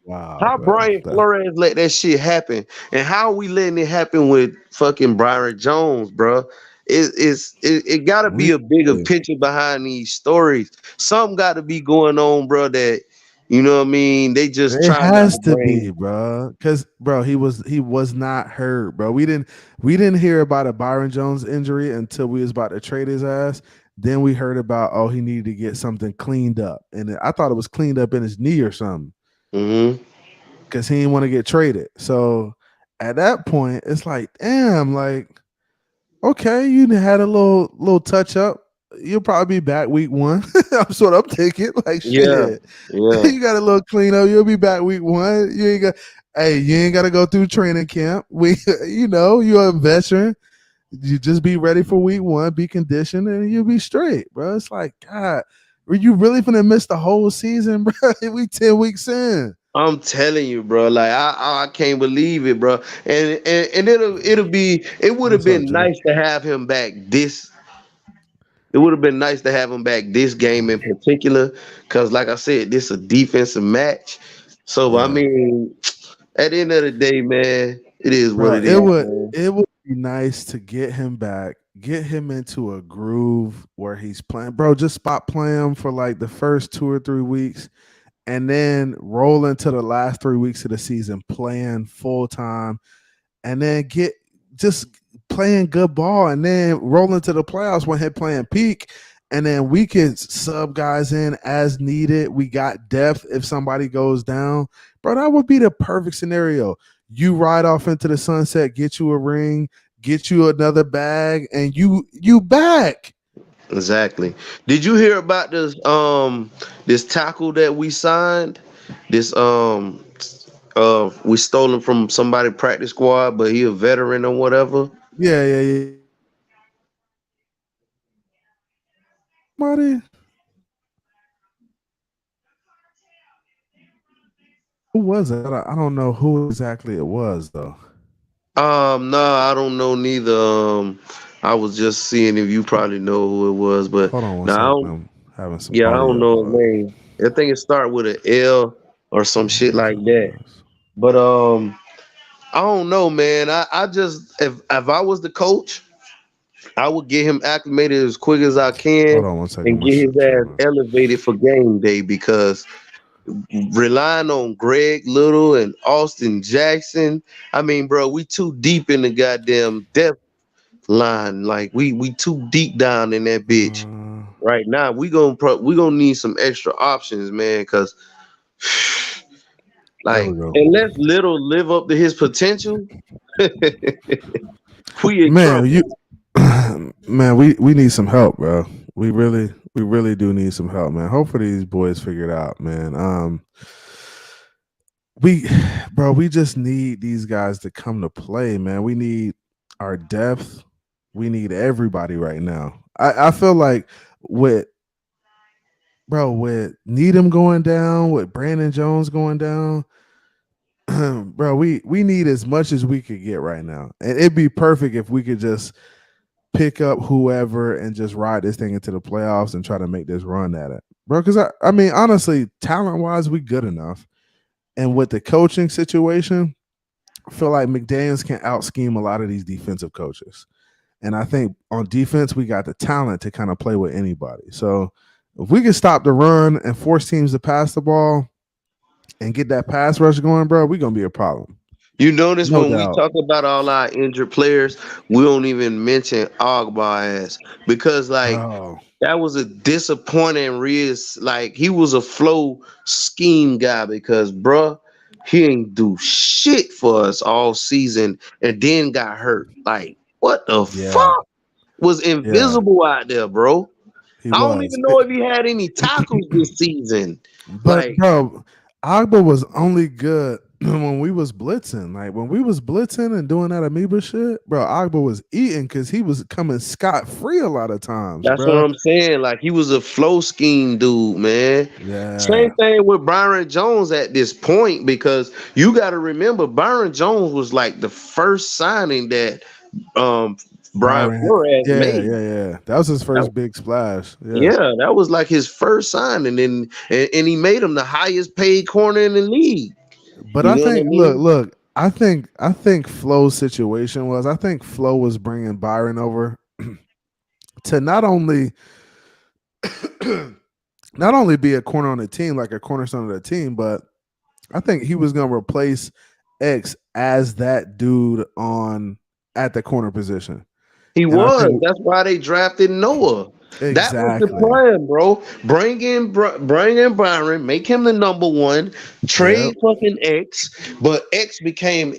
Wow. How bro. Brian Flores let that shit happen, and how are we letting it happen with fucking Byron Jones, bro? It got to be a bigger picture behind these stories. Something got to be going on, bro. That you know what I mean. They just it trying has to bring... be, bro. Because bro, he was not hurt, bro. We didn't hear about a Byron Jones injury until we was about to trade his ass. Then we heard about he needed to get something cleaned up, and I thought it was cleaned up in his knee or something. Because he didn't want to get traded. So at that point, it's like, damn, like, okay, you had a little touch up. You'll probably be back week 1. That's what I'm thinking. Like, shit. Yeah. You got a little cleanup. You'll be back week 1. You ain't got to go through training camp. You're a veteran. You just be ready for week 1, be conditioned, and you'll be straight, bro. It's like, God, were you really gonna miss the whole season, bro? We 10 weeks in. I'm telling you, bro. Like I can't believe it, bro. And it would have been nice to have him back this. It would have been nice to have him back this game in particular, because like I said, this is a defensive match. So I mean, at the end of the day, man, it is what it is. It would be nice to get him back, get him into a groove where he's playing. Bro, just spot play him for like the first 2 or 3 weeks. And then roll into the last 3 weeks of the season playing full time, and then just playing good ball, and then roll into the playoffs when he's playing peak, and then we can sub guys in as needed. We got depth if somebody goes down, bro. That would be the perfect scenario. You ride off into the sunset, get you a ring, get you another bag, and you back. Exactly. Did you hear about this tackle that we signed? This we stole him from somebody practice squad, but he a veteran or whatever. Yeah. Somebody. Who was it? I don't know who exactly it was though. No, I don't know neither. I was just seeing if you probably know who it was, but hold on one no, second. having some Yeah, I don't audio. know his name. I think it start with an L or some shit like that. But I don't know, man. I just if I was the coach, I would get him acclimated as quick as I Hold can on one second. and My get his shit ass tripping. elevated for game day because relying on Greg Little and Austin Jackson, I mean, bro, we too deep in the goddamn depth line. Like we too deep down in that bitch. Right now, we gonna need some extra options, man, because There like we go. unless Little live up to his potential, we in Man, trouble. man, we need some help, bro. We really do need some help, man. Hopefully these boys figure it out, man. We bro, we just need these guys to come to play, man. We need our depth. We need everybody right now. I feel like with with Needham going down, with Brandon Jones going down, bro, we need as much as we could get right now. And it'd be perfect if we could just pick up whoever and just ride this thing into the playoffs and try to make this run at it. Bro, because I mean, honestly, talent-wise, we good enough. And with the coaching situation, I feel like McDaniels can out scheme a lot of these defensive coaches. And I think on defense, we got the talent to kind of play with anybody. So if we can stop the run and force teams to pass the ball and get that pass rush going, bro, we're going to be a problem. You notice No when we doubt. talk about all our injured players, we don't even mention Ogba ass because like Bro. that was a disappointing like he was a flow scheme guy because bruh, he ain't do shit for us all season and then got hurt. Like what the Yeah. fuck was Yeah. invisible out there, bro? He I don't was. even know if he had any tackles this season. But Like bro, Agba was only good when we was blitzing. Like when we was blitzing and doing that amoeba shit, bro, Agba was eating because he was coming scot free a lot of times, that's what bro. I'm saying. Like he was a flow scheme dude, man. Yeah, Same thing with Byron Jones at this point because you got to remember Byron Jones was like the first signing that um Brian Byron. Flores Yeah, made. yeah, yeah. That was his That- first big splash. Yeah, yeah, that was like his first signing, and he made him the highest paid corner in the league. but You I know what I think mean? look. I think Flo's situation was I think Flo was bringing Byron over to not only be a corner on the team, like a cornerstone of the team, but I think he was going to replace X as that dude on at the corner position. He And I was. think That's why they drafted Noah. That was the exactly. plan, bro. Bring in Byron, make him the number one, Yep. trade fucking X, but X became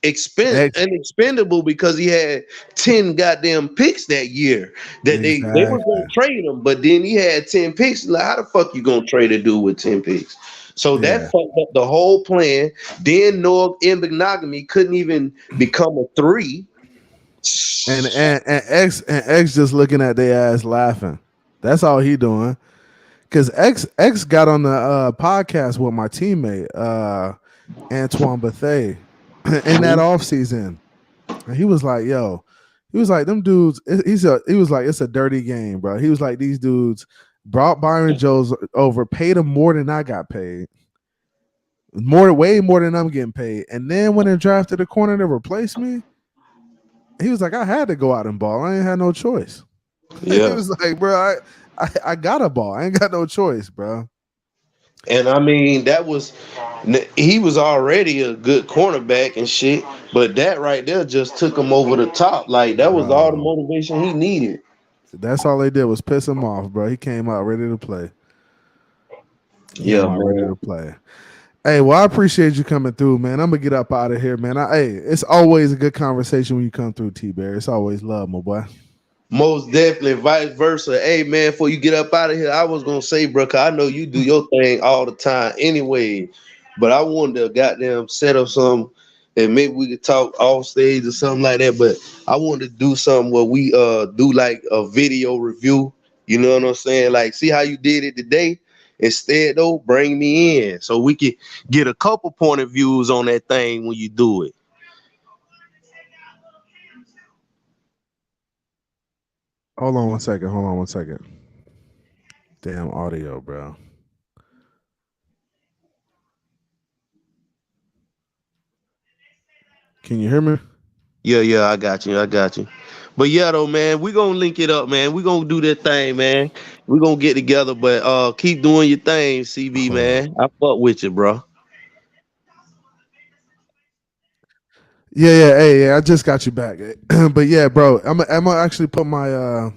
X expendable because he had 10 goddamn picks that year that they were exactly. gonna trade him, but then he had 10 picks. Like, how the fuck you gonna trade a dude with 10 picks? So that Yeah. fucked up the whole plan. Then Noah Mbagami couldn't even become a three. And X just looking at their ass laughing. That's all he doing. Cause X got on the podcast with my teammate Antoine Bethea in that offseason. And he was like, yo, he was like, them dudes, he was like, it's a dirty game, bro. He was like, these dudes brought Byron Jones over, paid him more than I got paid. Way more than I'm getting paid. And then when they drafted a corner to replace me, he was like, I had to go out and ball. I ain't had no choice. He Yeah. was like, bro, I got a ball. I ain't got no choice, bro. And I mean, he was already a good cornerback and shit, but that right there just took him over the top. Like that was all the Bro. motivation he needed. That's all they did was piss him off, bro. He came out ready to play. Yeah, man. Hey, well, I appreciate you coming through, man. I'm gonna get up out of here, man. Hey, it's always a good conversation when you come through, T-Bear. It's always love, my boy. Most definitely, vice versa. Hey, man, before you get up out of here, I was gonna say, bro, 'cause I know you do your thing all the time, anyway. But I wanted to goddamn set up some, and maybe we could talk off stage or something like that. But I wanted to do something where we do like a video review. You know what I'm saying? Like, see how you did it today. Instead, though, bring me in so we can get a couple point of views on that thing when you do it. Hold on one second. damn audio, bro. Can you hear me? Yeah, I got you. But yeah, though, man, we gonna link it up, man. We gonna do that thing, man. We gonna get together, but keep doing your thing, CB, Hold man. I fuck with you, bro. Yeah. I just got you back. But yeah, bro, I'm gonna actually put my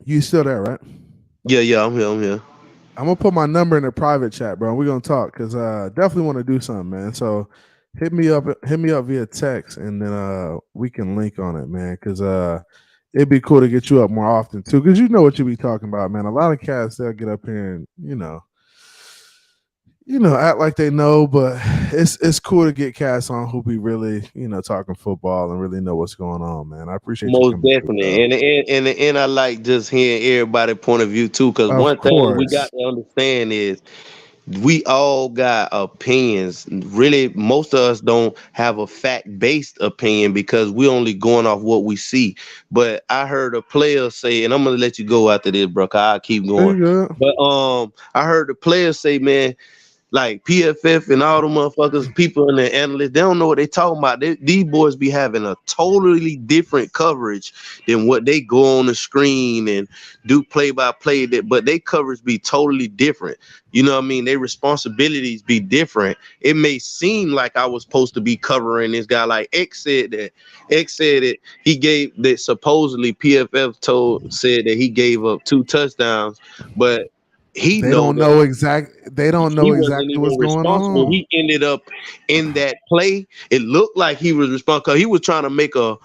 you still there, right? Yeah, I'm here. I'm gonna put my number in the private chat, bro. We're gonna talk because definitely want to do something, man. So hit me up via text, and then we can link on it, man. Because it'd be cool to get you up more often too. Because you know what you be talking about, man. A lot of cats they'll get up here and act like they know, but it's cool to get cats on who be really talking football and really know what's going on, man. I appreciate you Most coming through, definitely. And I like just hearing everybody's point of view too, because one thing we got to understand is we all got opinions. Really, most of us don't have a fact-based opinion because we're only going off what we see. But I heard a player say, and I'm gonna let you go after this, bro. I'll keep going. But I heard the player say, man, like PFF and all the motherfuckers, people and the analysts, they don't know what they talking about. These boys be having a totally different coverage than what they go on the screen and do play-by-play. But their coverage be totally different. You know what I mean? Their responsibilities be different. It may seem like I was supposed to be covering this guy. Like X said that he gave that supposedly PFF said that he gave up 2 touchdowns, but they don't know exactly what's going on. He ended up in that play. It looked like he was responsible because he was trying to make a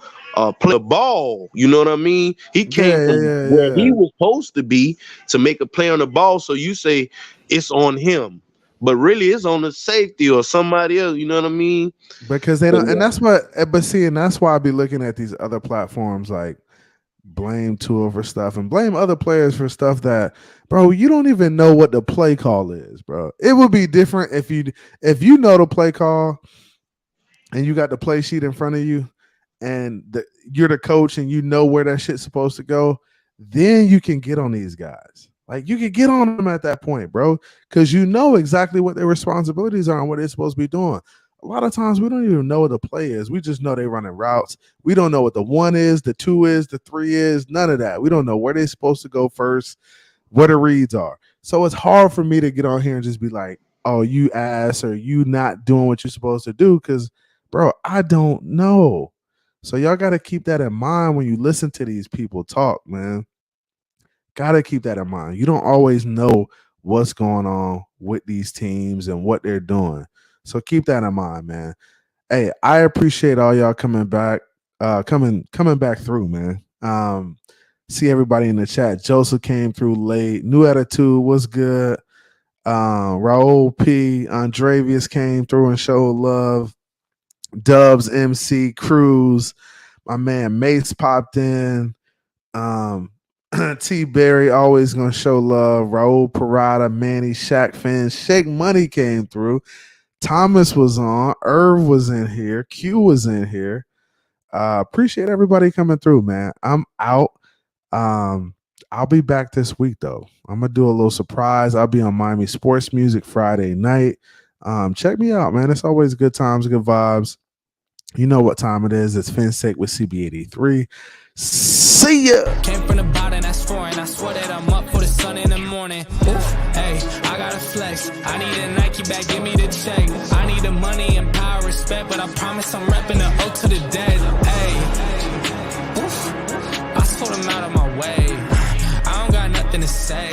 play a ball. You know what I mean? He came from where he was supposed to be to make a play on the ball. So you say it's on him, but really it's on the safety or somebody else. You know what I mean? Because they don't, and that's what. But see, and that's why I be looking at these other platforms like blame Tua for stuff and blame other players for stuff that, bro, you don't even know what the play call is, bro. It would be different if you know the play call and you got the play sheet in front of you and you're the coach and you know where that shit's supposed to go, then you can get on these guys. Like you can get on them at that point, bro, because you know exactly what their responsibilities are and what they're supposed to be doing. A lot of times we don't even know what the play is. We just know they're running routes. We don't know what the 1 is, the 2 is, the 3 is, none of that. We don't know where they're supposed to go first, what the reads are. So it's hard for me to get on here and just be like, oh, you ass, or you not doing what you're supposed to do, because, bro, I don't know. So y'all got to keep that in mind when you listen to these people talk, man. Got to keep that in mind. You don't always know what's going on with these teams and what they're doing. So keep that in mind, man. Hey, I appreciate all y'all coming back, coming back through, man. See everybody in the chat. Joseph came through late. New Attitude was good. Raul P. Andrevius came through and showed love. Dubs MC Cruz. My man Mace popped in. T Berry always gonna show love. Raul Parada, Manny, Shaq Phins, Shake Money came through. Thomas was on. Irv was in here. Q was in here. Appreciate everybody coming through, man. I'm out. I'll be back this week though. I'm gonna do a little surprise. I'll be on Miami Sports Music Friday night. Check me out, man. It's always good times, good vibes. You know what time it is. It's Finsake with CB83. See ya. Came from the bottom, that's foreign. I swear that I'm up for the sun in the morning. Oof, hey, I gotta flex. I need a Nike bag, give me the check. I need the money and power, respect, but I promise I'm repping the O to the dead. Hey, oof, I told him out of my way. I don't got nothing to say.